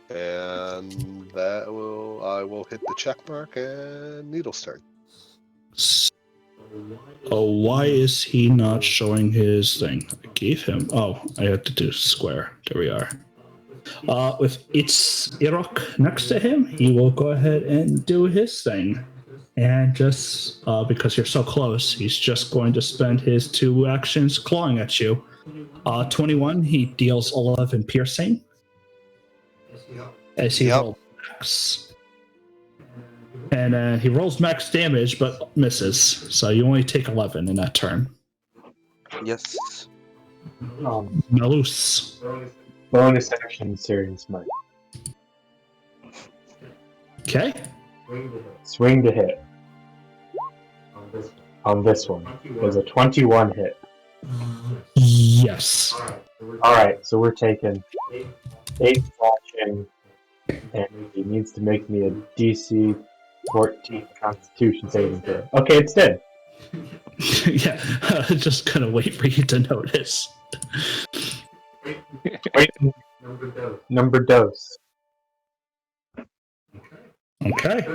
And I will hit the check mark and needle's turn. Oh, why is he not showing his thing? I gave him. Oh, I had to do square. There we are. With its Irok next to him, he will go ahead and do his thing. And just because you're so close, he's just going to spend his 2 actions clawing at you. 21, he deals 11 piercing. As he Yep. rolls max. And he rolls max damage, but misses. So you only take 11 in that turn. Yes. Malus. Bonus action, serious might. Okay. Swing to hit. On this one. There's a 21 hit. Yes. Alright, so we're taking 8 slashing, and he needs to make me a DC 14 Constitution saving throw. Okay, it's dead. Yeah. Just gonna wait for you to notice. Wait. Number dose. Okay.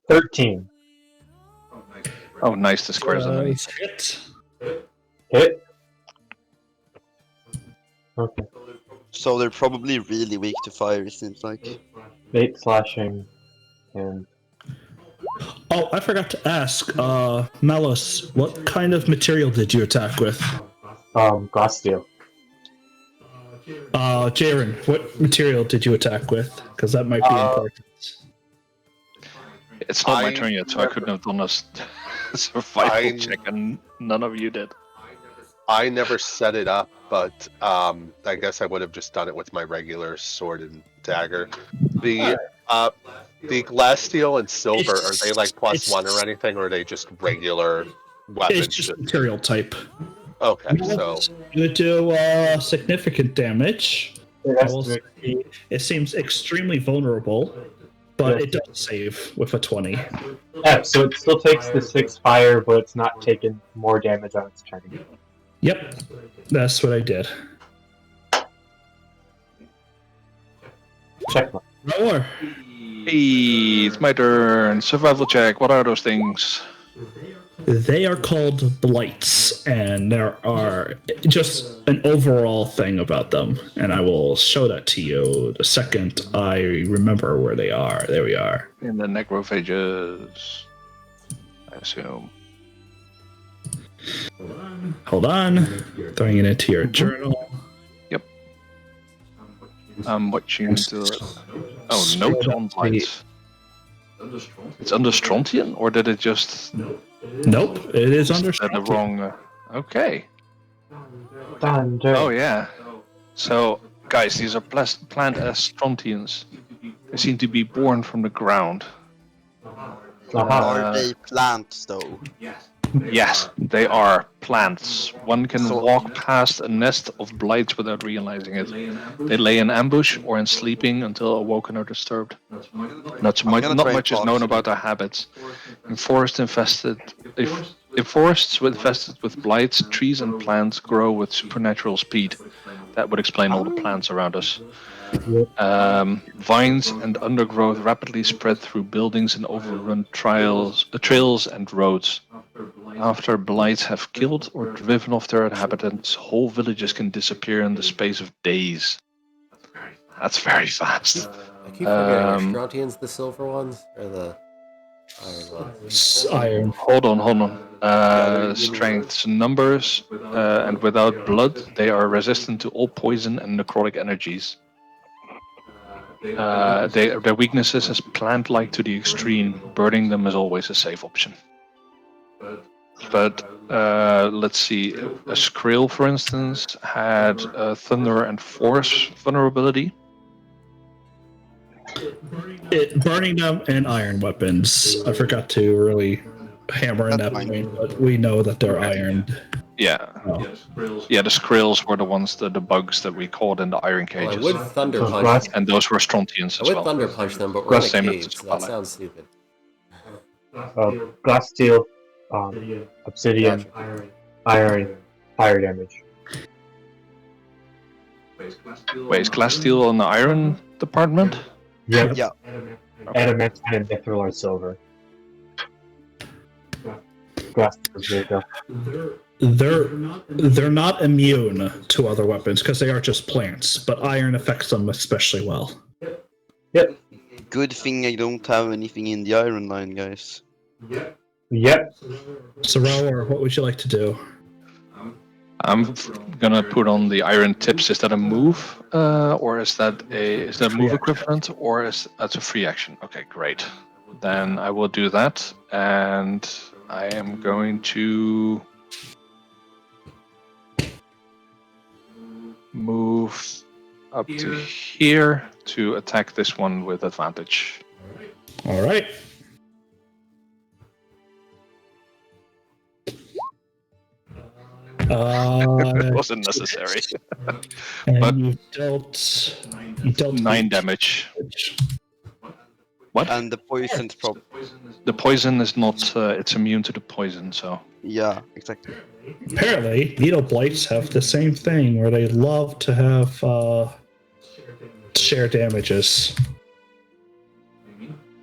13. Oh, nice. The squares underneath. Hit. Hit. Okay. So they're probably really weak to fire, it seems like. 8 slashing, and Oh, I forgot to ask, Malus, what kind of material did you attack with? glass steel. Jaren, what material did you attack with? Because that might be important. It's not my I turn yet, so I couldn't have done a survival I- check, and none of you did. I never set it up, but I guess I would have just done it with my regular sword and dagger. The glass steel and silver, are they like +1 or anything, or are they just regular weapons? It's just material type. Okay, so You do significant damage. It I has will to say make- it seems extremely vulnerable, but it does save with a 20. Yeah, so it still takes the 6 fire, but it's not taking more damage on its turn. Yep, that's what I did. Check mark. Roar. Hey, it's my turn. Survival check. What are those things? They are called blights, and there are just an overall thing about them. And I will show that to you the second I remember where they are. There we are. In the necrophages, I assume. Hold on. Throwing it into your journal. I'm watching the. Oh, note on blights. It's under Strontian, or did it just? Nope, it is under Is that the wrong? Okay. Done. Oh yeah. So, guys, these are planned as Strontians. They seem to be born from the ground. Are they plants though? Yes, they are plants. One can So- walk past a nest of blights without realizing it. They lay in ambush or in sleeping until awoken or disturbed. Not gonna try and much is talk known to about their habits. In forests infested with blights, trees and plants grow with supernatural speed. That would explain all the plants around us. Vines and undergrowth rapidly spread through buildings and overrun trails and roads. After blights have killed or driven off their inhabitants, whole villages can disappear in the space of days. That's very fast. I keep forgetting, are Strontians the silver ones or the iron ones? Iron. Hold on. Strengths, numbers, and without blood, they are resistant to all poison and necrotic energies. Their weaknesses is plant-like to the extreme. Burning them is always a safe option. But let's see. A Skrill, for instance, had thunder and force vulnerability. Burning them and iron weapons. I forgot to really hammer in That's that fine. point, but we know that they're ironed. Yeah. Oh. Yeah, the Skrills were the ones, the bugs that we caught in the iron Well, I cages. would thunder So punch. glass- And those were Strontians I as would well. thunder punch them, but we're in a Same as cave, so that Twilight. sounds stupid. glass, steel, obsidian, iron, fire damage. Wait, is glass steel on the iron department? Yep. Yeah. Adamantine and mithril are silver. Glass is Draco. They're not immune to other weapons because they are just plants, but iron affects them especially well. Good thing I don't have anything in the iron line, guys. Yep. So, Raul, what would you like to do? I'm gonna put on the iron tips. Is that a move, or is that a move equivalent, or is that's a free action? Okay, great. Then I will do that, and I am going to move up to here to attack this one with advantage. All right. It wasn't necessary. And But- you dealt 9 damage. What? And the poison's The poison is not. It's immune to the poison, so. yeah, exactly. Apparently, needle blights have the same thing where they love to have share damages.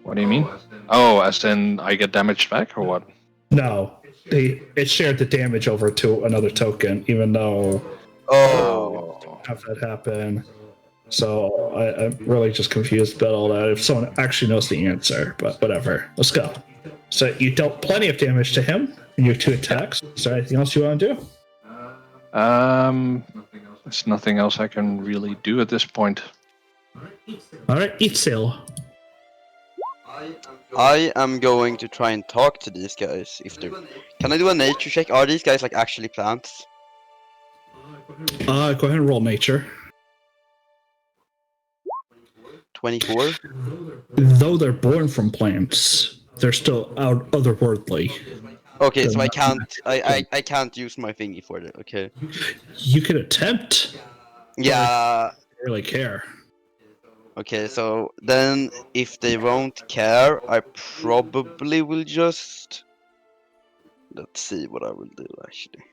What do you mean? Oh, as in I get damage back, or what? No, it shared the damage over to another token, even though Oh, have that happen. So I'm really just confused about all that. If someone actually knows the answer, but whatever. Let's go. So you dealt plenty of damage to him in your 2 attacks. Is there anything else you want to do? There's nothing else I can really do at this point. All right, eat sail. I am going to try and talk to these guys. If they can, I do a nature check? Are these guys like actually plants? Go ahead and roll nature. 24. Though they're born from plants, they're still otherworldly. Okay, so I can't use my thingy for it. Okay. You could attempt. Yeah. I don't really care. Okay, so then if they won't care, I probably will just. Let's see what I will do actually.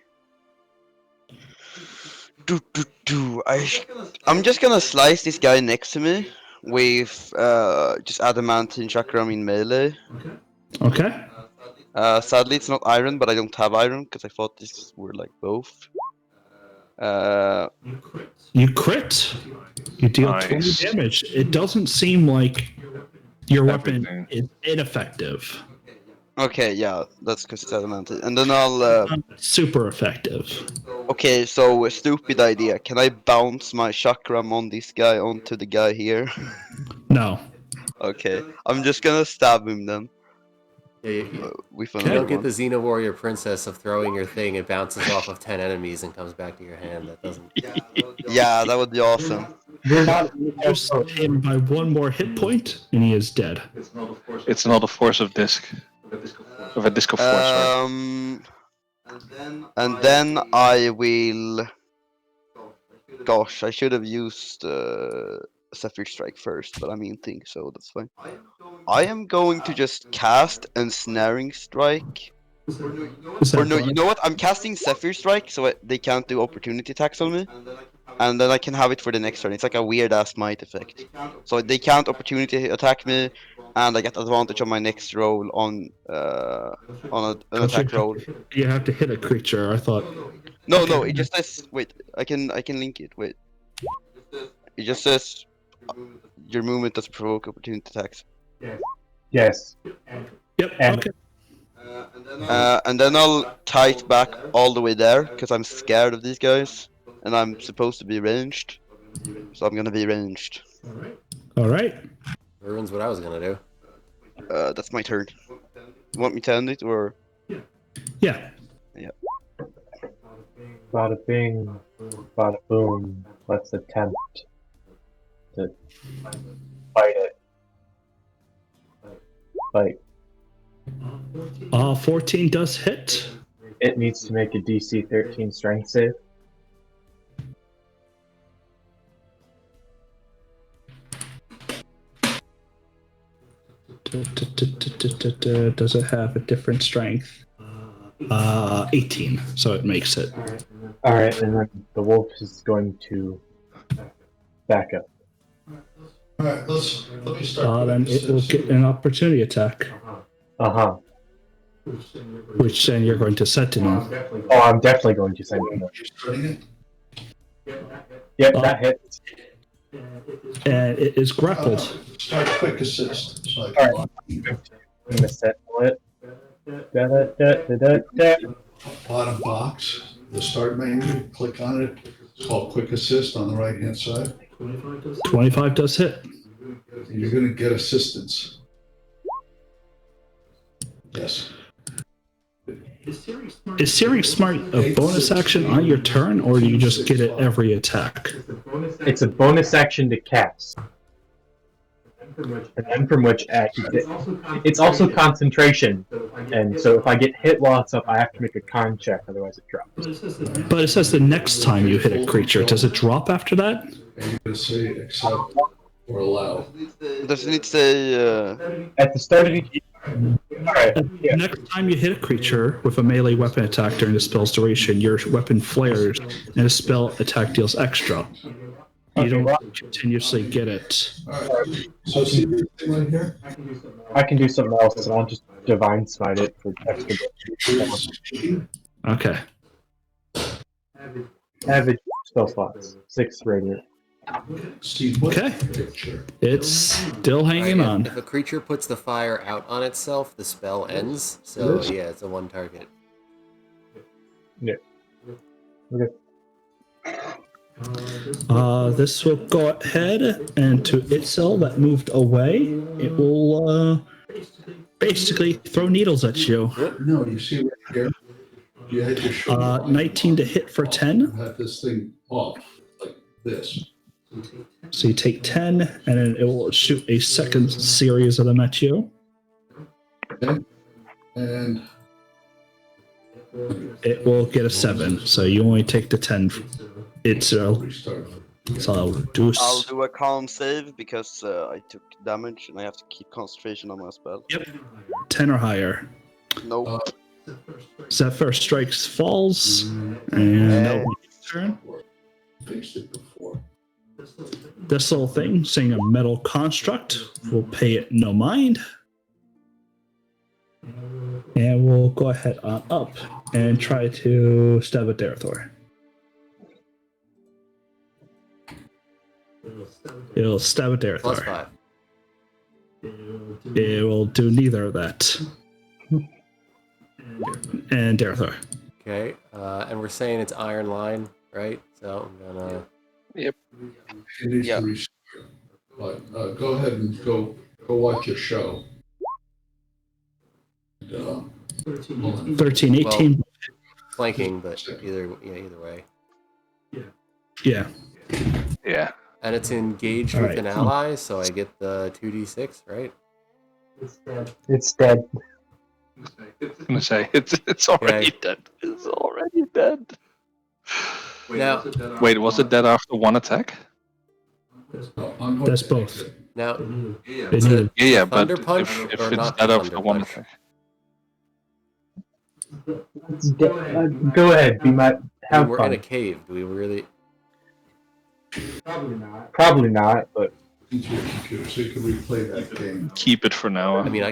I'm just gonna slice this guy next to me with just adamantine chakram in melee. Okay. Sadly, it's not iron, but I don't have iron because I thought these were like both. You crit. You deal Nice. 20 damage. It doesn't seem like your weapon Everything. is ineffective. Okay, yeah, that's because it's adamantine. And then I'll. Super effective. Okay, so a stupid idea. Can I bounce my chakram on this guy onto the guy here? No. Okay, I'm just gonna stab him then. Yeah, you With you another don't get one. the Xena Warrior Princess of throwing your thing, it bounces off of 10 enemies and comes back to your hand. That doesn't. Yeah, that would be awesome. You're not Just hit him by one more hit point, and he is dead. It's not a force of disc. Of a disc of force, sorry. And then I will. Gosh, I should have used Sapphire Strike first, but I mean, think so. That's fine. I am going to just cast Ensnaring Strike. Is Or that no, you bonus? know what? I'm casting Sapphire Strike, so they can't do opportunity attacks on me. And then I can have it for the next turn. It's like a weird ass might effect. So they can't opportunity attack me, and I get advantage on my next roll on an attack roll. You have to hit a creature. I thought. No, Okay. no, it just says. Wait, I can link it. Wait, it just says your movement does provoke opportunity attacks. Yes. Yep. And- Okay. And then I'll tie it back all the way there because I'm scared of these guys, and I'm supposed to be ranged, so I'm gonna be ranged. All right. Ruins what I was gonna do. That's my turn. You want me to end it or? Yeah. Bada bing, bada boom. Let's attempt to fight it. Fight. 14 does hit. It needs to make a DC 13 strength save. Does it have a different strength? 18, so it makes it. Alright, and then the wolf is going to back up. Alright, let me start. Then it will get an opportunity attack, Uh-huh. which then you're going to sentinel. Oh, I'm definitely going to send him. You're starting it? Yep, that hits. And it is grappled. Start quick assist. So I Alright. can I'm gonna sentinel it. Da-da-da-da-da-da. bottom box, the start menu, click on it. It's called quick assist on the right hand side. 25 does hit. And you're gonna get assistance. Yes. Is Searing Smart a bonus action on your turn, or do you just get it every attack? It's a bonus action to cast. And then from which it's also concentration. And so if I get hit while it's up, I have to make a con check, otherwise it drops. But it says the next time you hit a creature. Does it drop after that? And you're gonna say accept or allow. Doesn't it say? At the start of each Alright, The next time you hit a creature with a melee weapon attack during the spell's duration, your weapon flares and the spell attack deals extra. You don't continuously get it. Alright, so see this thing right here? I can do something else, and I'll just divine smite it for extra. Okay. Average spell slots, 6 radiant. See what Okay. picture? It's still hanging Alright, on. If a creature puts the fire out on itself, the spell ends. So yeah, it's a one target. This will go ahead and to Itzel that moved away. It will basically throw needles at you. No, you see right here? You had your shoulder. 19 to hit for 10. Have this thing off, like this. So you take 10, and then it will shoot a second series of them at you. Okay? And It will get a 7, so you only take the 10. Itzel. restart. So I'll do. I'll do a calm save because I took damage and I have to keep concentration on my spell. Yep. 10 or higher. Nope. Zephyr strikes falls, and that'll be his turn. Faced it before. This little thing, saying a metal construct, will pay it no mind. And we'll go ahead on up and try to stab at Darathor. It'll stab at Darathor. +5. It will do neither of that. And Darathor. Okay, and we're saying it's iron line, right? So I'm gonna. It needs Yeah. to restart. But go ahead and go watch your show. And, hold on. 13, 18. Flanking, but either way. Yeah. Yeah. And it's engaged All with right. an ally, so I get the 2d6, right? It's dead. I was gonna say it's already dead. It's already dead. Now, Wait, was it dead after one attack? That's both. now, They It's a- need- Yeah, Thunder but punch if or it's not dead the after Thunder one punch? attack. Go ahead. Be my I mean, have we're fun. in a cave. Do we really? Probably not, but Into your computer so you can replay that game. Keep it for now. I mean, I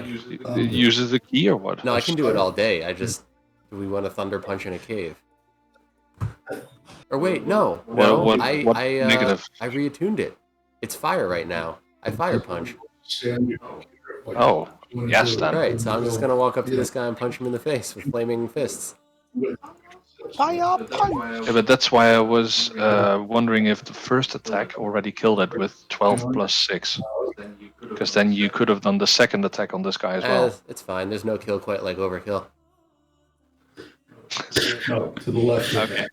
It uses the key or what? no, I can do it all day. I just do we want to Thunder punch in a cave? Or wait, no, no. What I negative? I reattuned it. It's fire right now. I fire punch. Stay on your computer. Like, Oh, you wanna yes do it. then. Right, so I'm just gonna walk up to this guy and punch him in the face with flaming fists. Yeah, but that's why I was wondering if the first attack already killed it with 12 plus 6. Because then you could have done the second attack on this guy as well. It's fine. There's no kill quite like overkill. No, to the left. Okay.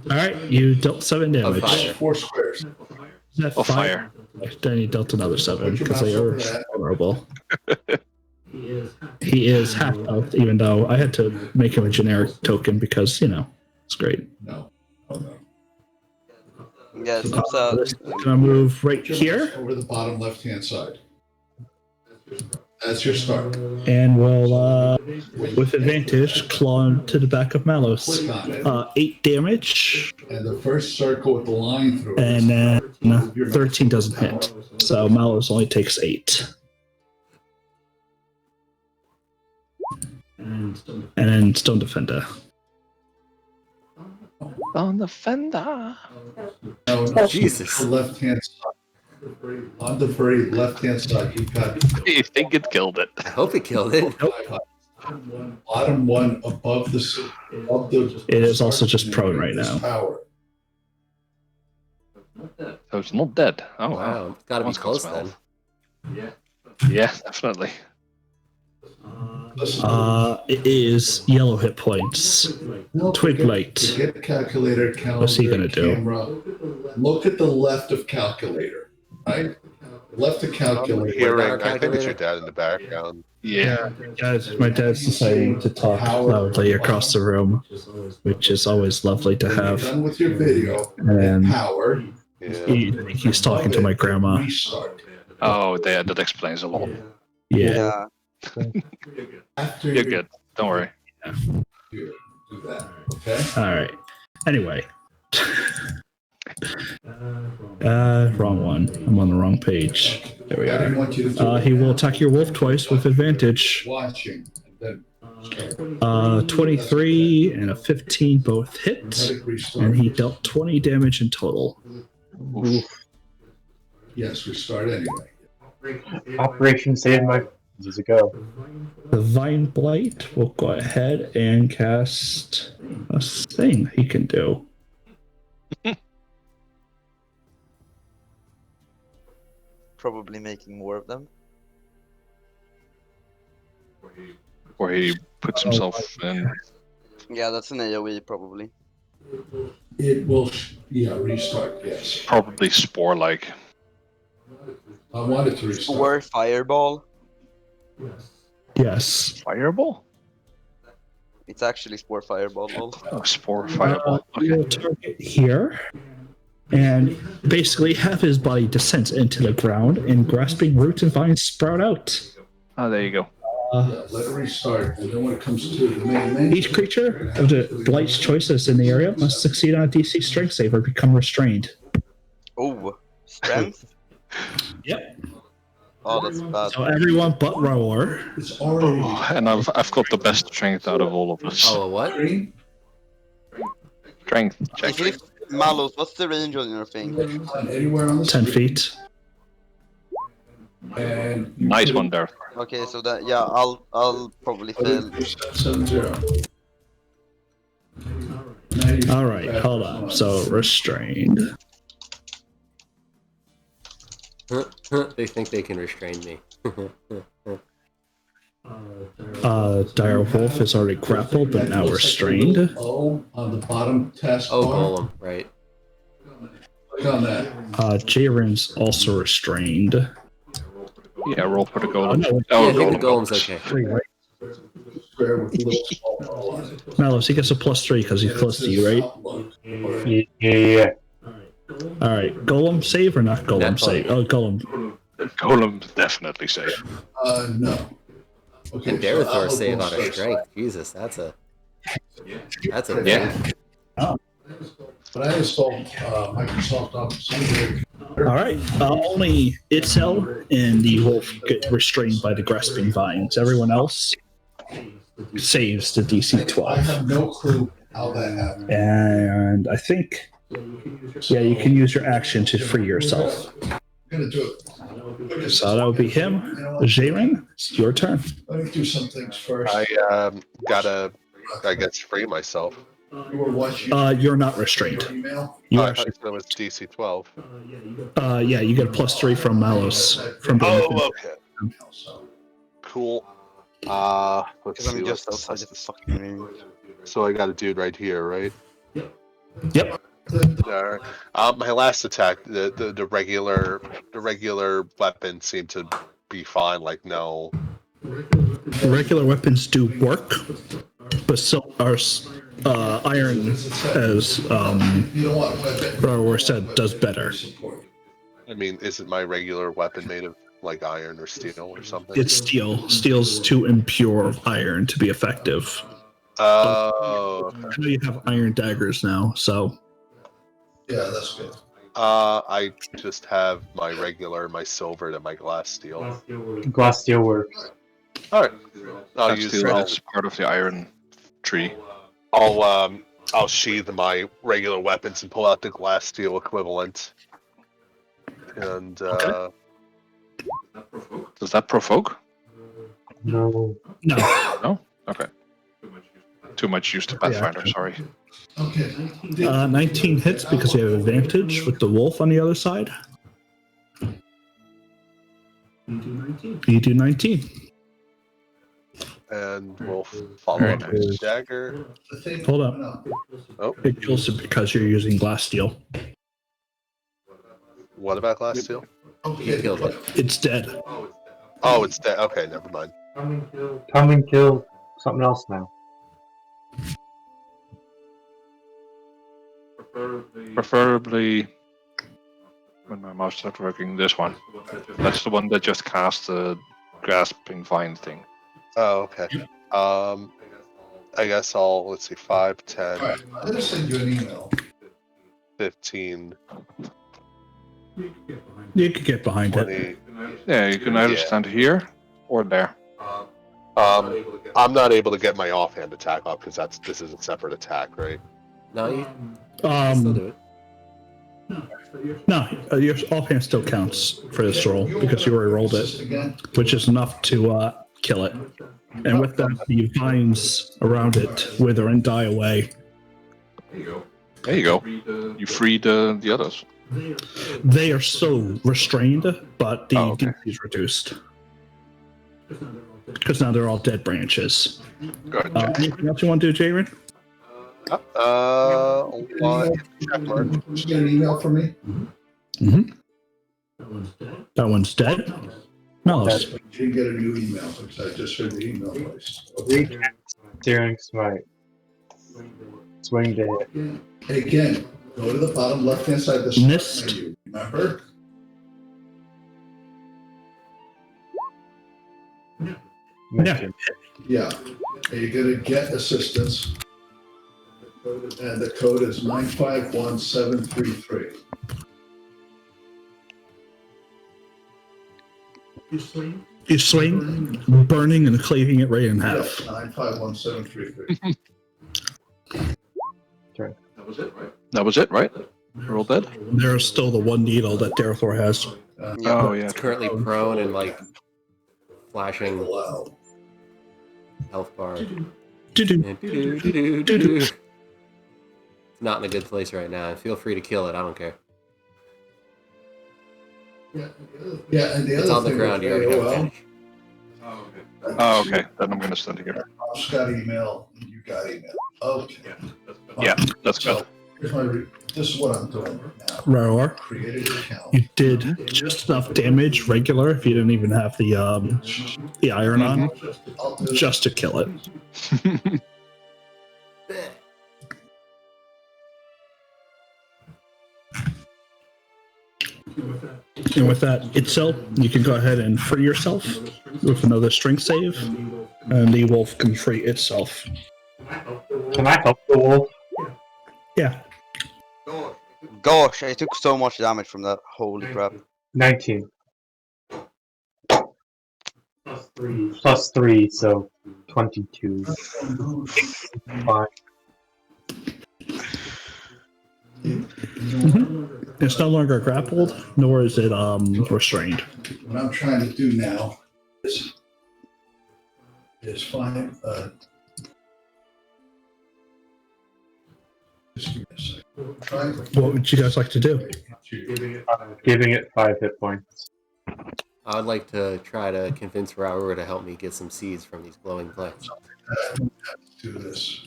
All right, you dealt 7 damage. fire. 4 squares. Is that Of fire. Then you dealt another 7 Put your because they mouse are over that. vulnerable. He is half health, even though I had to make him a generic token because, it's great. No. Oh, no. Yes, This is gonna move right here, Over the bottom left-hand side. That's your start. and we'll, with advantage, claw into the back of Malos. Click on it. 8 damage, And the first circle with the line through it. and then 13 doesn't hit. So Malos only takes 8. And then Stone Defender. On the fender. No, Jesus. The left-hand side. On the very left-hand side, you've got You think it killed it? I hope it killed it. bottom one above the. It is also just prone right This now. Power. So it's not dead. Oh, Wow, it's gotta be One's got close smell. then. Yeah, definitely. It is yellow hit points. Twig light. Get calculator, calendar, What's he gonna do? camera. Look at the left of calculator, right? Left of calculator. Hearing, I think it's your dad in the background. Yeah. My dad's deciding to talk loudly across the room, which is always lovely to When you're have. done with your video, And power. Yeah. He's talking to my grandma. Restart. Oh, that explains a lot. Yeah. After You're good. Don't worry. Do that, okay? All right. Anyway. Wrong one. I'm on the wrong page. There we I didn't are. want you to. He will attack your wolf twice with advantage. Watching. And then 23 and a 15 both hit, automatic restart. and he dealt 20 damage in total. Yes, restart anyway. Operation Save My years ago. The Vine Blight will go ahead and cast a thing he can do. probably making more of them. Or he puts himself in. Yeah, that's an AoE probably. It will, restart, yes. Probably spore-like. I wanted to restart. Or fireball. Yes. Fireball? It's actually spore fireball. Lol. Oh, spore fireball. We'll Okay. target here and basically have his body descend into the ground, and grasping roots and vines sprout out. Oh, there you go. Let it restart, and then when it comes to the main menu. Each creature of the Blight's choices in the area must succeed on a DC strength save or become restrained. Oh, strength? Yep. Oh, that's bad. So everyone but Roar. It's already. Oh, and I've got the best strength out of all of us. Oh, what? Green. Strength check. Is it Malos? What's the range on your thing? Anywhere on the 10 screen, feet. And you Nice put one there. Okay, so that I'll probably fail. 70. Now you- All right, hold on. So restrained. They think they can restrain me. Dire Wolf is already grappled, but now restrained. Oh, on the bottom task Oh, bar. Golem, right. Click on that. Jayren's also restrained. Yeah, roll for the golem. no. Yeah, I think the golem. golem's okay. 3, right? Square with a little small ball on it. Malus, he gets a +3 because he's close to you, right? Yeah. All right, golem save or not golem Not save? Oh, golem. Golem's definitely safe. No. Okay, And so Darithor Outlook save will on a start strength. Jesus, that's a Yeah. thing. But I installed Microsoft Office. All right, only Itzel and the wolf get restrained by the grasping vines. Everyone else saves the DC I 12. have no clue how that happened. And I think, yeah, you can use your action to free yourself. I'm gonna do it. So that would be him. Jaren, it's your turn. Let me do some things first. I gotta, I guess, free myself. You were watching You're not restrained. email. You Oh, I actually, thought it was DC 12. yeah, you get a +3 from Malus from being within- Oh, okay. Cool. Let's Because see. I'm just what's outside the fucking room. So I got a dude right here, right? Yep. Alright. My last attack, the regular weapon seemed to be fine. Like no. Regular weapons do work, but so are iron, as You don't want weapon. Rarwar said, does better. Support. I mean, isn't my regular weapon made of like iron or steel or something? It's steel. Steel's too impure of iron to be effective. Oh. I know you have iron daggers now, so Yeah, that's good. I just have my silver to my glass steel. Glass steel works. All right. I'll That's use. still that's part of the iron tree. I'll sheathe my regular weapons and pull out the glass steel equivalent. And Okay. Does that provoke? No. no. No? Okay. Too much use to Pathfinder, sorry. Okay. 19 hits because you have advantage with the wolf on the other side. You do 19. and we'll follow up with the dagger. The thing- Hold up. no. Oh, It kills it because you're using glass steel. what about glass steel? You Okay. killed it. It's dead. Oh, it's dead. Okay, never mind. Come and kill something else now. Preferably, when my mouse starts working, this one. That's the one that just cast the grasping vine thing. Oh, okay. I guess let's see, 5, 10, All right, I'm gonna send you an email. 15, You could get behind it. 20. Yeah, you can either Yeah. stand here or there. I'm not able to get my offhand attack off because this is a separate attack, right? No, you can still do it. No, your offhand still counts for this roll because you already rolled it, Again. which is enough to kill it. And with that, the vines around it wither and die away. There you go. You freed the others. They are still restrained, but the Oh, okay. DC is reduced. Because now they're all dead branches. Good. Anything else you want to do, Jaren? Check mark. Did you get an email from me? Mm-hmm. That one's dead. No, it's- You didn't get a new email because I just heard the email voice. Steering smite. Swing day. Hey, again, go to the bottom left-hand side of the Missed. menu. Remember? yeah. Yeah. And you're gonna get assistance. And the code is 951733. You swing, burning and cleaving it right in half. Yes, 951733. That was it, right? We're all dead? There's still the one needle that Darethor has. Oh, yeah. It's currently prone and like flashing Wow. health bar. Doo-doo. And doo-doo-doo-doo-doo. It's not in a good place right now. Feel free to kill it. I don't care. Yeah, and the It's other on the thing ground. with You already have AOL, advantage. Oh, okay. Then I'm going to stand here. I've got email, and you got email. Okay. Yeah, that's good. So This is what I'm doing now. Raor, Created account. you did just enough damage regular if you didn't even have the iron on, just to kill it. And with that itself, you can go ahead and free yourself with another strength save, and the wolf can free itself. Can I help the wolf? Yeah. Gosh, I took so much damage from that. Holy crap. 19. Plus 3, so 22. Fine. It's no longer grappled, nor is it restrained. What I'm trying to do now is find just give me a second. Try What would you guys like to do? Giving it 5 hit points. I would like to try to convince Raour to help me get some seeds from these glowing plants. do this.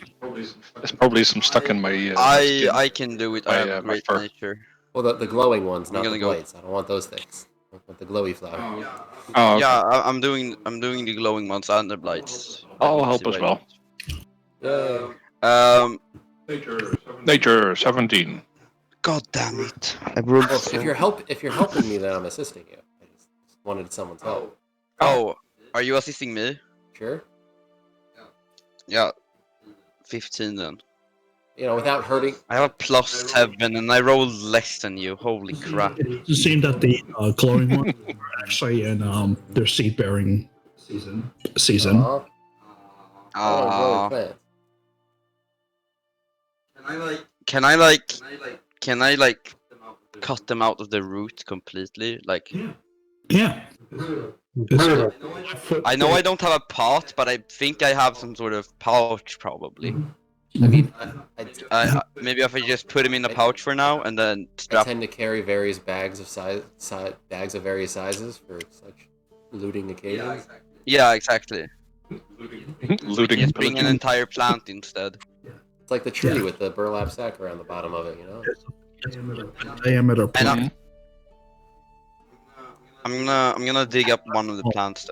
There's probably some stuck in my. I can do it. I My, have my great fur. nature. Well, the glowing ones, not gonna the go- blades. I don't want those things. I want the glowy flower. Oh, okay. Yeah, I'm doing the glowing ones and the blights. I'll help as well. Yay. Nature 17. God damn it! I rolled. Well, if you're helping me, then I'm assisting you. I just wanted someone's help. Oh, are you assisting me? Sure. Yeah. 15 then. You know, without hurting. I have a +7 and I rolled less than you. Holy crap. It seemed that the glowing ones were actually in their seed bearing season. Aw. I want glowing Ah. plants. Can I cut them out of the root completely? Like, Yeah. Murder. I know I don't have a pot, but I think I have some sort of pouch probably. I mean, Maybe if I just put them in a pouch for now and then I strap. tend to carry various bags of bags of various sizes for such looting occasions. Yeah, exactly. Looting. Just bring an entire plant instead. It's like the tree Yeah. with the burlap sack around the bottom of it, you know? Diameter And plant. I'm gonna dig up one of the plants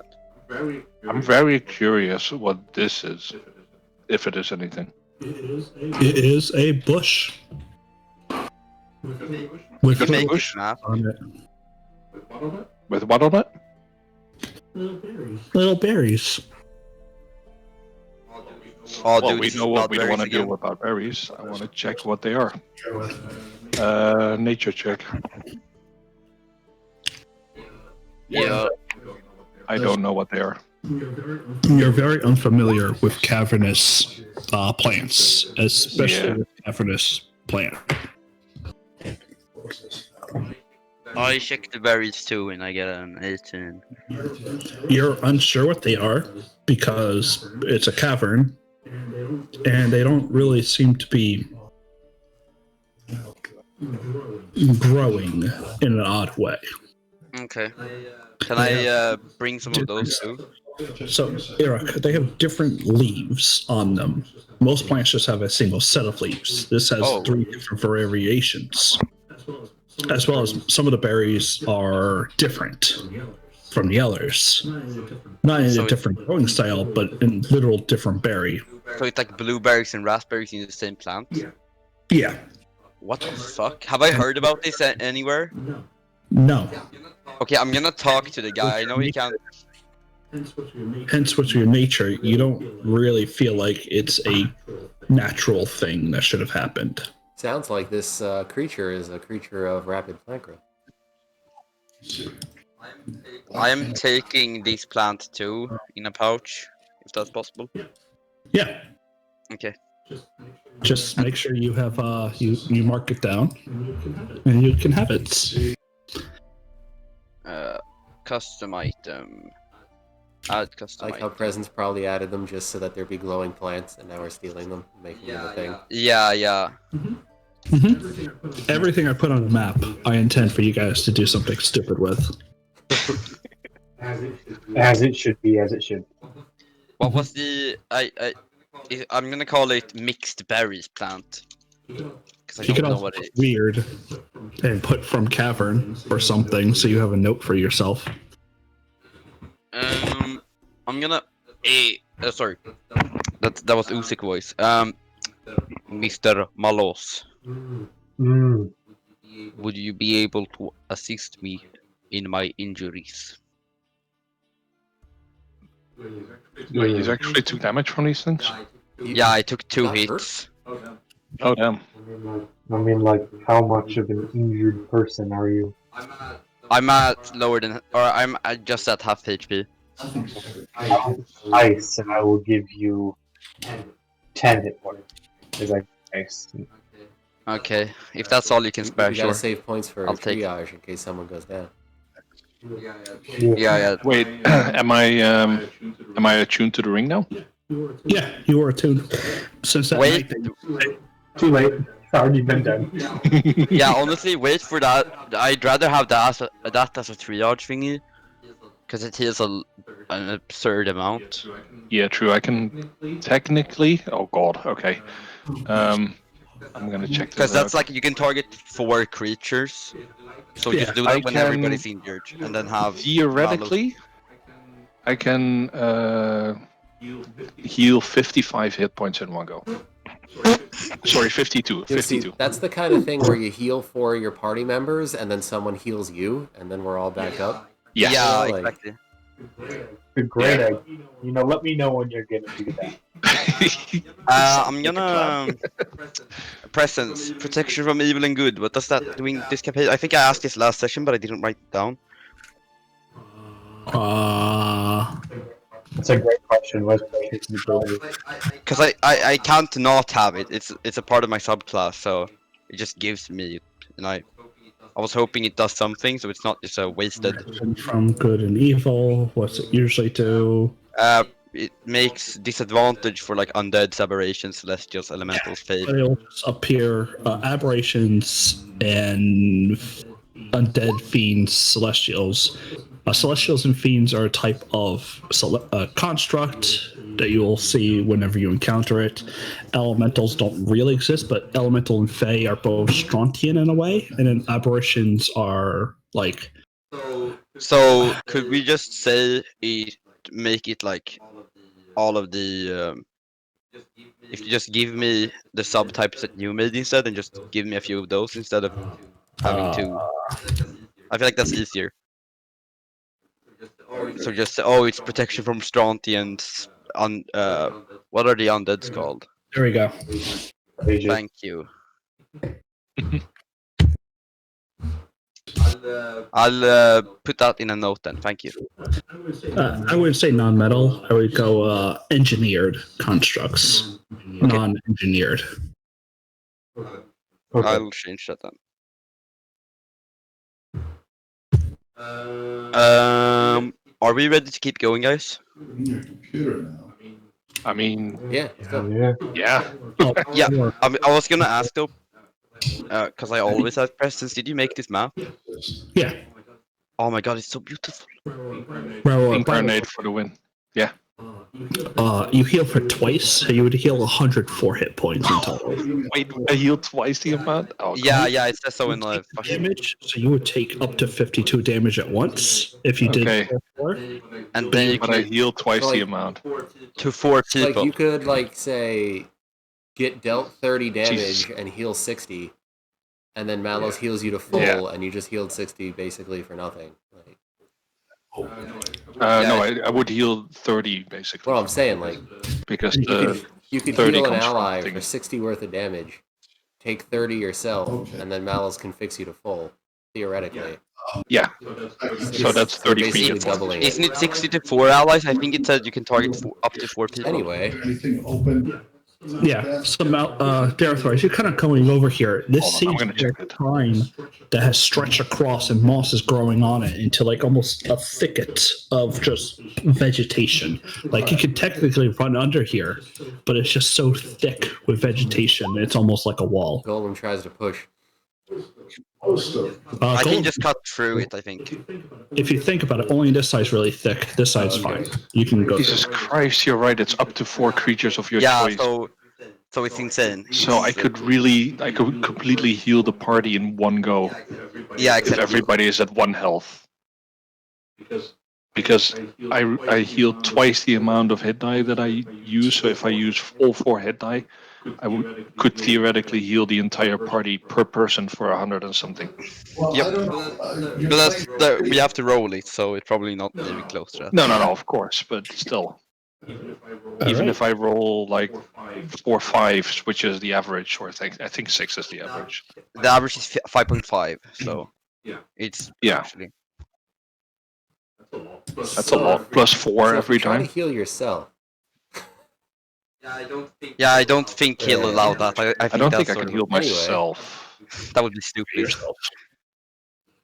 then. I'm very curious what this is, if it is anything. It is a bush with Good Make it bush? map. on it. With what on it? Little berries. Oh, Well, dude, we this is know what we not want to berries do again. about berries. I want to check what they are. Nature check. Yeah. I don't know what they are. You're very unfamiliar with cavernous plants, especially Yeah. with cavernous plant. I checked the berries too and I get an 18. You're unsure what they are because it's a cavern, and they don't really seem to be growing in an odd way. Okay. Can I bring some of those too? So, Eric, they have different leaves on them. Most plants just have a single set of leaves. This has Oh. 3 different variations, as well as some of the berries are different from the others. Not in So a it- different growing style, but in literal different berry. So it's like blueberries and raspberries in the same plant? Yeah. What the fuck? Have I heard about this anywhere? No. Okay, I'm gonna talk to the guy. I know he can't. Hence, with your nature, you don't really feel like it's a natural thing that should have happened. Sounds like this creature is a creature of rapid plant growth. I am taking this plant too in a pouch, if that's possible. Yeah. Okay. Just make sure you have you mark it down, and you can have it. Custom item. Add I custom like how item. Presence probably added them just so that there'd be glowing plants, and now we're stealing them, making them a thing. Yeah. Everything I put on the map, I intend for you guys to do something stupid with. As it should be, as it should. What was the I'm gonna call it mixed berries plant. Because I You don't can know also what put it is. weird and put from cavern or something, so you have a note for yourself. I'm gonna. Sorry. That was Usyk voice. Mr. Malos, Mm. would you be able to assist me in my injuries? Wait, he's actually took damage from these things? Yeah, I took 2 got hurt? hits. Oh, damn. How much of an injured person are you? I'm at lower than, or I'm at just at half HP. Ice, and I will give you 10 hit points. Is that nice? Okay, if that's all you can spare, You gotta sure. save points for I'll take it. triage in case someone goes down. Yeah. Wait, am I attuned to the ring now? Yeah, you were attuned. Since that Wait. night, Too late. It's already been done. Yeah, honestly, wait for that. I'd rather have that as a triage thingy, because it heals an absurd amount. Yeah, true. I can technically. Oh god. Okay. I'm gonna check Because this out. that's like you can target 4 creatures. So just do I that when can- everybody's injured, and then have Theoretically, I can heal 55 hit points in one go. Sorry, 52. You see, 52. that's the kind of thing where you heal for your party members, and then someone heals you, and then we're all back up. Yes. Yeah, You know, like- exactly. Great idea. Let me know when you're gonna do that. I'm gonna presence protection from evil and good. What does that doing this campaign? I think I asked this last session, but I didn't write it down. That's a great question. Because I can't not have it. It's a part of my subclass, so it just gives me it, and I was hoping it does something, so it's not just a wasted. from good and evil, what's it usually do? It makes disadvantage for like undead, aberrations, celestials, elementals, fate. They'll appear aberrations and undead fiends, celestials. Celestials and fiends are a type of construct that you will see whenever you encounter it. Elementals don't really exist, but elemental and fae are both Strontian in a way, and then aberrations are like. So could we just say make it like all of the if you just give me the subtypes that you made instead, and just give me a few of those instead of having to. I feel like that's easier. So just it's protection from Strontians. What are the undeads called? There we go. Thank you. I'll put that in a note then. Thank you. I wouldn't say non-metal. I would go engineered constructs. Non-engineered. Okay. I'll change that then. Are we ready to keep going, guys? In your computer now. I mean, Yeah, let's go. Yeah. yeah. Yeah. I was gonna ask though, because I always ask questions. Did you make this map? Yeah. Oh my god, it's so beautiful. Incarnate for the win. Yeah. You heal for twice, so you would heal 104 hit points in total. Wait, I healed twice the amount? Oh, Yeah, it says so in the Damage, so you would take up to 52 damage at once if you did. Okay. 4. and then you But I can healed twice Like- the amount. to 4 So, like, people. you could, like, say, get dealt 30 damage Jesus. and heal 60, and then Malos heals you to full, Yeah. and you just healed 60 basically for nothing. Like, No, I would heal 30 basically. well, I'm saying, like, Because you could 30 heal an comes from ally thing. for 60 worth of damage, take 30 yourself, Okay. and then Malos can fix you to full, theoretically. yeah, so that's 30 basically free hit points. doubling it. Isn't it 60 to 4 allies? I think it said you can target up to 4 people. Anyway, Anything open? Yeah, so Darethor, as you're kind of going over here, this Hold on, I'm seems gonna to be a check it. pine that has stretched across and moss is growing on it into like almost a thicket of just vegetation. Like you could technically run under here, but it's just so thick with vegetation, it's almost like a wall. Golem tries to push. I Gold- can just cut through it, I think. if you think about it, only this side's really thick. This side's fine. You can go. Jesus Christ, you're right. It's up to 4 creatures of your Yeah, choice. so So it's insane. So I could completely heal the party in one go. Yeah, If exactly. everybody is at 1 health. Because I heal twice the amount of hit die that I use. So if I use all 4 hit die, could theoretically heal the entire party per person for 100 and something. Well, Yep. I don't know. But we have to roll it, so it's probably not even close to that. No, of course, but still. Even if I roll like 4 5s, which is the average, or I think 6 is the average. The average is 5.5, so it's actually. That's a lot. Plus 4 So every try time. to heal yourself. Yeah, I don't think he'll allow that. I think don't that's think I sort can of- heal myself. That would be stupid.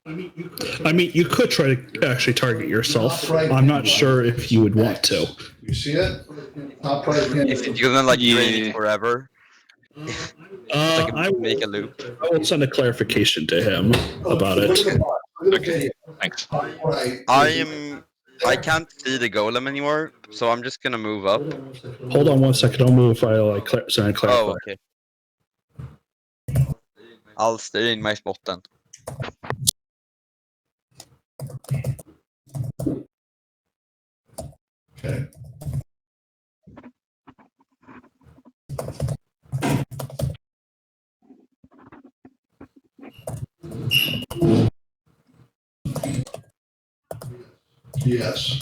I mean, you could try to actually target yourself. I'm not sure if you would want to. You see it? Top right hand. If you're gonna like drain Yeah. it forever, I make a loop. will send a clarification to him about it. Okay, thanks. Right. I can't see the golem anymore, so I'm just gonna move up. Hold on 1 second. I'll move if I like send a clarify. Oh, okay. I'll stay in my spot then. Okay. Yes.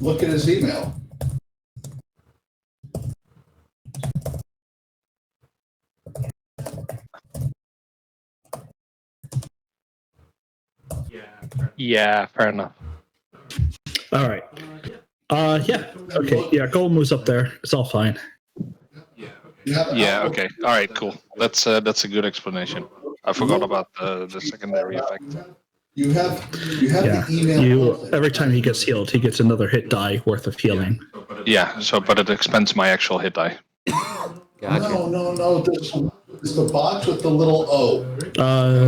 Look at his email. Yeah, fair enough. All right. Yeah. Okay. Yeah. Golem moves up there. It's all fine. Yeah, okay. All right, cool. That's a good explanation. I forgot about the secondary effect. You have Yeah. the email. Every time he gets healed, he gets another hit die worth of healing. Yeah, but it expends my actual hit die. Gotcha. No. This is the box with the little O.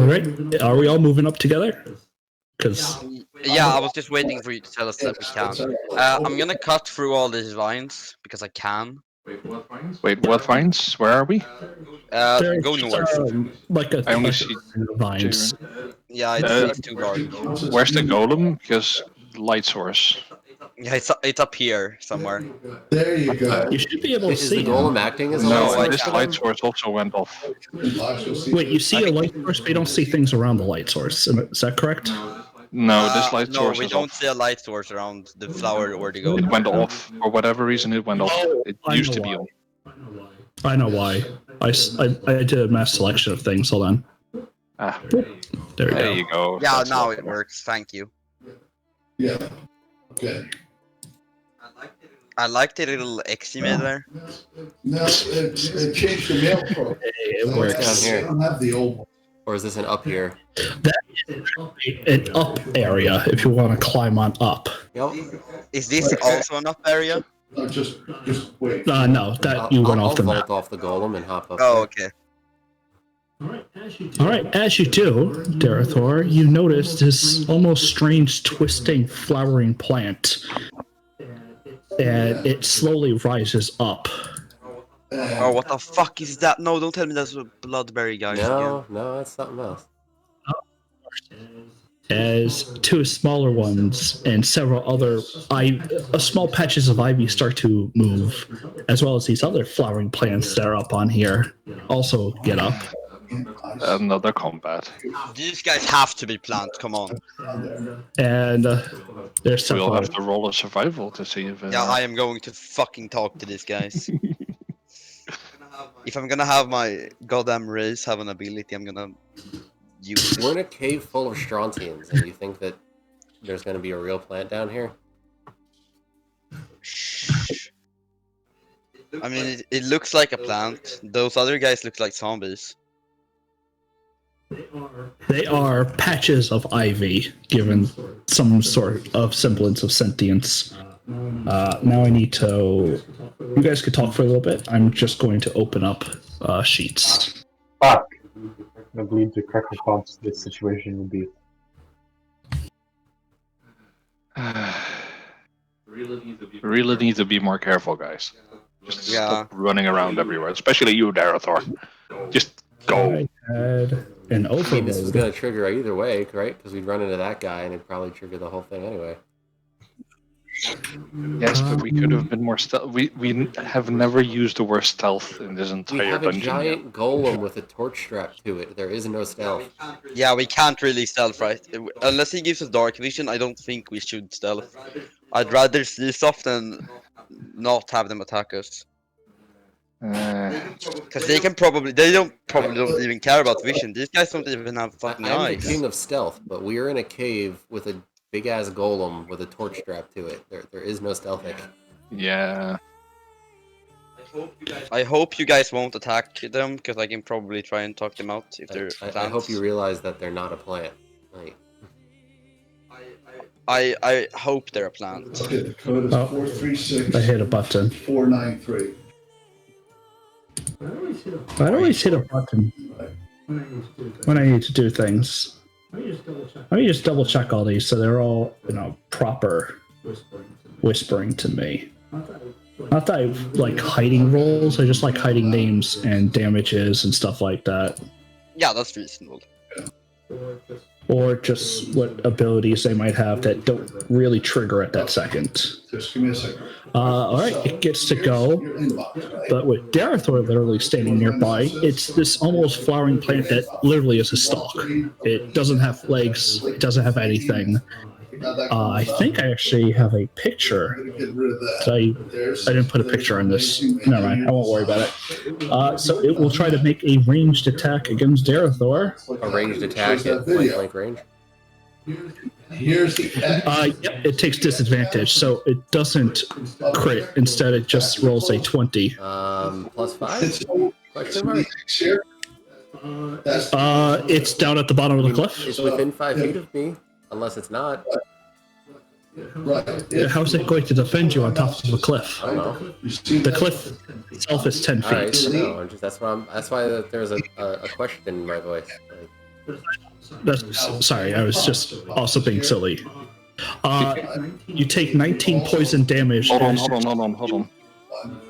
Right. Are we all moving up together? Because Yeah, I was just waiting for you to tell us that we can. I'm gonna cut through all these vines because I can. Wait, what vines? Where are we? Go north. like a I only like see vines. Yeah, it's too dark. Where's the golem? Because light source. Yeah, it's up here somewhere. There you go. You should be able to Is see the him. golem acting as a No, light source this for light them? source also went off. Wait, you see a light source, but you don't see things around the light source. Is that correct? No, this light No, source we is don't off. see a light source around the flower or the It golem. went off for whatever reason. It went off. It I used know to be why. on. I know why. I did a mass selection of things. Hold on. Ah, There we there go. you go. Yeah, That's a now lot it better. works. Thank you. Yeah. Okay. I like the little X you made there. No, it changed the mail program. It works. Down here. I don't have the old one. Or is this an up here? An up area if you want to climb on up. Yep. Is this also an up area? No, just wait. No, that you went I'll off the vault map. off the golem and hop up. Oh, there. okay. All right, as you do, Darathor, you notice this almost strange twisting flowering plant, and it slowly rises up. Oh, what the fuck is that? No, don't tell me that's a bloodberry, guys. No, that's something else. As two smaller ones and several other small patches of ivy start to move, as well as these other flowering plants that are up on here also get up. Another combat. These guys have to be plant. Come on. And there's We'll several. have to roll a survival to see if. Yeah, I am going to fucking talk to these guys. If I'm gonna have my goddamn race have an ability, I'm gonna use We're it. in a cave full of strontians, and you think that there's going to be a real plant down here? Shh. I mean, it looks like a plant. Those other guys look like zombies. They are patches of ivy, given some sort of semblance of sentience. Now I need to. You guys could talk for a little bit. I'm just going to open up sheets. Fuck. I believe the correct response to this situation would be Really need to be more careful, guys. Just Yeah. stop running around everywhere, especially you, Darathor. Just go. I had an I mean, this was overload. going to trigger either way, right? Because we'd run into that guy and it'd probably trigger the whole thing anyway. Yes, but we could have been more stealth. We have never used the word stealth in this We entire have a dungeon yet. giant golem with a torch strapped to it. There is no stealth. Yeah, we can't really stealth, right? Unless he gives us dark vision, I don't think we should stealth. I'd rather see stuff than not have them attack us. Because they don't probably don't even care about vision. These guys don't even have fucking I'm the eyes. king of stealth, but we are in a cave with a big ass golem with a torch strapped to it. There is no stealthing. Yeah. I hope you guys won't attack them, because I can probably try and talk them out if they're I plants. hope you realize that they're not a plant. Like, I hope they're a plant. Okay, the code is Oh. 436 I hit a button. 493. I always hit a button when I need to do things. Let me just double check all these so they're all, proper whispering to me. Not that I like hiding roles, I just like hiding names and damages and stuff like that. Yeah, that's reasonable. Or just what abilities they might have that don't really trigger at that second. Just give me a second. Alright, it gets to go. Your inbox, right? But with Darathor literally standing nearby, it's this almost flowering plant that literally is a stalk. It doesn't have legs, it doesn't have anything. I think I actually have a picture. Get rid of that. I didn't put a picture on this. Never mind, I won't worry about it. So it will try to make a ranged attack against Darathor. a ranged attack at point blank range. Here's the catch. Yep, it takes disadvantage, so it doesn't crit. Instead, it just rolls a 20. Plus 5? It's Question mark? here. That's It's down at the bottom of the cliff. It's within 5 feet of me, unless it's not. right. How's it going to defend you on top of a cliff? I don't know. You see The that? cliff itself is 10 All right, feet. no, I'm just, that's why there's a question in my voice. Like, Sorry, I was just also being silly. You take 19 poison damage. Hold on.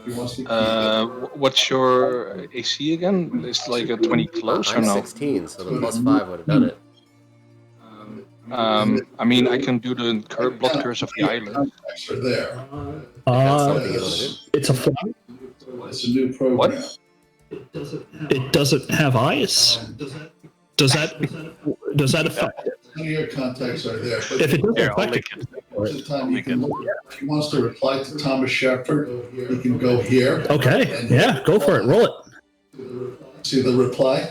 He wants to keep What's your AC again? It's like a 20 close or I'm no? 16, so the plus 5 would have done it. I mean, I can do the blood curse of the island. contacts are there. That's something you want to do. It's a fly. It's a new program. What? It doesn't have eyes. Does that affect it? None of your contacts are there. But If it doesn't Here, I'll affect make it, it. most of the time you can look at it. If he wants to reply to Thomas Shepard, he can go here. okay, yeah, go for it. Roll it. See the reply?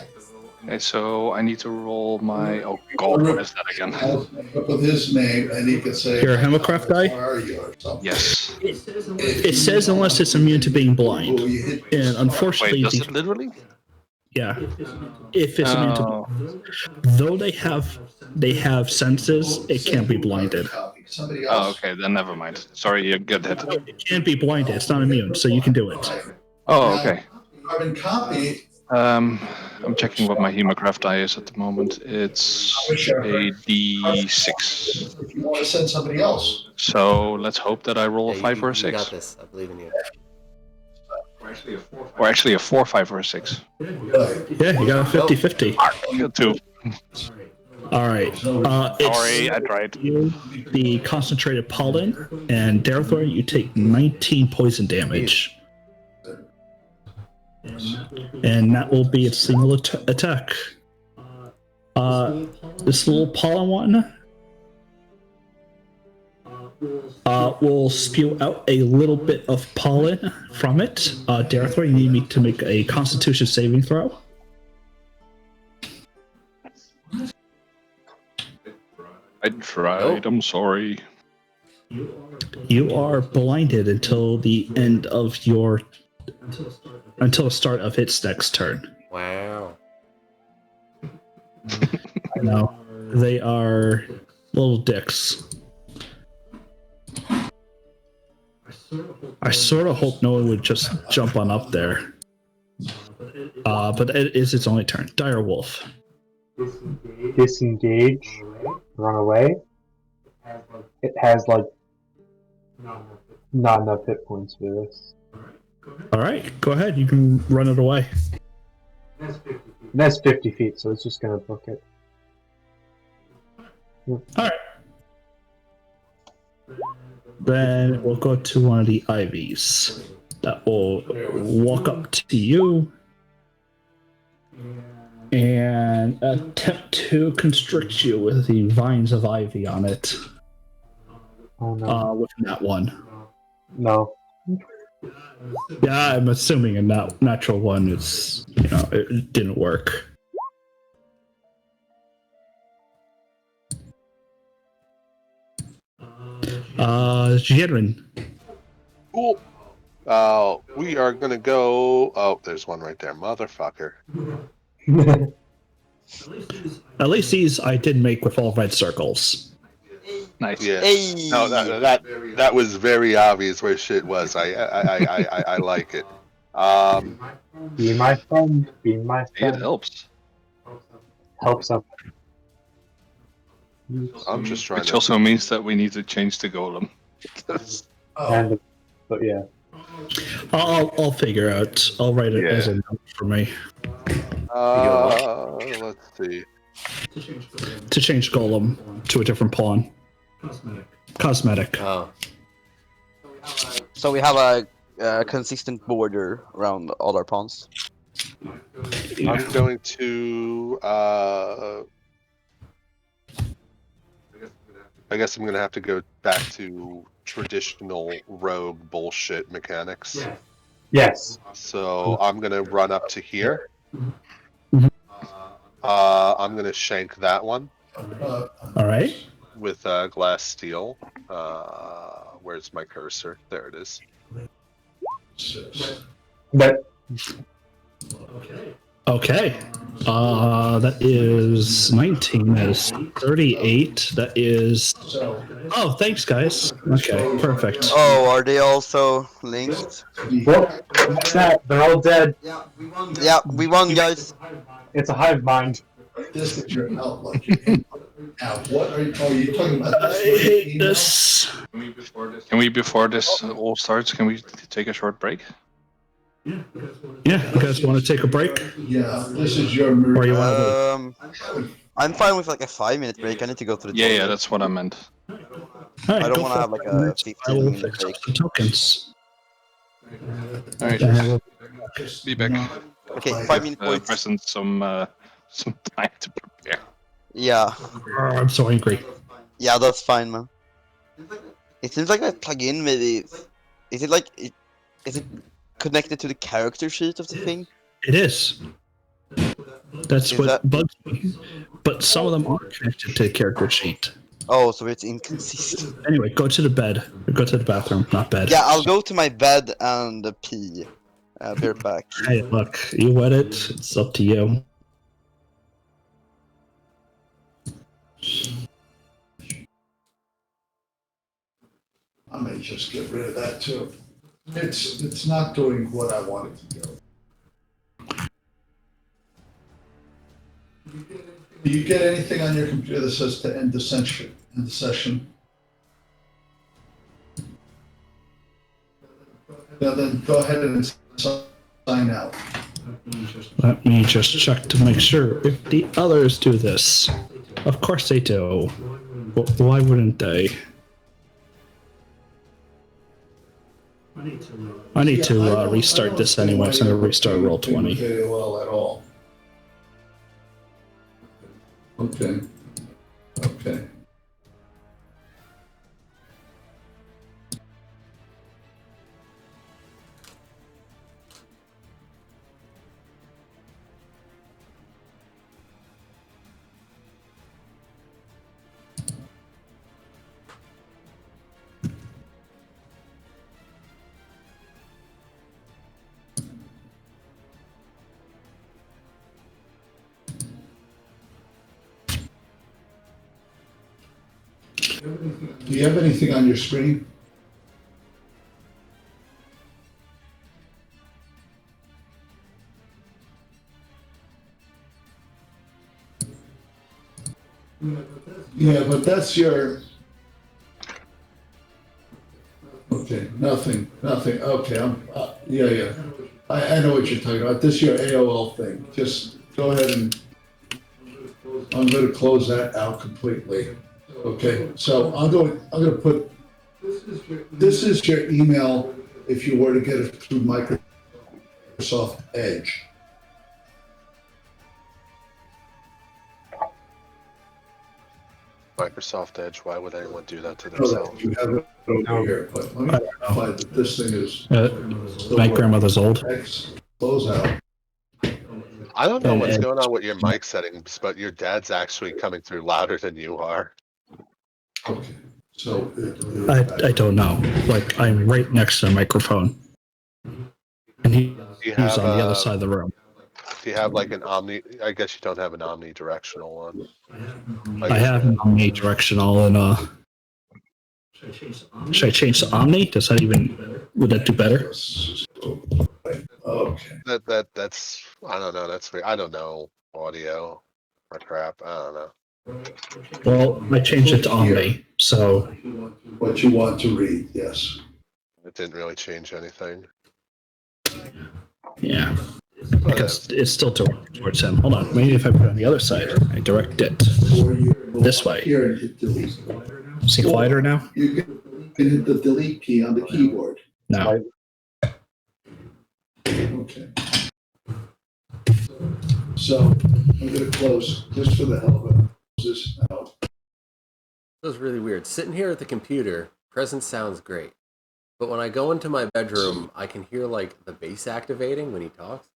Okay, so I need to roll my. Oh God, what is that again? Up with his name, and he can say, You're a Hemocraft guy? Where are you? Or something. Yes. It says unless it's immune to being blind, Oh, you hit and unfortunately, Wait, does it literally? yeah, if it's immune to, Oh, though they have senses, it can't be blinded. Somebody oh, else. okay, then never mind. Sorry, you get hit. It can't be blinded. It's not immune, so you can do it. Oh, okay. Carbon copy. I'm checking what my Hemocraft die is at the moment. It's a D6. If you want to send somebody else. So let's hope that I roll a Yeah, 5 or a you got 6. this. I believe in you. Or actually a 4, 5, or a 6. Yeah, you got a 50-50. Good too. All right. Sorry, I tried. The concentrated pollen, and Darathor, you take 19 poison damage. And that will be its single attack. This little pollen one will spew out a little bit of pollen from it. Darathor, you need me to make a Constitution saving throw. I tried, I'm sorry. You are blinded until the end of until the start of its next turn. Wow. I know. They are little dicks. I sort of hope no one would just jump on up there. But it is its only turn. Dire Wolf. Disengage, run away. It has like not enough hit points for this. All right, go ahead. You can run it away. That's 50 feet, so it's just gonna book it. All right. Then we'll go to one of the ivies that will walk up to you and attempt to constrict you with the vines of ivy on it. Oh no. With that one. No. Yeah, I'm assuming a natural one is, it didn't work. Jedrin. Cool. We are gonna go. Oh, there's one right there, motherfucker. At least these I did make with all red circles. Nice. Yeah. Hey. No, that was very obvious where shit was. I like it. Be my friend. Be my It friend. helps. Helps up. I'm just trying Which to. also means that we need to change the golem. And, but yeah. I'll figure out. I'll write it as a note for me Let's see. to change Golem to a different pawn. Cosmetic. Oh, So we have a consistent border around all our pawns. I'm going to. I guess I'm gonna have to go back to traditional rogue bullshit mechanics. Yes. So I'm gonna run up to here. Mhm. I'm gonna shank that one All right. with glass steel. Where's my cursor? There it is. But Okay. That is 19. That is 38. That is. Oh, thanks, guys. Okay, perfect. Oh, are they also linked? what? What's that? They're all dead. Yeah, we won, guys. It's a hive mind. This is your outlook. Now, what are you talking about? I hate this. Can we, before this all starts, can we take a short break? Yeah, you guys want to take a break? Yeah, this is your Or you want I'm fine with like a 5-minute break. I need to go to the Yeah, toilet. that's what I meant. to? All right, I don't go wanna for have, it. like, a I will 15-minute fix up break. the tokens. All right, And we'll- be back. Okay, 5-minute break. Present some time to prepare. Yeah, I'm so angry. yeah, that's fine, man. It seems like that plugin maybe. Is it connected to the character sheet of the thing? It is. That's Is what that- bugs me. But some of them are connected to the character sheet. Oh, so it's inconsistent. Anyway, go to the bed. Go to the bathroom, not bed. Yeah, I'll go to my bed and pee. Be right back. Hey, look, you wet it. It's up to you. I may just get rid of that too. It's not doing what I want it to do. Do you get anything on your computer that says to end the session? End the session. Now then, go ahead and sign out. Let me just check to make sure if the others do this. Of course they do. Why wouldn't they? I need to restart this anyway, so I'm going to restart Roll20. Very well at all. Okay. Okay. Do you have anything on your screen? Yeah, but that's your. Okay, nothing. Okay, yeah. I know what you're talking about. This is your AOL thing. Just go ahead and I'm going to close that out completely. Okay, so I'm going to put. This is your email if you were to get it through Microsoft Edge. Microsoft Edge, why would anyone do that to I know that themselves? you have it over here, but let me find that this thing is. My grandmother's old. X close out. I don't know And what's Edge. going on with your mic settings, but your dad's actually coming through louder than you are. Okay, so. I don't know. Like, I'm right next to the microphone. And he's on the other side of the room. Do you have like an omni? I guess you don't have an omnidirectional one. I have an omnidirectional and should I change to Omni? Does that even would that do better? Okay. That's I don't know. That's I don't know audio or crap. I don't know. Well, I changed it to Omni, so What you want to read, yes. It didn't really change anything. yeah. Because it's still directed towards him. Hold on, maybe if I put it on the other side, I direct it this way. Here and hit delete. Is he quieter now? You can hit the delete key on the keyboard. No. Okay. So I'm going to close just for the hell of it. Close this out. That was really weird. Sitting here at the computer, presence sounds great. But when I go into my bedroom, I can hear like the bass activating when he talks.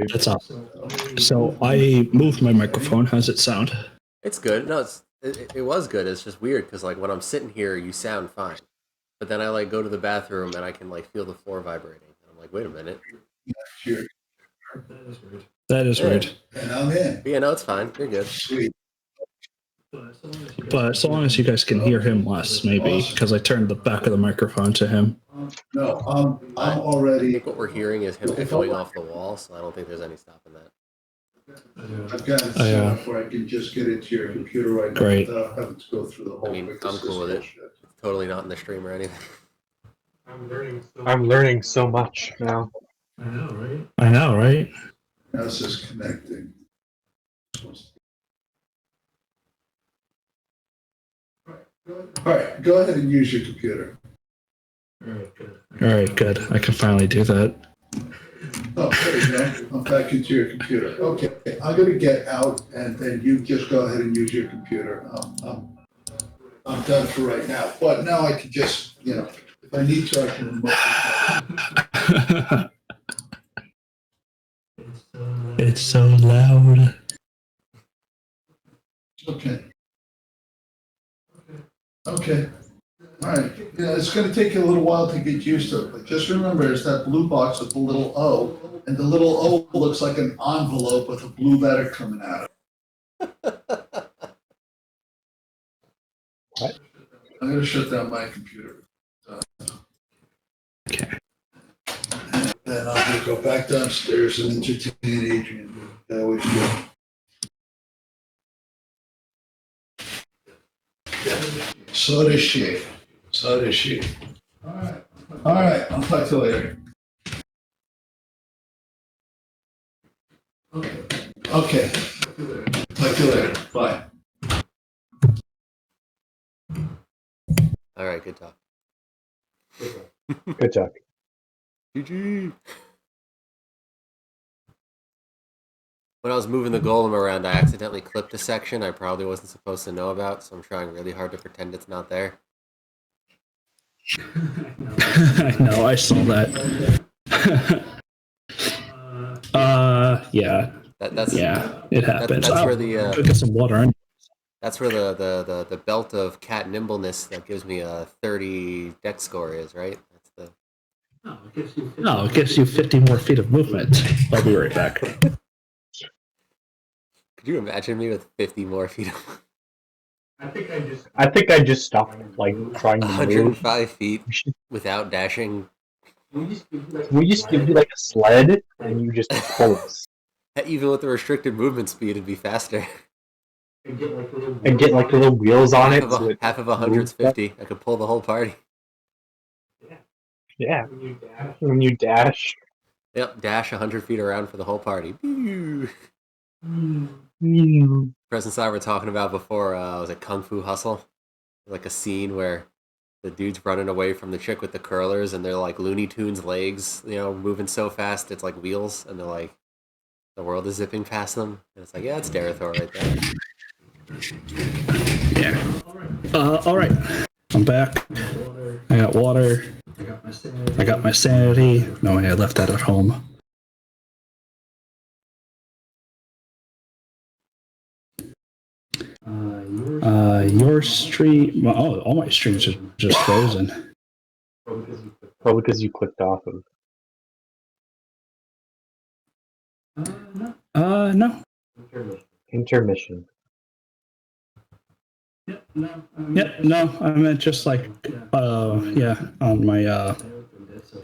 That's awesome. So I moved my microphone. How's it sound? It's good. No, it was good. It's just weird because like when I'm sitting here, you sound fine. But then I like go to the bathroom and I can like feel the floor vibrating. And I'm like, wait a minute. Here. That is weird. And I'm in. But yeah, no, it's fine. You're good. Sweet. But so long as you guys can hear him less, maybe, because I turned the back of the microphone to him. No, I'm I already. think what we're hearing is him echoing off the wall, so I don't think there's any stopping that. I've got it set up where I can just get into your computer right now Great. without having to go through the whole. I mean, quick I'm cool with it. assist bullshit. Totally not in the stream or anything. I'm learning so much now. I know, right? Now it says connecting. All right, go ahead and use your computer. All right, good. I can finally do that. Oh, there you go. I'm back into your computer. Okay, I'm gonna get out and then you just go ahead and use your computer. I'm done for right now, but now I can just, if I need to, I can remote. It's so loud. Okay. Okay. All right. Yeah, it's going to take you a little while to get used to it, but just remember, it's that blue box with the little O, and the little O looks like an envelope with a blue letter coming out of it. What? I'm going to shut down my computer. Okay. And then I'm going to go back downstairs and entertain Adrian. I always do. So does she. So does she. All right. All right. I'll talk to you later. Okay. Talk to you later. Bye. All right, good talk. Good talk. GG. When I was moving the golem around, I accidentally clipped a section I probably wasn't supposed to know about, so I'm trying really hard to pretend it's not there. I know, I saw that. Yeah. That's it happens. that's where the Go get some water. that's where the belt of cat nimbleness that gives me a 30 dex score is, right? That's the. No, it gives you 50 more feet of movement. I'll be right back. Could you imagine me with 50 more feet of I think I just stopped like trying to move. 105 feet without dashing? We just give you like a sled and you just pull us. Even with the restricted movement speed, it'd be faster. And get like little wheels on it. Half of 100's 50. I could pull the whole party. Yeah. When you dash. Yep, dash 100 feet around for the whole party. Presence and I were talking about before, was it Kung Fu Hustle? Like a scene where the dude's running away from the chick with the curlers and they're like Looney Tunes legs, moving so fast it's like wheels, and they're like, the world is zipping past them. And it's like, yeah, it's Darethor right there. Yeah. All right. I'm back. I got water. I got my sanity. No, I left that at home. Your stream. Oh, all my streams are just frozen. Probably because you clicked off of. No. Intermission. Yep, no, I meant just like, yeah, on my,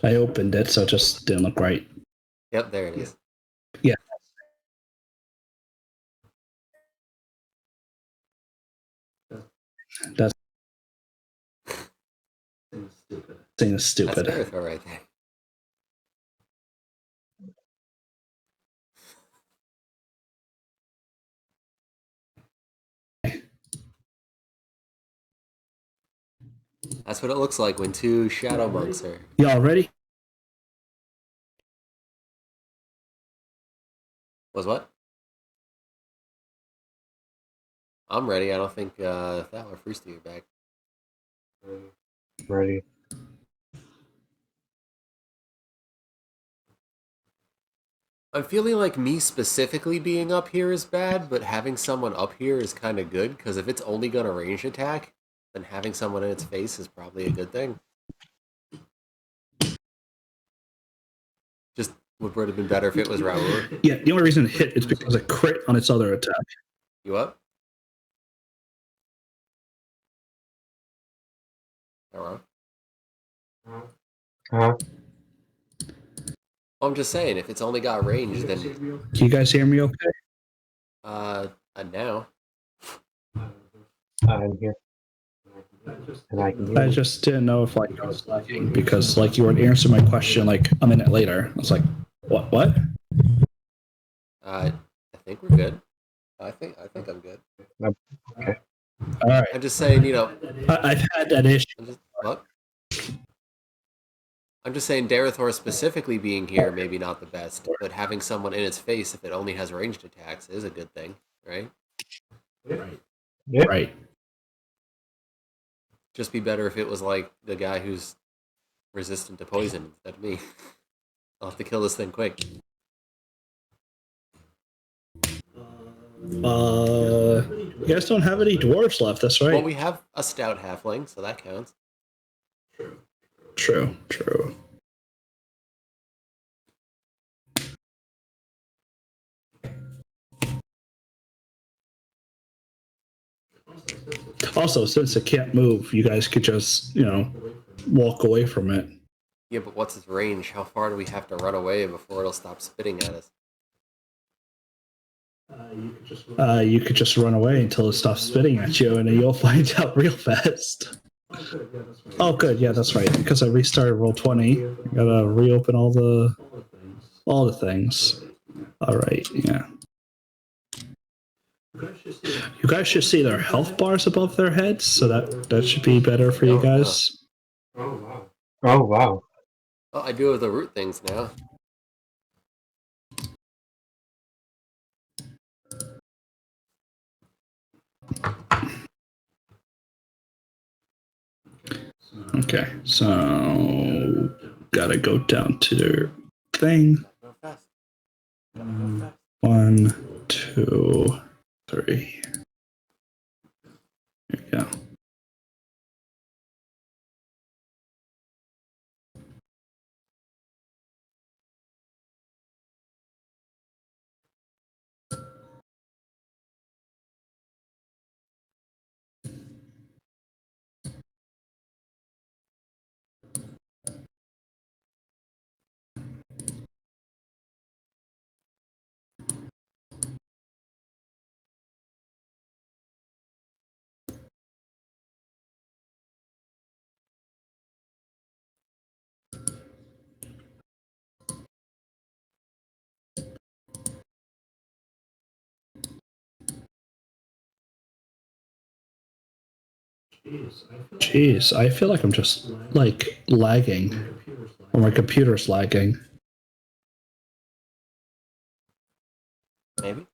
I opened it, so it just didn't look right. Yep, there it is. Yeah. That's stupid. That's Darethor right there. That's what it looks like when two shadow monks are. Y'all ready? Was what? I'm ready. I don't think that or Frosty are back. Ready. I'm feeling like me specifically being up here is bad, but having someone up here is kind of good, because if it's only going to range attack, then having someone in its face is probably a good thing. Just would have been better if it was Raoul. Yeah, the only reason it hit is because it crit on its other attack. You up? Hello? Huh? I'm just saying, if it's only got range, then... Can you guys hear me okay? Now. I'm here. And I can hear I you. just didn't know if, like, I was lagging, because, like, you were answering my question, like, a minute later. I was like, what? I think we're good. I think I'm good. Okay. All right. I'm just saying, I've had that issue. What? I'm just saying Darethor specifically being here maybe not the best, but having someone in its face if it only has ranged attacks is a good thing, right? Yeah. Right. Just be better if it was like the guy who's resistant to poison instead of me. I'll have to kill this thing quick. You guys don't have any dwarves left, that's right. Well, we have a stout halfling, so that counts. True. Also, since it can't move, you guys could just, walk away from it. Yeah, but what's its range? How far do we have to run away before it'll stop spitting at us? You could just run away until it stops spitting at you, and then you'll find out real fast. Oh, good. Yeah, that's right. Because I restarted Roll20, I gotta reopen all the things. All right. Yeah. You guys should see their health bars above their heads, so that should be better for you guys. Oh, wow. Oh, I do have the root things now. Okay, so gotta go down to their thing. 1, 2, 3. There you go. Jeez, I feel like I'm just like lagging, or my computer's lagging. Maybe.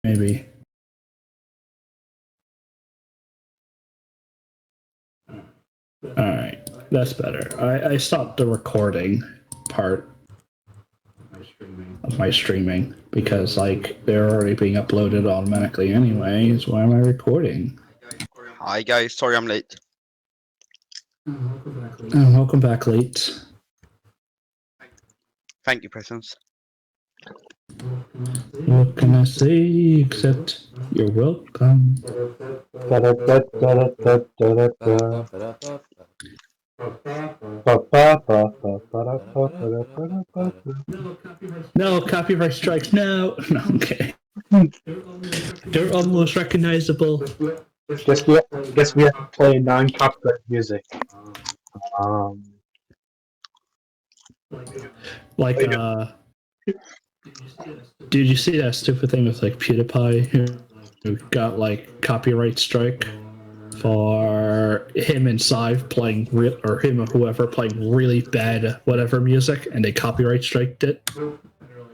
Maybe. All right, that's better. I stopped the recording part of my streaming because like they're already being uploaded automatically anyways. Why am I recording? Hi guys, sorry I'm late. Welcome back, late. Thank you, Presence. What can I say except you're welcome? No copyright strikes. No, no. Okay. They're almost recognizable. Guess we have to play non-copyright music. Like, did you see that stupid thing with like PewDiePie who got like copyright strike for him and Sive playing or him or whoever playing really bad whatever music, and they copyright striked it?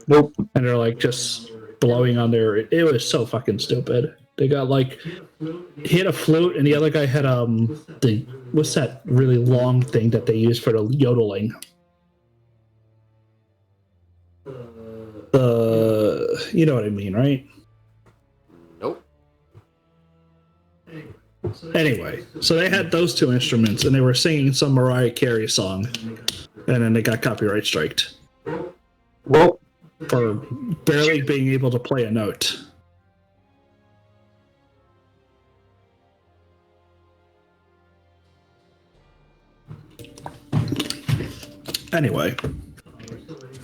Nope. And they're like just blowing on their. It was so fucking stupid. They got like he had a flute, and the other guy had the what's that really long thing that they use for the yodeling? You know what I mean, right? Nope. Anyway, so they had those two instruments, and they were singing some Mariah Carey song, and then they got copyright striked. Well, for barely being able to play a note. Anyway,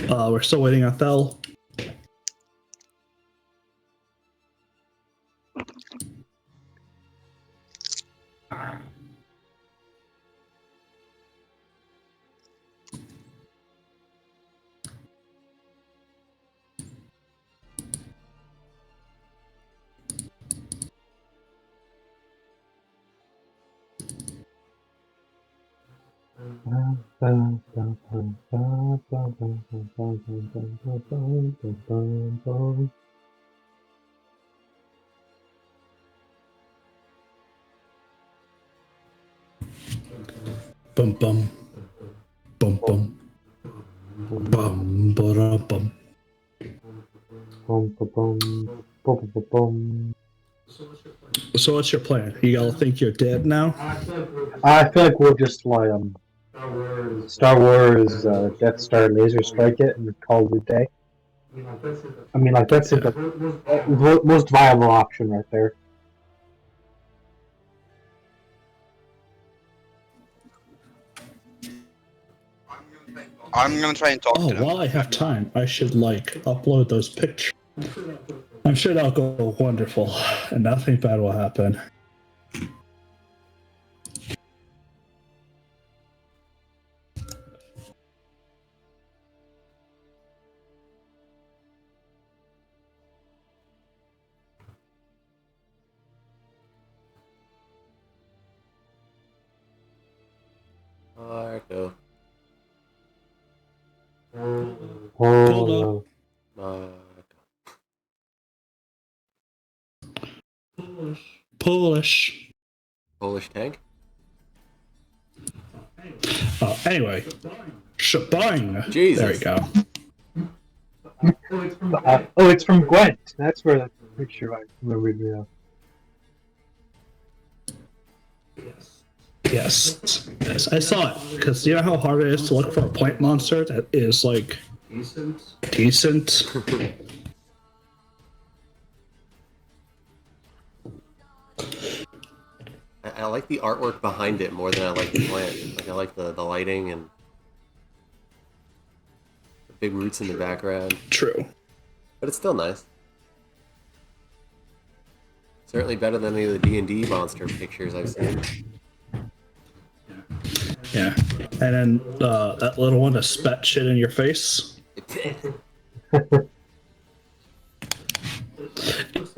we're still waiting on Thel. Bum bum. Bum bum. Bum ba bum. So what's your plan? You all think you're dead now? I feel like we'll just like Star Wars Death Star laser strike it and call it a day. I mean, like that's the most viable option right there. I'm gonna try and talk to them. While I have time, I should like upload those pictures. I'm sure that'll go wonderful, and nothing bad will happen. Marco. Hold Marco. Polish. Polish tank? Anyway, Shabang. Jesus. There you go. Oh, it's from Gwent. That's where the picture I remember now. Yes, I saw it because you know how hard it is to look for a point monster that is like decent. I like the artwork behind it more than I like the plant. Like I like the lighting and the big roots in the background. True. But it's still nice. Certainly better than any of the D&D monster pictures I've seen. Yeah, and then that little one that spat shit in your face.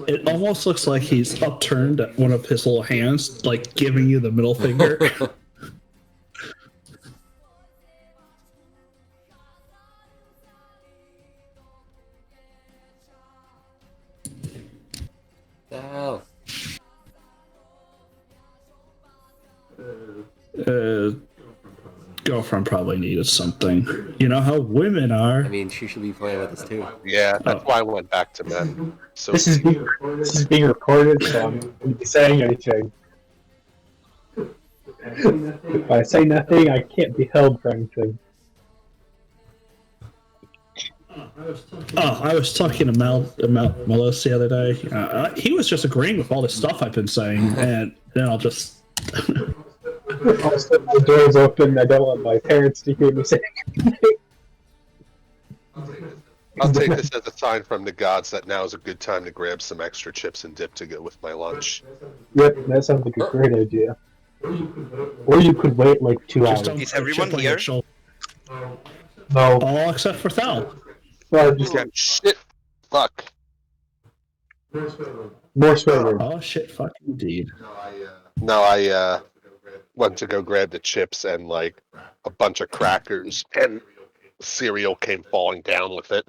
It It almost looks like he's upturned one of his little hands, like giving you the middle finger. Hell. Girlfriend probably needed something. You know how women are. I mean, she should be playing with us too. Yeah, that's why I went back to men. So This is being recorded, so I'm not going to be saying anything. If I say nothing, I can't be held for anything. I was talking to Melos the other day. He was just agreeing with all the stuff I've been saying, and then I'll just. Also, the door's open. I don't want my parents to hear me say anything. I'll take this as a sign from the gods that now is a good time to grab some extra chips and dip to go with my lunch. Yep, that sounds like a great idea. Or you could wait like 2 hours. Is everyone here? No, All except for Thal. well, just Yeah, shit. Fuck. more swear words. Oh shit! Fuck indeed. No, I went to go grab the chips and like a bunch of crackers and cereal came falling down with it.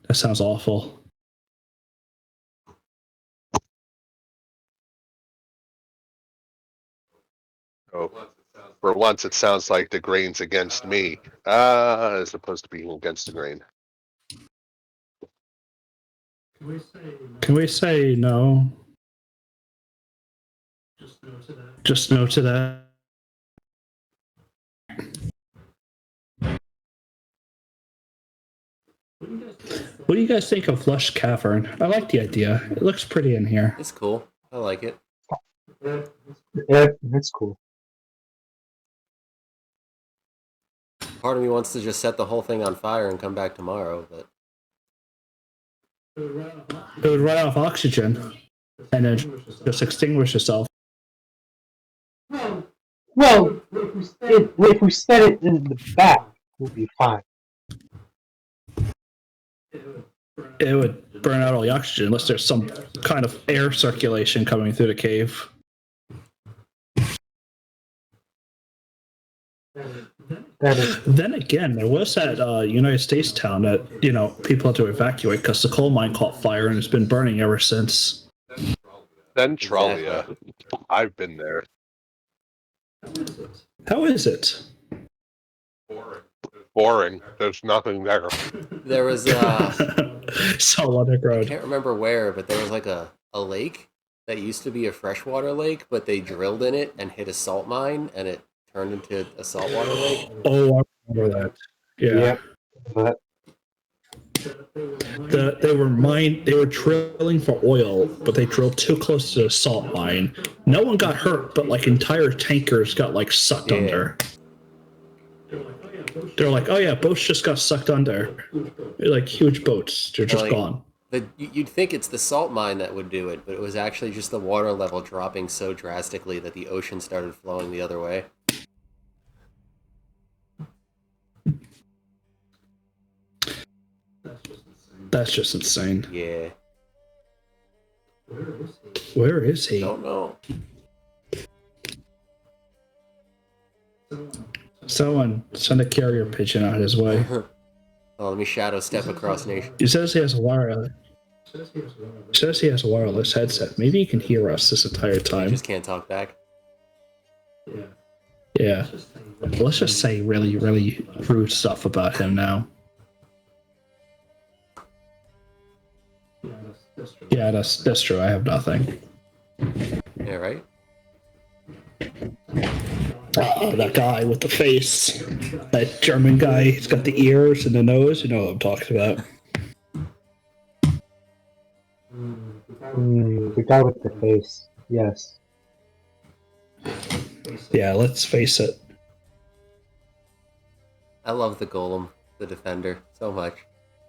That sounds awful. Oh, for once it sounds like the grain's against me, as opposed to being against the grain. Can we say no? Just no to that. What do you guys think of Lush Cavern? I like the idea. It looks pretty in here. It's cool. I like it. Yeah, that's cool. Part of me wants to just set the whole thing on fire and come back tomorrow, but It would run out of oxygen and then just extinguish itself. Well, if we set it in the back, we'll be fine. It would burn out all the oxygen unless there's some kind of air circulation coming through the cave. Then again, there was that United States town that, people had to evacuate because the coal mine caught fire and it's been burning ever since. Centralia. I've been there. How is it? Boring. There's nothing there. there was It's all underground. I can't remember where, but there was like a lake that used to be a freshwater lake, but they drilled in it and hit a salt mine and it turned into a saltwater lake. Oh, I remember that. Yeah. But They were drilling for oil, but they drilled too close to the salt mine. No one got hurt, but like entire tankers got like sucked Yeah. under. They're like, oh yeah, boats just got sucked under. They're like huge boats. They're just Like- gone. You'd think it's the salt mine that would do it, but it was actually just the water level dropping so drastically that the ocean started flowing the other way. That's just insane. Yeah. Where is he? Don't know. Someone send a carrier pigeon out his way. Oh, let me shadow step across nation. He says he has a wireless. Says he has a wireless headset. Maybe he can hear us this entire I time. just can't talk back. Yeah. Let's just say really, really rude stuff about him now. Yeah, that's true. I have nothing. Yeah, right? Oh, that guy with the face. That German guy. He's got the ears and the nose. You know what I'm talking about. the guy with the face. Yes. Yeah, let's face it. I love the golem, the defender, so much.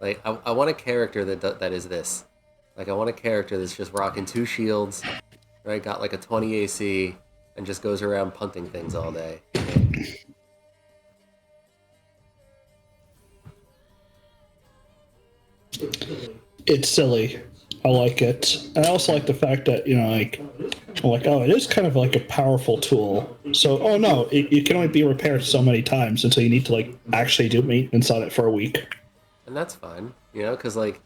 Like, I want a character that is this. Like, I want a character that's just rocking 2 shields, right? Got like a 20 AC, and just goes around punting things all day. It's silly. I like it. And I also like the fact that, I'm like, oh, it is kind of like a powerful tool. So, oh no, it can only be repaired so many times until you need to, like, actually do maintenance on it for a week. And that's fine, because, like,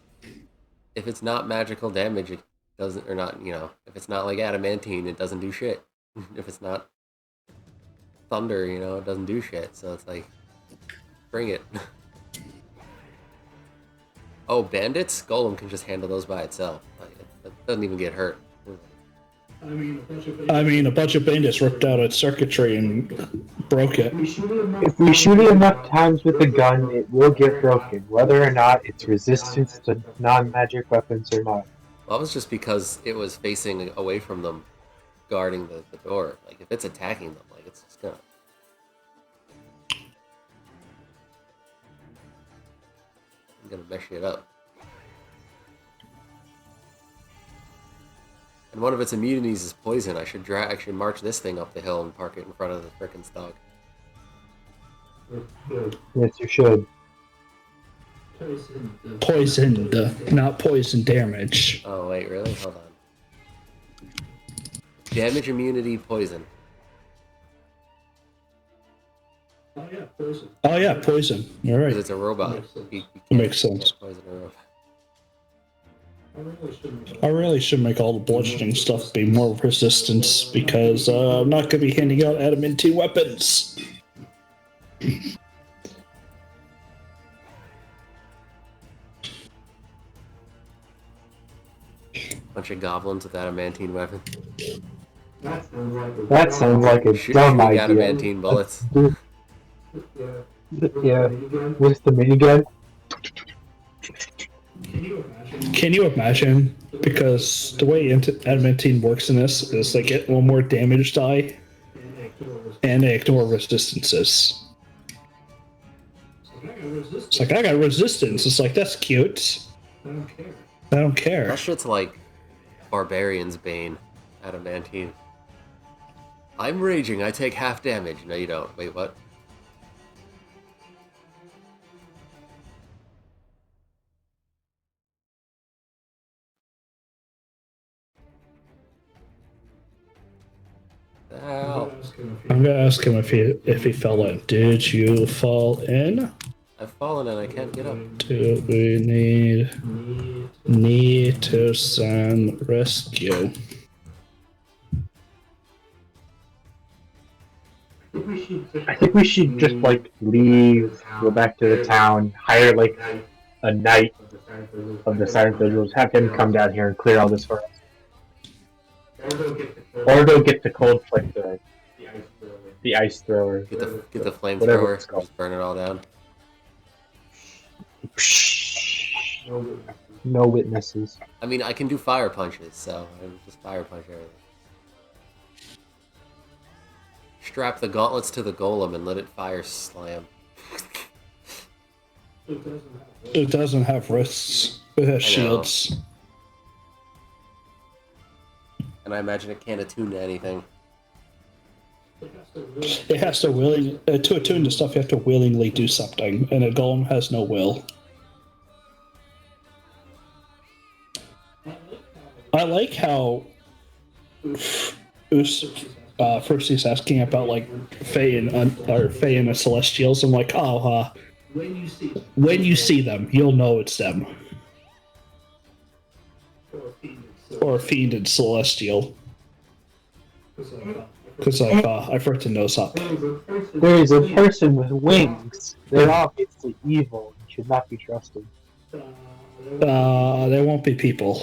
if it's not magical damage, it doesn't, or not, if it's not like adamantine, it doesn't do shit. If it's not thunder, it doesn't do shit. So it's like, bring it. Oh, bandits? Golem can just handle those by itself. Like, it doesn't even get hurt. I mean, a bunch of bandits ripped out its circuitry and broke it. If we shoot it enough times with a gun, it will get broken, whether or not it's resistance to non-magic weapons or not. Well, that was just because it was facing away from them, guarding the door. Like, if it's attacking them, like, it's just gonna... I'm gonna mess it up. And one of its immunities is poison. I should march this thing up the hill and park it in front of the frickin' stock. Yes, you should. Poisoned, not poison damage. Oh, wait, really? Hold on. Damage, immunity, poison. Oh yeah, poison. You're right. Because it's a robot. You Makes sense. poison a robot. I really should make all the bludgeoning stuff be more resistance because I'm not going to be handing out adamantine weapons. Bunch of goblins with adamantine weapons. That sounds like a Shoot dumb the idea. adamantine bullets. Yeah, with the minigun. Can you imagine? Because the way adamantine works in this is they get one more damage die and they ignore resistances. It's like, I got resistance. It's like, that's cute. I don't care. That shit's like Barbarian's Bane, adamantine. I'm raging, I take half damage. No, you don't. Wait, what? Ow. I'm gonna ask him if he fell in. Did you fall in? I've fallen and I can't get up. Do we need to send rescue? I think we should just like leave, go back to the town, hire like a knight of the Tyrant Vigils, have him come down here and clear all this for us. Or go get the cold, like the ice thrower. Get the Whatever it's flamethrower, called. just burn it all down. No witnesses. I mean, I can do fire punches, so I would just fire punch everything. Strap the gauntlets to the golem and let it fire slam. It doesn't have wrists. It has I know. shields. And I imagine it can't attune to anything. It has to to attune to stuff. You have to willingly do something, and a golem has no will. I like how first he's asking about like Fae and the Celestials. I'm like, when you see them, you'll know it's them. Or Fiend and Celestial. Because I've heard to nose up. There is a person with wings. They're obviously evil and should not be trusted. There won't be people.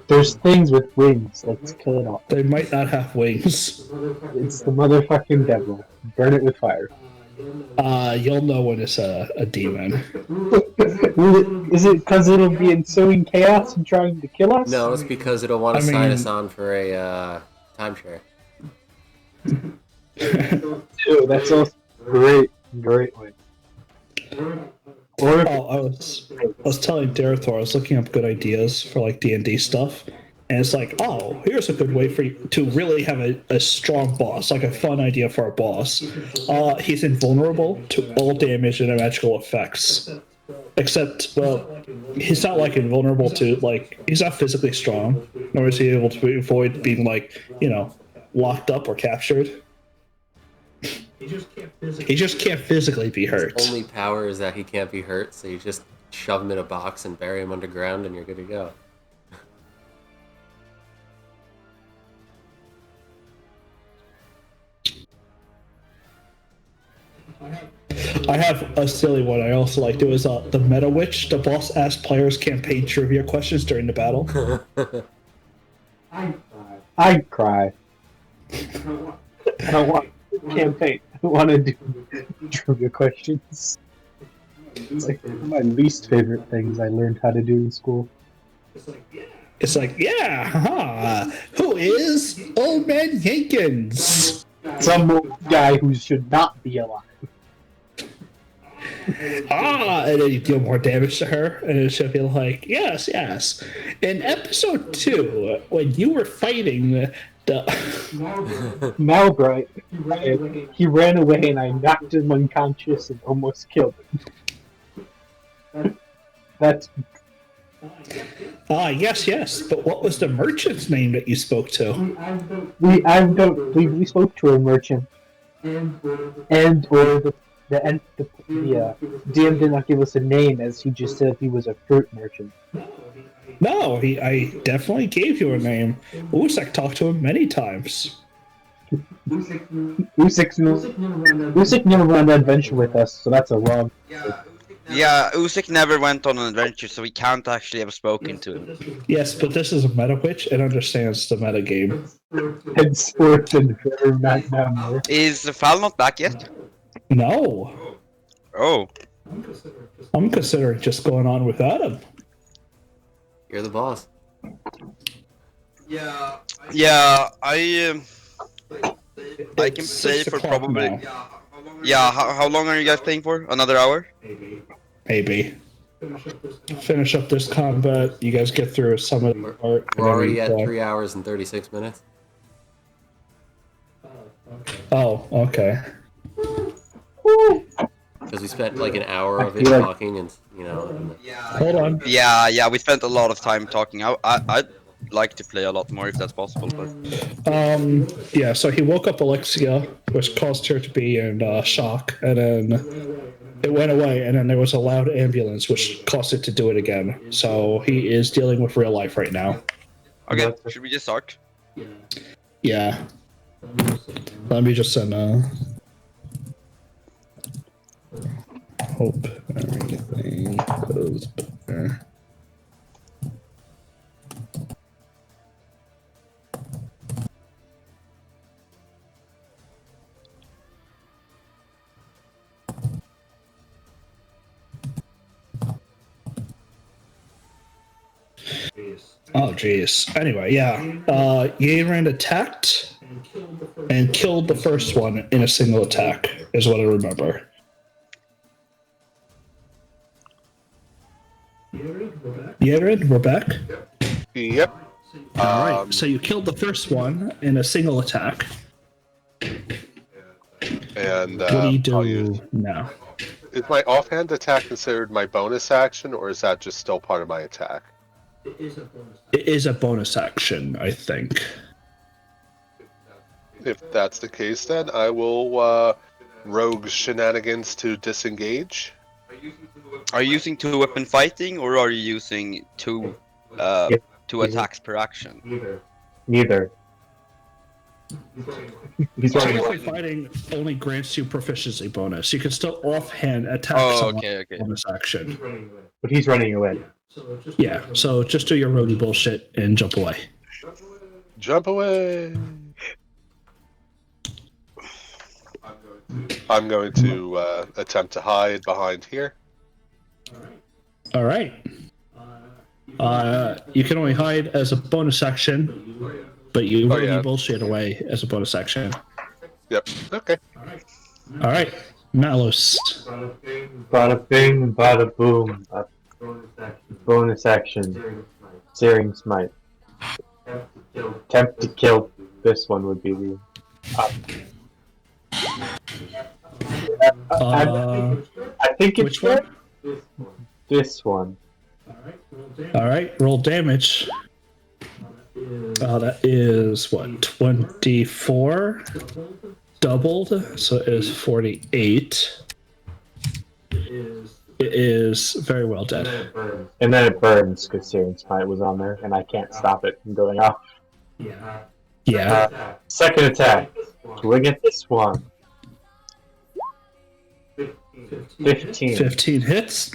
There's things with wings. Let's kill it all. They might not have wings. It's the motherfucking devil. Burn it with fire. You'll know when it's a demon. Is it because it'll be ensuing chaos and trying to kill us? No, it's because it'll want to sign us on for a timeshare. Ew, that's also great way. Or I was telling Darethor, I was looking up good ideas for like D&D stuff, and it's like, oh, here's a good way for you to really have a strong boss, like a fun idea for a boss. He's invulnerable to all damage and magical effects. Except, well, he's not like invulnerable to like he's not physically strong, nor is he able to avoid being like locked up or captured. He just can't physically be hurt. His only power is that he can't be hurt, so you just shove him in a box and bury him underground, and you're good to go. I have a silly one I also like to is the Meta Witch. The boss asks players campaign trivia questions during the battle. I'd cry. I don't want campaign. I want to do trivia questions. It's like one of my least favorite things I learned how to do in school. It's like, yeah, haha. Who is Old Man Jenkins? Some guy who should not be alive. And then you deal more damage to her, and she'll be like, yes. In episode 2, when you were fighting the Malbright, he ran away and I knocked him unconscious and almost killed him. That's yes. But what was the merchant's name that you spoke to? I don't believe we spoke to a merchant, and or the DM did not give us a name, as he just said he was a fruit merchant. No, I definitely gave you a name. Usyk talked to him many times. Usyk never went on an adventure with us, so that's a wrong. Yeah, Usyk never went on an adventure, so we can't actually have spoken to him. Yes, but this is a meta witch and understands the meta game. And sports and very not down there. Is Fal not back yet? No. Oh. I'm considering just going on without him. You're the boss. Yeah, I can play for probably. Now. Yeah, how long are you guys playing for? Another hour? Maybe. Finish up this combat. You guys get through some of the part. We're already at 3 hours and 36 minutes. Oh, okay. Because we spent like an hour of it talking, and Hold on. Yeah, we spent a lot of time talking. I'd like to play a lot more if that's possible. But Yeah, so he woke up Alexia, which caused her to be in shock, and then it went away, and then there was a loud ambulance, which caused it to do it again. So he is dealing with real life right now. okay, should we just start? Yeah. Let me just send hope everything goes better. Oh, jeez. Anyway, yeah. Tyrant attacked and killed the first one in a single attack, is what I remember. Tyrant, we're back? Yep. Alright, so you killed the first one in a single attack. And What do you I'll do use- now? Is my offhand attack considered my bonus action, or is that just still part of my attack? It is a bonus action, I think. If that's the case, then I will rogue shenanigans to disengage. Are you using two weapon fighting, or are you using two attacks per action? Neither. He's running Technically, away. fighting only grants you proficiency bonus. You can still offhand attack Oh, someone okay. with bonus action. But he's running away. Yeah, so just do your roadie bullshit and jump away. Jump away! I'm going to attempt to hide behind here. All right. You can only hide as a bonus action, but you roadie yeah. bullshit away as a bonus action. Yep. Okay. All right, Malus. Bada bing, bada boom. Bonus action. Searing Smite. Attempt to kill. This one would be the. I think it's Which one? this one. All right, roll damage. That is what, 24 doubled, so it is 48. It is very well dead. And then it burns because Tyrant's Might was on there, and I can't stop it from going off. Yeah. Second attack. Swing at this one. 15. 15 hits.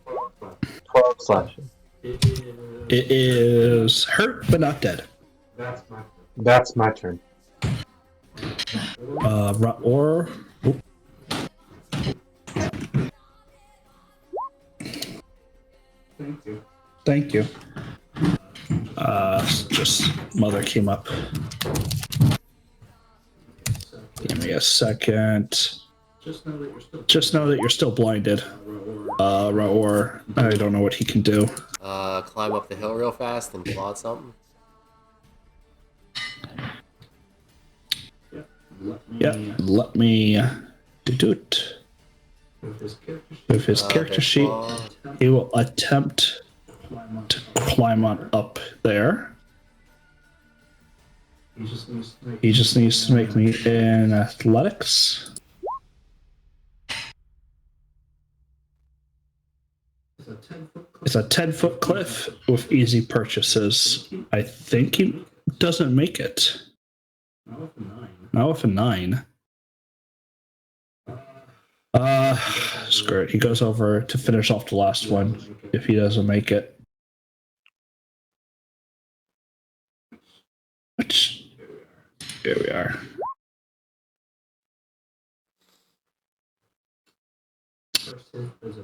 12 slashing. It is hurt but not dead. That's my turn. Or thank you. Just mother came up. Give me a second. Just know that you're still blinded. Raor, I don't know what he can do. Climb up the hill real fast and plot something. Yeah, let me do it. With his character sheet, he will attempt to climb on up there. He just needs to make me in athletics. It's a 10-foot cliff with easy purchases. I think he doesn't make it. Not with a 9. Screw it. He goes over to finish off the last one if he doesn't make it. Which, here we are.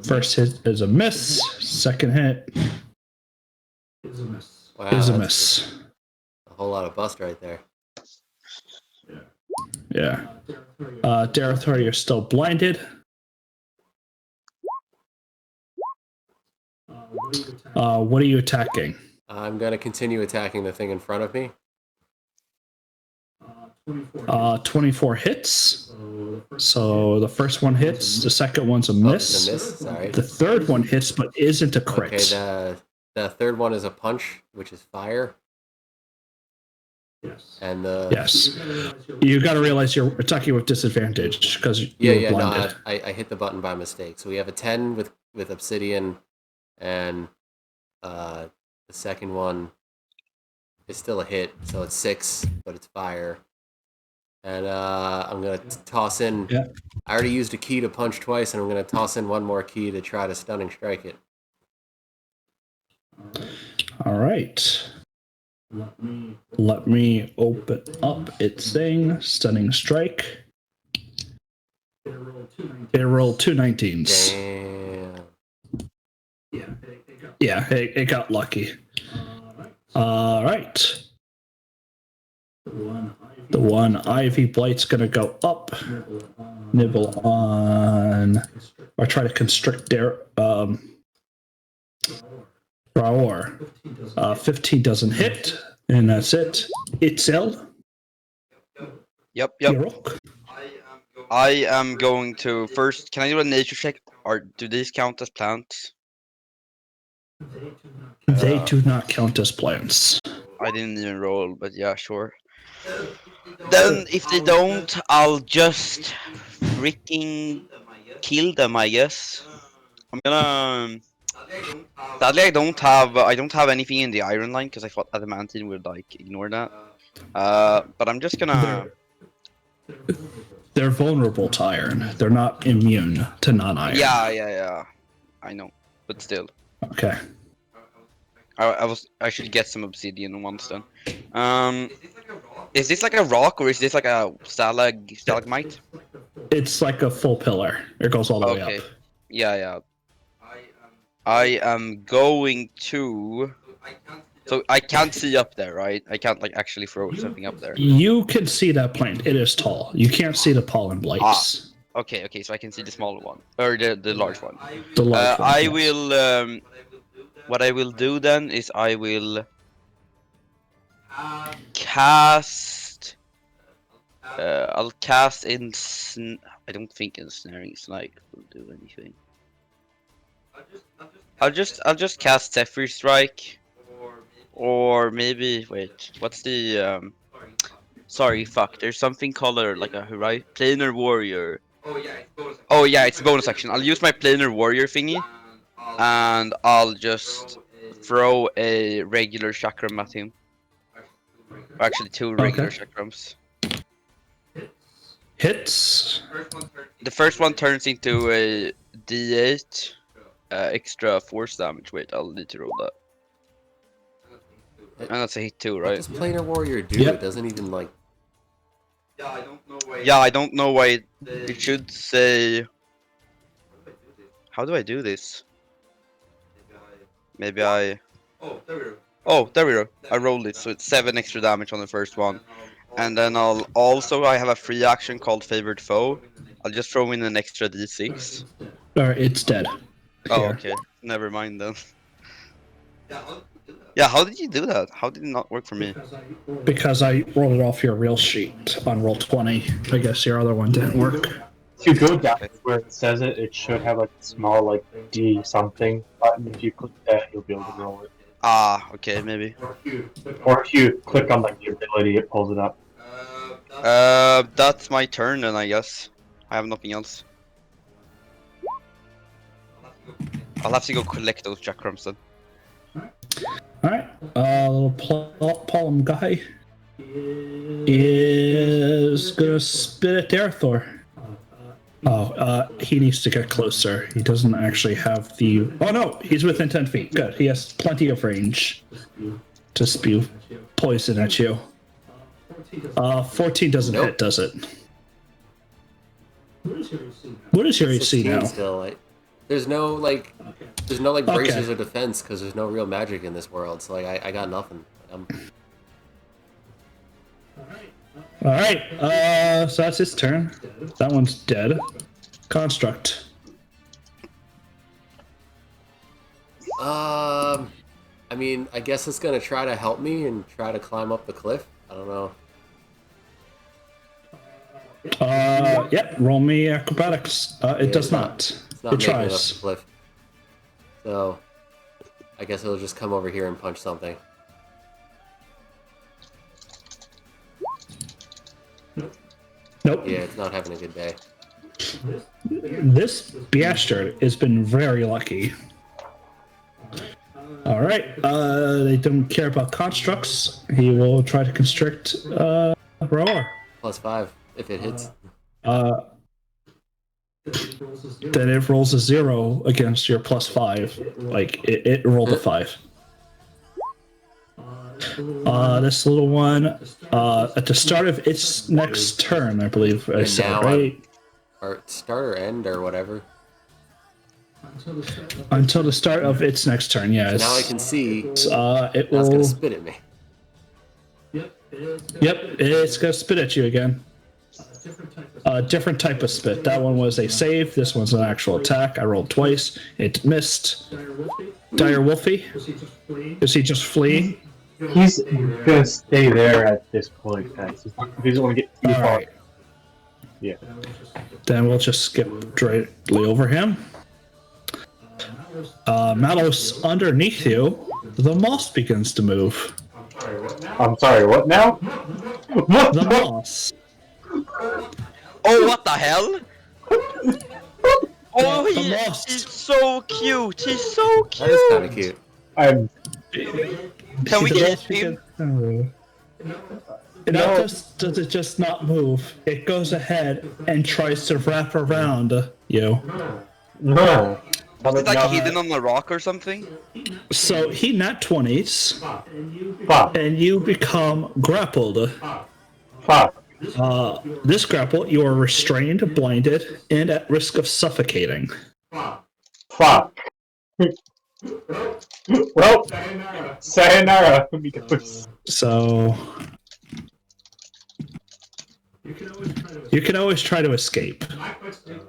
First hit is a miss. Second hit Wow, is a that's miss. a whole lot of bust right there. Yeah. Darathor, you're still blinded. What are you attacking? I'm gonna continue attacking the thing in front of me. 24 hits. So the first one hits. The second one's a Oh, miss. it's a miss. Sorry. The third one hits, but isn't a crit. Okay, the third one is a punch, which is fire. And the Yes. You got to realize you're attacking with disadvantage because you're blinded. no, I hit the button by mistake. So we have a 10 with obsidian, and the second one is still a hit, so it's 6, but it's fire. And I'm gonna toss in. Yeah. I already used a key to punch twice, and I'm gonna toss in one more key to try to stunning strike it. All right. Let me open up its thing. Stunning strike. It rolled 2 19s. Damn. Yeah, it got lucky. All right. The one Ivy Blight's gonna go up, nibble on, or try to constrict their Raor. 15 doesn't hit, and that's it. Itzel. Yep. Yorok. I am going to first. Can I do a nature check? Or do these count as plants? They do not count as plants. I didn't even roll, but yeah, sure. Then if they don't, I'll just freaking kill them, I guess. I'm gonna. Sadly, I don't have anything in the iron line because I thought adamantine would like ignore that. But I'm just gonna. They're vulnerable to iron. They're not immune to non-iron. Yeah. I know, but still. Okay. I should get some obsidian once then. Is this like a rock or is this like a stalagmite? It's like a full pillar. It goes all the way Okay. up. Yeah. I am going to. So I can't see up there, right? I can't like actually throw something up there. You can see that plant. It is tall. You can't see the pollen blights. Okay, so I can see the smaller one or the large one. The large one, I yes. will. What I will do then is I will cast. I'll cast in. I don't think ensnaring snake will do anything. I'll just cast Zephyr Strike, or maybe wait. What's the Sorry, fuck. There's something called like a planar warrior. Oh yeah, it's a bonus action. I'll use my planar warrior thingy, and I'll just throw a regular chakram at him. Or actually, 2 regular chakrams. Hits. The first one turns into a D8 extra force damage. Wait, I'll need to roll that. And that's a hit too, What right? does Planar Warrior do? Yep. It doesn't even like. Yeah, I don't know why it should say. How do I do this? Maybe I. Oh, there we go. I rolled it, so it's 7 extra damage on the first one. And then I have a free action called Favored Foe. I'll just throw in an extra D6. Or it's dead. Oh, Here. okay. Never mind then. Yeah, how did you do that? How did it not work for me? Because I rolled it off your real sheet on roll 20. I guess your other one didn't work. If you go down where it says it, it should have like a small like D something button. If you click that, you'll be able to roll it. Ah, okay, maybe. Or if you click on like the ability, it pulls it up. That's my turn then, I guess. I have nothing else. I'll have to go collect those chakrams then. Alright, little Palm guy is gonna spit at Darethor. Oh, he needs to get closer. He doesn't actually have the. Oh no, he's within 10 feet. Good. He has plenty of range to spew poison at you. 14 doesn't hit, does it? What is your AC 16 now? Still, like, there's no braces or defense because there's no real magic in this world. So like, I got nothing. All right. So that's his turn. That one's dead. Construct. I mean, I guess it's gonna try to help me and try to climb up the cliff. I don't know. Yep. Roll me acrobatics. It does not. It's not It making it up tries. the cliff. So, I guess it'll just come over here and punch something. Nope. Yeah, it's not having a good day. This bastard has been very lucky. All right. They don't care about constructs. He will try to constrict Roar. +5 if it hits. Then it rolls a 0 against your +5. Like it rolled a 5. This little one, at the start of its next turn, I believe I said, now right? Or start or end or whatever. Until the start of its next turn, yes. Now I can see. It Now it's will. gonna spit at me. Yep, it's gonna spit at you again. A different type of spit. That one was a save. This one's an actual attack. I rolled twice. It missed. Dire Wolfie. Is he just fleeing? He's gonna stay there at this point, guys. He doesn't want to get too far. Alright. Yeah. Then we'll just skip directly over him. Malos, underneath you, the moss begins to move. I'm sorry, what now? What? The moss. Oh, what the hell? Oh, The moss. he's so cute. He's so cute. That is kind of cute. I'm. Can we The get moss him? begins- Not just does it just not move, it goes ahead and tries to wrap around you. No. Was it like hidden on the rock or something? So he nat 20s, Fuck. and you become grappled. Fuck. This grapple, you are restrained, blinded, and at risk of suffocating. Fuck. Well, sayonara. Because So you can always try to escape.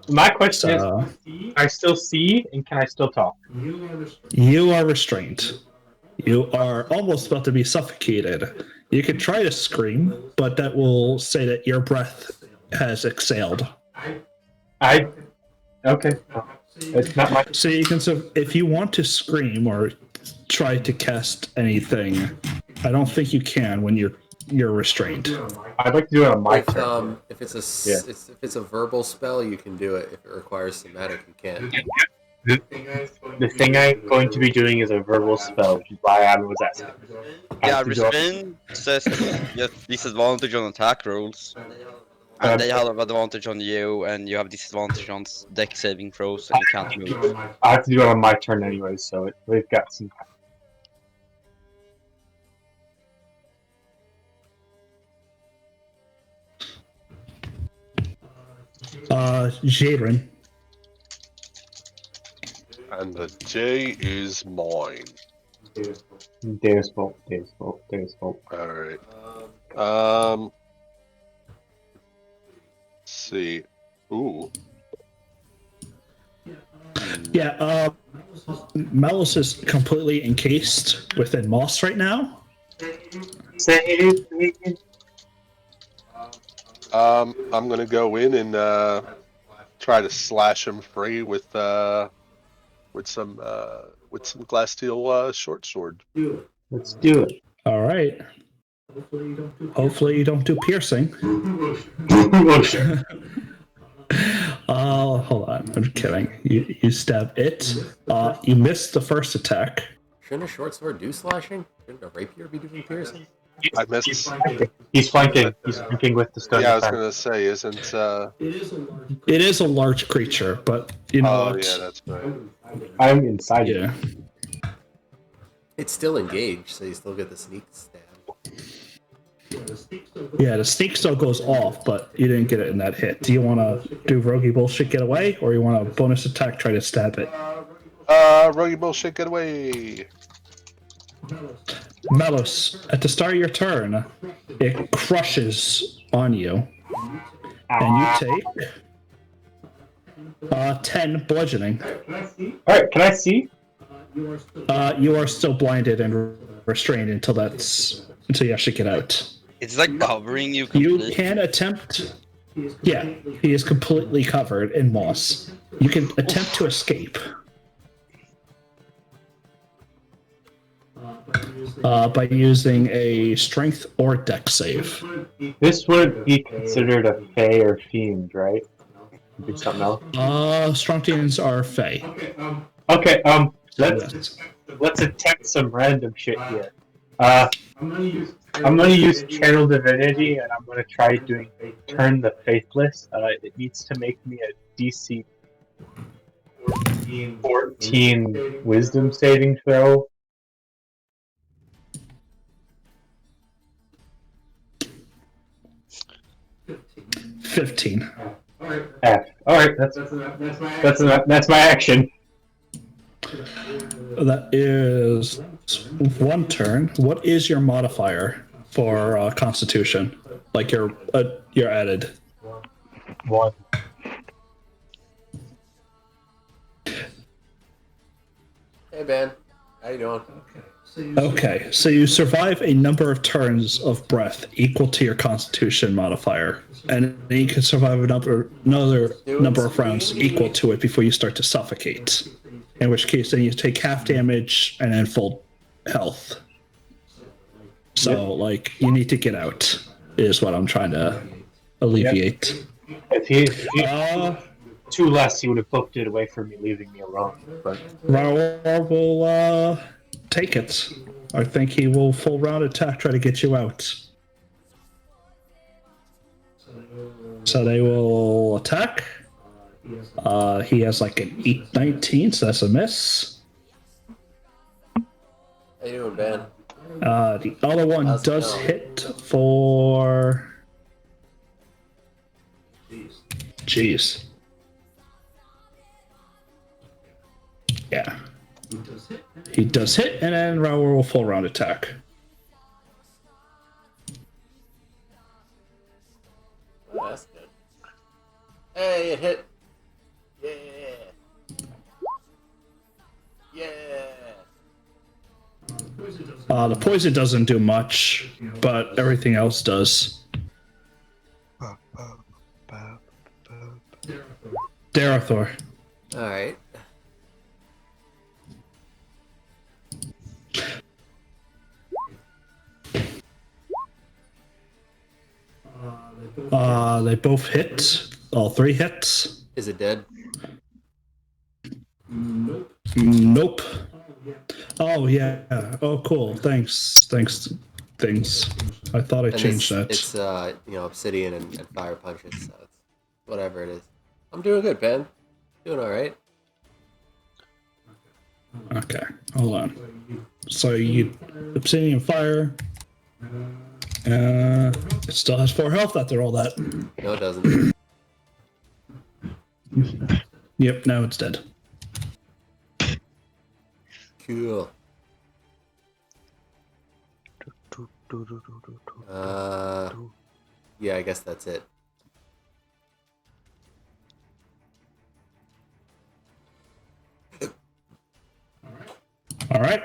my question So is, can I still see and can I still talk? you are restrained. You are almost about to be suffocated. You can try to scream, but that will say that your breath has exhaled. Okay. It's not my. So you can, if you want to scream or try to cast anything, I don't think you can when you're restrained. I'd like to do it on my turn. If it's Yeah. if it's a verbal spell, you can do it. If it requires somatic, you can't. The thing I'm going to be doing is a verbal spell, which is why I was asking. I Yeah, have to go- restrain says you have disadvantage on attack rolls. And they have advantage on you, and you have disadvantage on deck saving throws, and you can't move. I have to do it on my turn anyway, so we've got some time. Jadrin. And the J is mine. Dave's fault. Dave's fault. Dave's fault. Alright. Let's see. Ooh. Yeah, Melos is completely encased within moss right now. I'm gonna go in and try to slash him free with some glass-steel short sword. Let's do it. All right. Hopefully you don't do piercing. Hold on. I'm kidding. You stab it. You missed the first attack. Shouldn't a short sword do slashing? Shouldn't a rapier be doing piercing? I missed. He's flanking. He's flanking with the stone. Yeah, I was attack. gonna say, isn't It is a large creature, but you know Oh what? yeah, that's right. I'm inside. Yeah. It's still engaged, so you still get the sneak stab. Yeah, the sneak still goes off, but you didn't get it in that hit. Do you want to do roguey bullshit, get away, or you want a bonus attack, try to stab it? Rogue bullshit, get away. Melos, at the start of your turn, it crushes on you, and you take 10 bludgeoning. Alright, can I see? You are still blinded and restrained until you actually get out. It's like covering you You completely. can attempt. Yeah, he is completely covered in moss. You can attempt to escape by using a strength or dex save. This would be considered a fey or fiend, right? Do something else. Strong demons are fey. Okay, Yes. let's attempt some random shit here. I'm gonna use Channel Divinity, and I'm gonna try doing Turn the Faithless. It needs to make me a DC 14 Wisdom saving throw. $15. F. All right, that's my action. That is one turn. What is your modifier for Constitution? Like your added. 1. Hey Ben, how you doing? Okay, so you survive a number of turns of breath equal to your Constitution modifier, and then you can survive another number of rounds equal to it before you start to suffocate. In which case, then you take half damage and then full health. So, like, you need to get out, is what I'm trying to alleviate. If he 2 less, he would have booked it away from me, leaving me alone. But Raul will take it. I think he will full round attack, try to get you out. So they will attack. He has like an 8-19, so that's a miss. How you doing, Ben? The other one How's it does going? hit for. Jeez. Yeah. He does hit, and then Raul will full round attack. Oh, that's good. Hey, it hit. Yeah. Yeah. The poison doesn't do much, but everything else does. Darathor. All right. They both hit. All 3 hits. Is it dead? Nope. Oh yeah. Oh cool. Thanks. Things. I thought I And changed that. It's obsidian and fire punches, so it's whatever it is. I'm doing good, Ben. Doing all right. Okay. Hold on. So you obsidian fire. It still has 4 health after all that. No, it doesn't. Yep. Now it's dead. Cool. Yeah, I guess that's it. All right.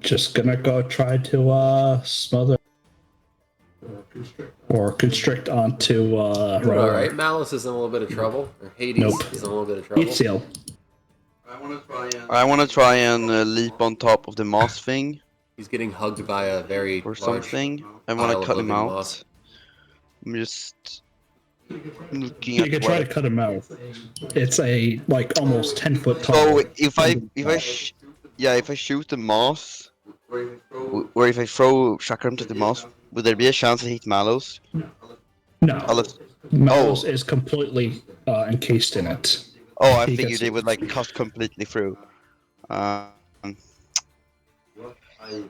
Just gonna go try to smother or constrict onto Doing Roar. all right. Malice is in a little bit of trouble. Or Hades Nope. is in a little bit of trouble. Eat seal. I want to try and leap on top of the moss thing He's getting hugged by a very or large something. I want pile to of cut him living out. moss. I'm just looking You at can try to cut him out. It's a like almost 10-foot tall. So if I shoot the moss, or if I throw chakram to the moss, would there be a chance to hit Mallows? No. Unless, Mallows is completely encased in it. I He figured gets- they would like cut completely through.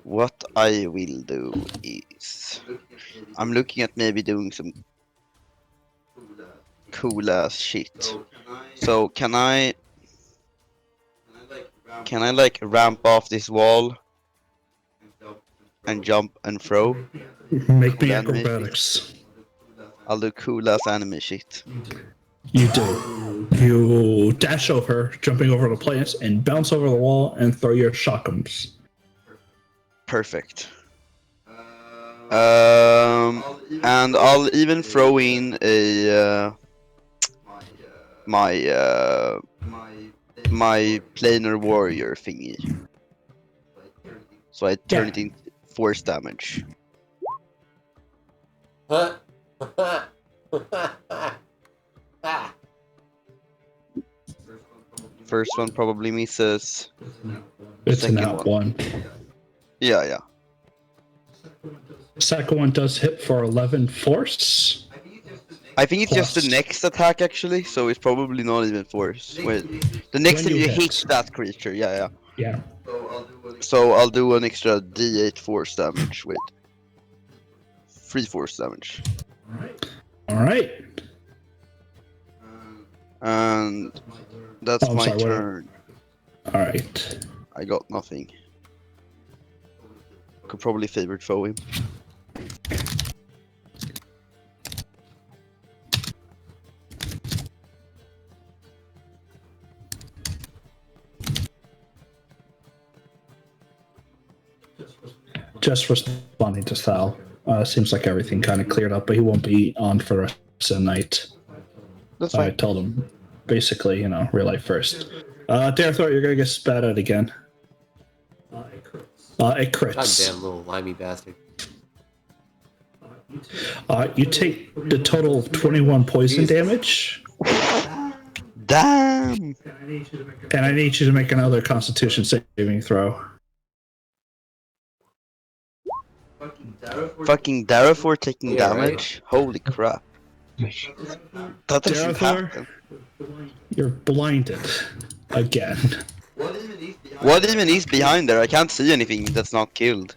What I will do is I'm looking at maybe doing some cool ass shit. So can I like ramp off this wall and jump and throw? Make me Cool anime acrobatics. I'll do cool ass anime shit. You do. You dash over, jumping over the plants, and bounce over the wall and throw your shockums. Perfect. And I'll even throw in a my planar warrior thingy. So I turn it into force damage. First one probably misses. It's an Second out one. Yeah. Second one does hit for 11 force. I think it's just the Plus- next attack actually, so it's probably not even force. Wait, the next When time you you hit. hit that creature, yeah. Yeah. So I'll do an extra D8 force damage with 3 force damage. All right. And that's Oh, I'm my sorry, what- turn. All right. I got nothing. Could probably favorite foe him. Just responding to Sal. Seems like everything kind of cleared up, but he won't be on for the rest of the night. That's I fine. told him, basically, real life first. Darethor, you're gonna get spat at again. It crits. Goddamn little limey bastard. You take the total of 21 poison damage, Damn! and I need you to make another Constitution saving throw. Fucking Darafor taking Yeah, damage? Holy crap. That doesn't Darafor? happen. You're blinded again. What even is behind there? I can't see anything that's not killed.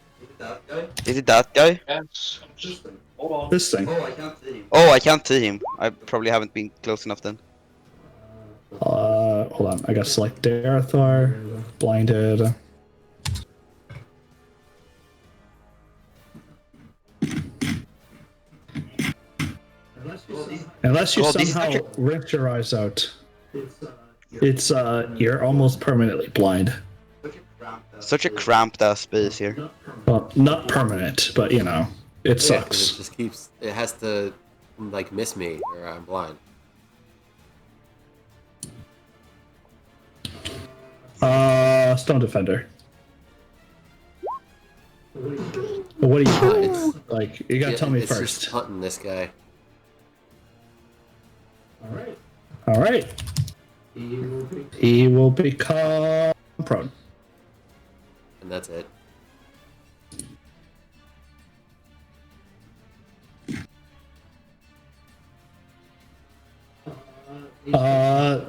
Is it that guy? Yes. This thing. Oh, I can't see him. I probably haven't been close enough then. Hold on. I gotta select Darethor. Blinded. Unless you Oh, this is somehow like rinse your eyes out, it's you're almost permanently blind. Such a cramped ass space here. Well, not permanent, but it Yeah, 'cause sucks. it just keeps. It has to like miss me or I'm blind. Stone Defender. What do you It's- like? You gotta tell me it's just first. hunting this guy. All right. He will become prone. And that's it.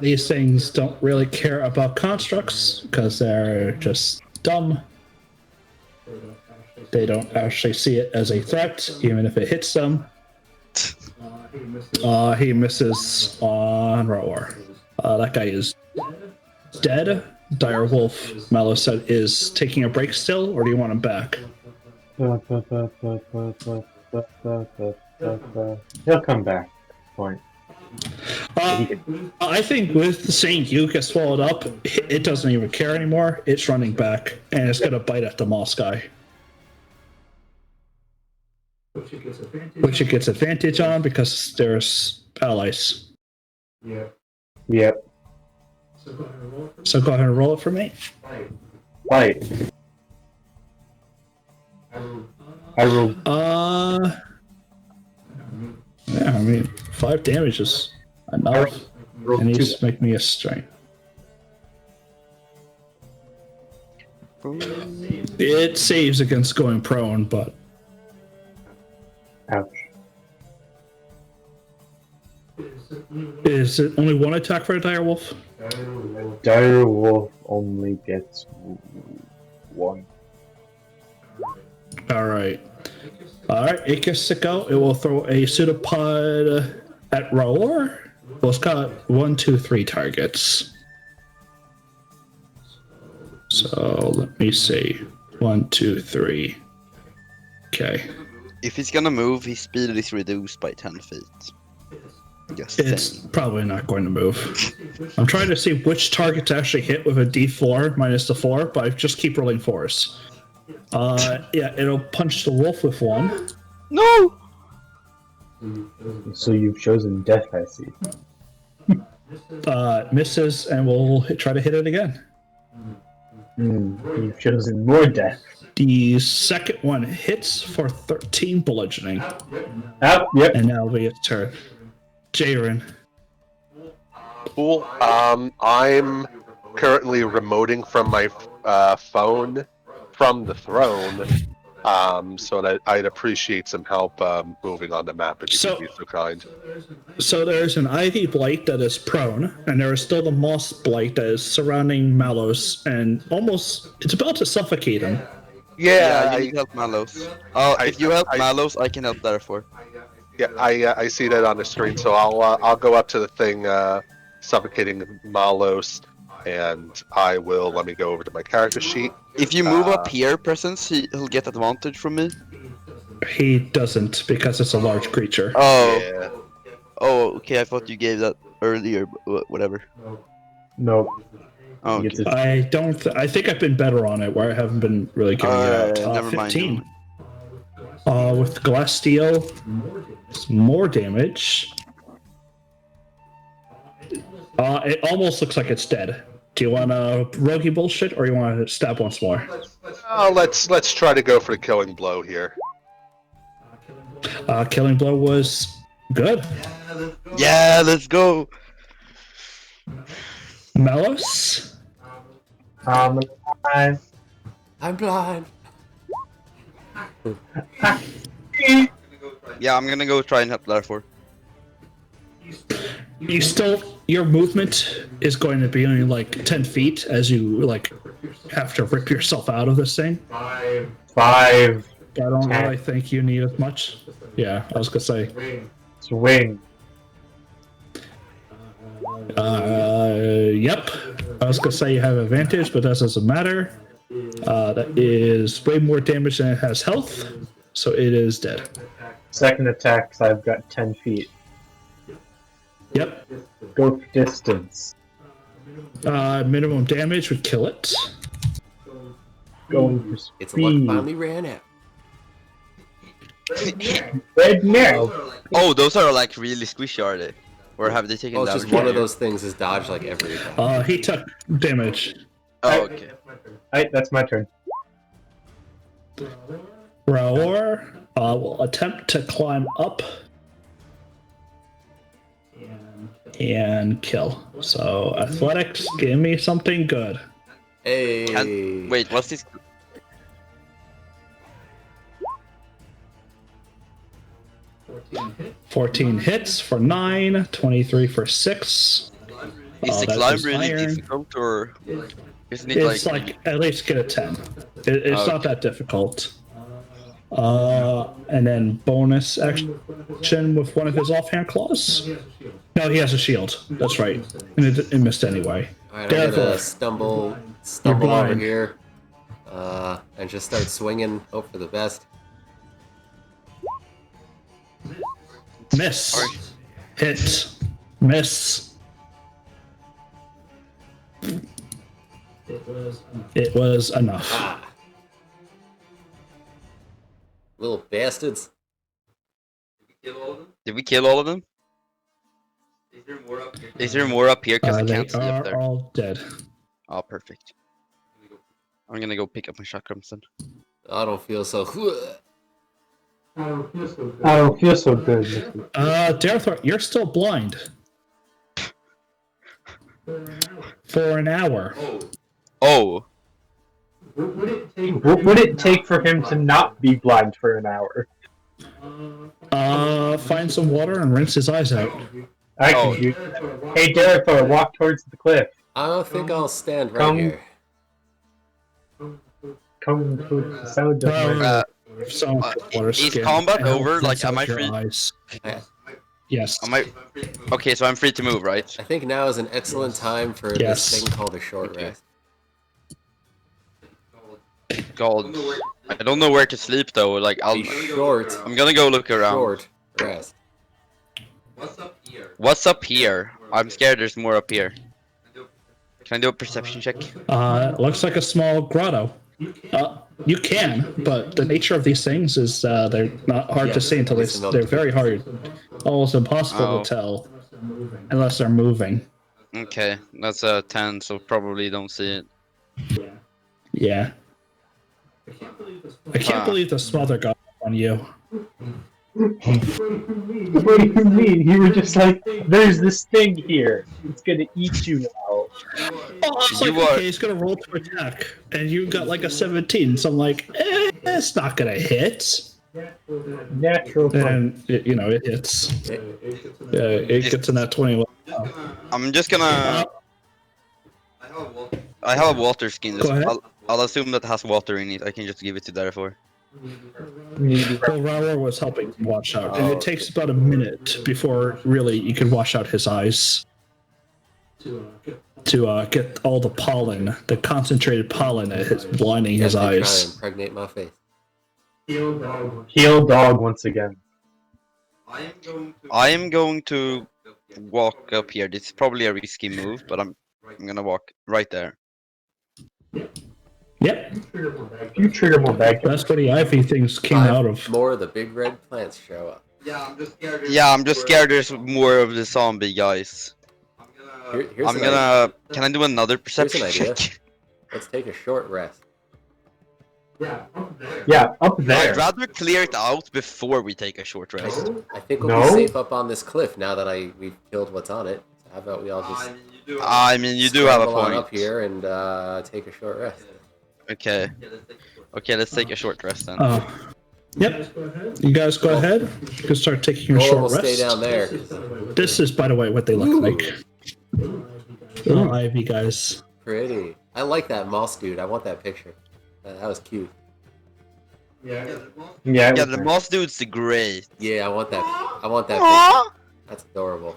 These things don't really care about constructs because they're just dumb. They don't actually see it as a threat, even if it hits them. He misses on Roar. That guy is dead. Dire Wolf, Mallow said, is taking a break still, or do you want him back? He'll come back. Point. I think with seeing you get swallowed up, it doesn't even care anymore. It's running back, and it's going to bite at the moss guy. Which it gets advantage on because there's allies. Yep. So go ahead and roll it for me. Fight. I roll. Yeah, I mean, 5 damage is enough. And he just make me a strength. It saves against going prone, but Ouch. is it only one attack for a dire wolf? Dire Wolf only gets 1. Alright, it gets to go. It will throw a pseudopod at Roar. Well, it's got 1, 2, 3 targets. So let me see. 1, 2, 3. Okay. If he's gonna move, his speed is reduced by 10 feet. Just It's saying. probably not going to move. I'm trying to see which target to actually hit with a D4 minus the 4, but I just keep rolling 4s. Yeah, it'll punch the wolf with 1. No! So you've chosen death, I see. Misses, and we'll try to hit it again. You've chosen more death. The second one hits for 13 bludgeoning. Oh, yep. And now it'll be its turn. Jaren. Cool. I'm currently remoting from my phone from the throne. So that I'd appreciate some help moving on the map if you could be so kind. So there's an ivy blight that is prone, and there is still the moss blight that is surrounding Mallows, and it's about to suffocate him. Yeah, you need help Mallows. If you help Mallows, I can help therefore. Yeah, I see that on the screen, so I'll go up to the thing suffocating Malos, and let me go over to my character sheet. If you move up here, Presence, he'll get advantage from me. He doesn't because it's a large creature. Oh. Yeah. Oh, okay. I thought you gave that earlier, but whatever. Nope. Oh, okay. I think I've been better on it where I haven't been really giving it out. Never 15. With glass steel, it's more damage. It almost looks like it's dead. Do you want to roguey bullshit, or you want to stab once more? Let's try to go for the killing blow here. Killing blow was good. Yeah, let's go. Melos? I'm blind. Yeah, I'm gonna go try and help therefore. Your movement is going to be only like 10 feet as you have to rip yourself out of this thing. 5. I don't really think you need as much. Yeah, I was gonna say. Swing. Yep. I was gonna say you have advantage, but that doesn't matter. That is way more damage than it has health, so it is dead. Second attack, so I've got 10 feet. Yep. Go for distance. Minimum damage would kill it. Going for speed. Its luck finally ran out. Red now. Oh, those are like really squishy, are they? Or have they taken Well, it's damage? just one of those things is dodged like every attack. He took damage. Oh, okay. Alright, that's my turn. Roar will attempt to climb up. and kill. So athletics, give me something good. Hey. Wait, what's this? 14 hits for 9, 23 for 6. Is the that's climb just really iron. difficult, or isn't it It's like at least get a 10. It's not that difficult. And then bonus action with one of his offhand claws. No, he has a shield. That's right. And it missed anyway. All right, I'm gonna stumble over blind. here, and just start swinging. Hope for the best. Miss. Hit. Miss. It was enough. Ah. Little bastards. Did we kill all of them? Is there more up here? Because I They can't see up are there. all dead. Oh, perfect. I'm gonna go pick up my chakrams then. I don't feel so. I don't feel so good. Darethor, you're still blind. For an hour. Oh, What would it take for him to not be blind for an hour? Find some water and rinse his eyes out. I can do that. Hey, Darethor, walk towards the cliff. I don't think I'll stand right Come- here. Come towards the sound of my... uh, Some water is skin combat and over? rinse Like, am out I your free? eyes. I, Yes. am I? Okay, so I'm free to move, right? I think now is an excellent time for Yes. this thing called a short rest. God, I don't know where to sleep though. Like, A short, I'm gonna go look around. short rest. What's up here? I'm scared. There's more up here. Can I do a perception check? Looks like a small grotto. You can, but the nature of these things is they're not hard to see until they're very hard, almost impossible to tell unless they're moving. Okay, that's a 10, so probably don't see it. Yeah. I can't believe the smother got on you. What do you mean? You were just like, there's this thing here. It's gonna eat you now. Oh, it's like, You are- okay, he's gonna roll to attack, and you got like a 17, so I'm like, it's not gonna hit. Natural. And, it hits. It gets in that 20. I'm just gonna. I have a water skin. Go ahead. I'll assume that has water in it. I can just give it to Darethor. Well, Raoul was helping him wash out, and it takes about a minute before really you can wash out his eyes to get all the pollen, the concentrated pollen that is blinding his Try and eyes. impregnate my face. Heal dog once again. I am going to walk up here. This is probably a risky move, but I'm gonna walk right there. Yep, You trigger more back. that's where the ivy things came out of. More of the big red plants show up. Yeah, I'm just scared. There's more of the zombie guys. Here's I'm an gonna. Can I do another Here's an perception idea. check? Let's take a short rest. Yeah, up there. I'd rather clear it out before we take a short rest. I think we'll No? be safe up on this cliff now that we've killed what's on it. So how about we all just I mean, you do have a scramble on point. up here and take a short rest. Okay. Okay, let's take a short rest then. Yep, you guys go ahead. You can start taking your Roll short will rest. stay down there. This is, by the way, what they look like. Little ivy guys. Pretty. I like that moss dude. I want that picture. That was cute. Yeah. Yeah, the moss dude's great. Yeah, I want that. I want that picture. That's adorable.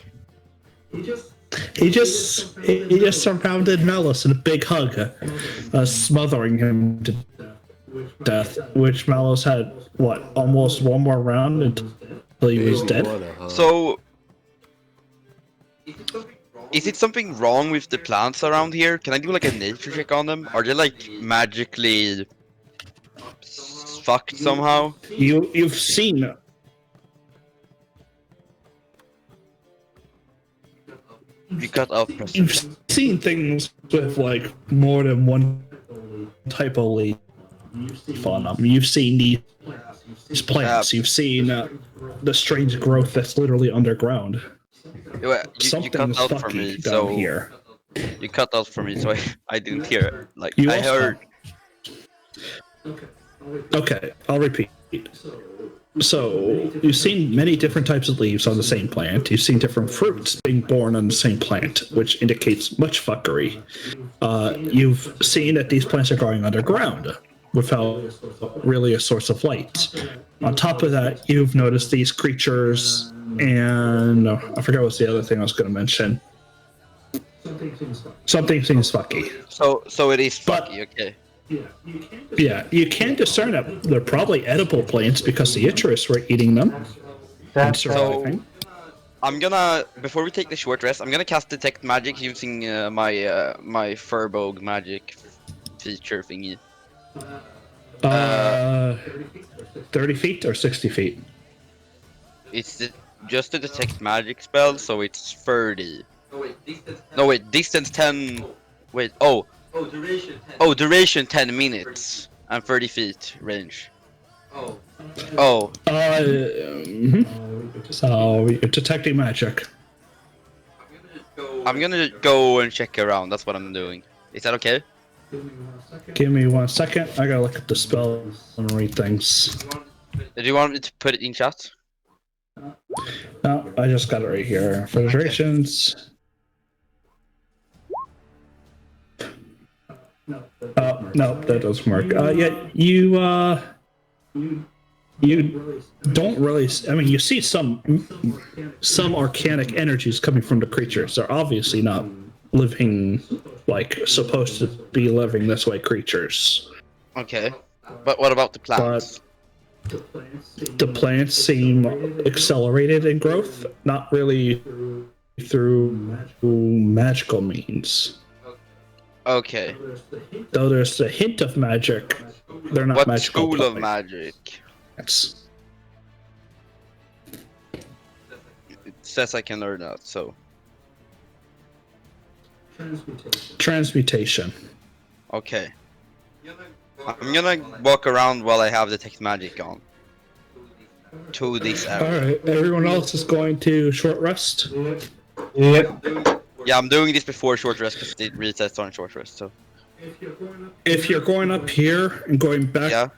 He just surrounded Malus in a big hug, smothering him to death. Which Malus had almost one more round until he was Baby dead. wanna hug. So, is it something wrong with the plants around here? Can I do like a nature check on them? Are they like magically fucked somehow? You've seen. You cut out You've perception. seen things with like more than one type of leaf on them. You've seen these plants. You've seen the strange growth that's literally underground. Well, you Something cut is out for fucking me, down so here. you cut out for me, so I didn't hear it. Like You I also- heard. Okay, I'll repeat. So, you've seen many different types of leaves on the same plant. You've seen different fruits being born on the same plant, which indicates much fuckery. You've seen that these plants are growing underground without really a source of light. On top of that, you've noticed these creatures, and I forgot what's the other thing I was going to mention. Something seems fucky. So it is But- fucky. Okay. Yeah, you can discern that they're probably edible plants because the Ichthys were eating them and That's surviving. I'm gonna, before we take the short rest, I'm gonna cast detect magic using my Furbolg magic feature thingy. 30 feet or 60 feet? It's just a detect magic spell, so it's 30. No wait, distance 10. Wait, duration 10 minutes and 30 feet range. Oh, So you're detecting magic. I'm gonna go and check around. That's what I'm doing. Is that okay? Give me 1 second. I gotta look at the spell and read things. Do you want me to put it in chat? No, I just got it right here. Federations. No, that doesn't work. Yeah, you don't really. I mean, you see some arcanic energies coming from the creatures. They're obviously not living like supposed to be living this way creatures. Okay. But what about the plants? The plants seem accelerated in growth, not really through magical means. Okay. Though there's a hint of magic, they're not What magical. school of plants. magic? Yes. It says I can learn that, so. Transmutation. Okay. I'm gonna walk around while I have detect magic on. To this All area. right, everyone else is going to short rest. Yep. Yeah, I'm doing this before short rest because it resets on short rest, so. If you're going up here and going back, Yeah.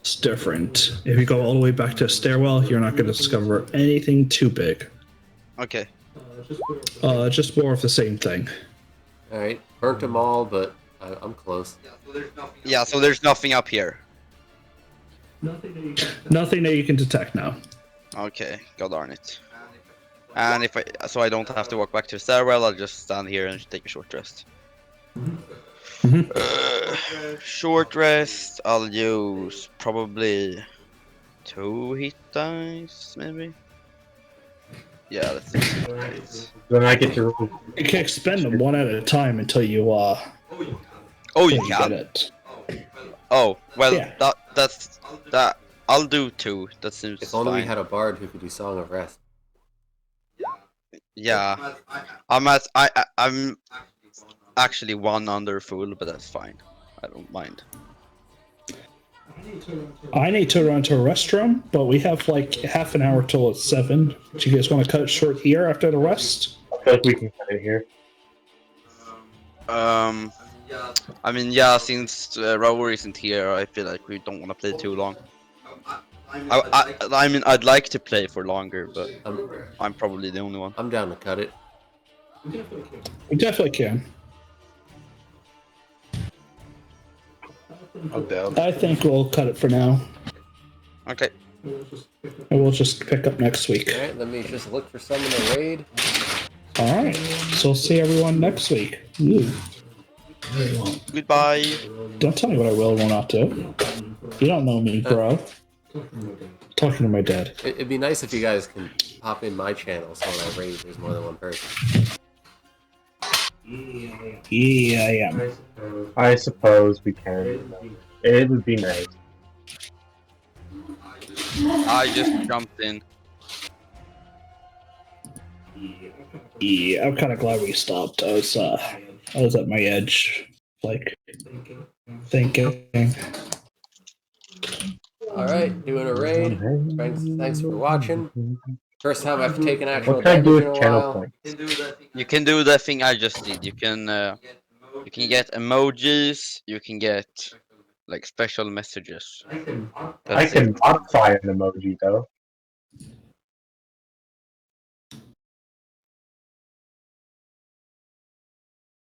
it's different. If you go all the way back to a stairwell, you're not going to discover anything too big. Okay. Just more of the same thing. Alright, burnt them all, but I'm close. Yeah, so there's nothing up here. Nothing that you can detect now. Okay, god darn it. And if I don't have to walk back to the stairwell, I'll just stand here and take a short rest. Short rest, I'll use probably 2 hit dice, maybe? Yeah, let's do it. Then I get to. You can expend them one at a time until you Oh, you get can? it. Oh, well, Yeah. that's I'll do 2. That seems If only we fine. had a bard who could do Song of Rest. Yeah, I'm actually 1 under full, but that's fine. I don't mind. I need to run to a restroom, but we have like half an hour till it's 7. Do you guys want to cut it short here after the rest? I feel like we can cut it here. I mean, yeah, since Raoul isn't here, I feel like we don't want to play too long. I mean, I'd like to play for longer, but I'm probably the only one. I'm down to cut it. We definitely can. I'm down. I think we'll cut it for now, Okay. and we'll just pick up next week. Alright, let me just look for some in the raid. All right, so we'll see everyone next week. Ooh. Goodbye. Don't tell me what I will or will not do. You don't know me, bro. Talking to my dad. It'd be nice if you guys can pop in my channel so when I raid there's more than one person. Yeah, I am. I suppose we can. It would be nice. I just jumped in. Yeah, I'm kind of glad we stopped. I was at my edge, like thinking. All right, doing a raid. Thanks for watching. First time I've taken actual What can I do damage in with a channel while. points? You can do the thing I just did. You can get emojis. You can get like special messages. I That's can it. modify an emoji though.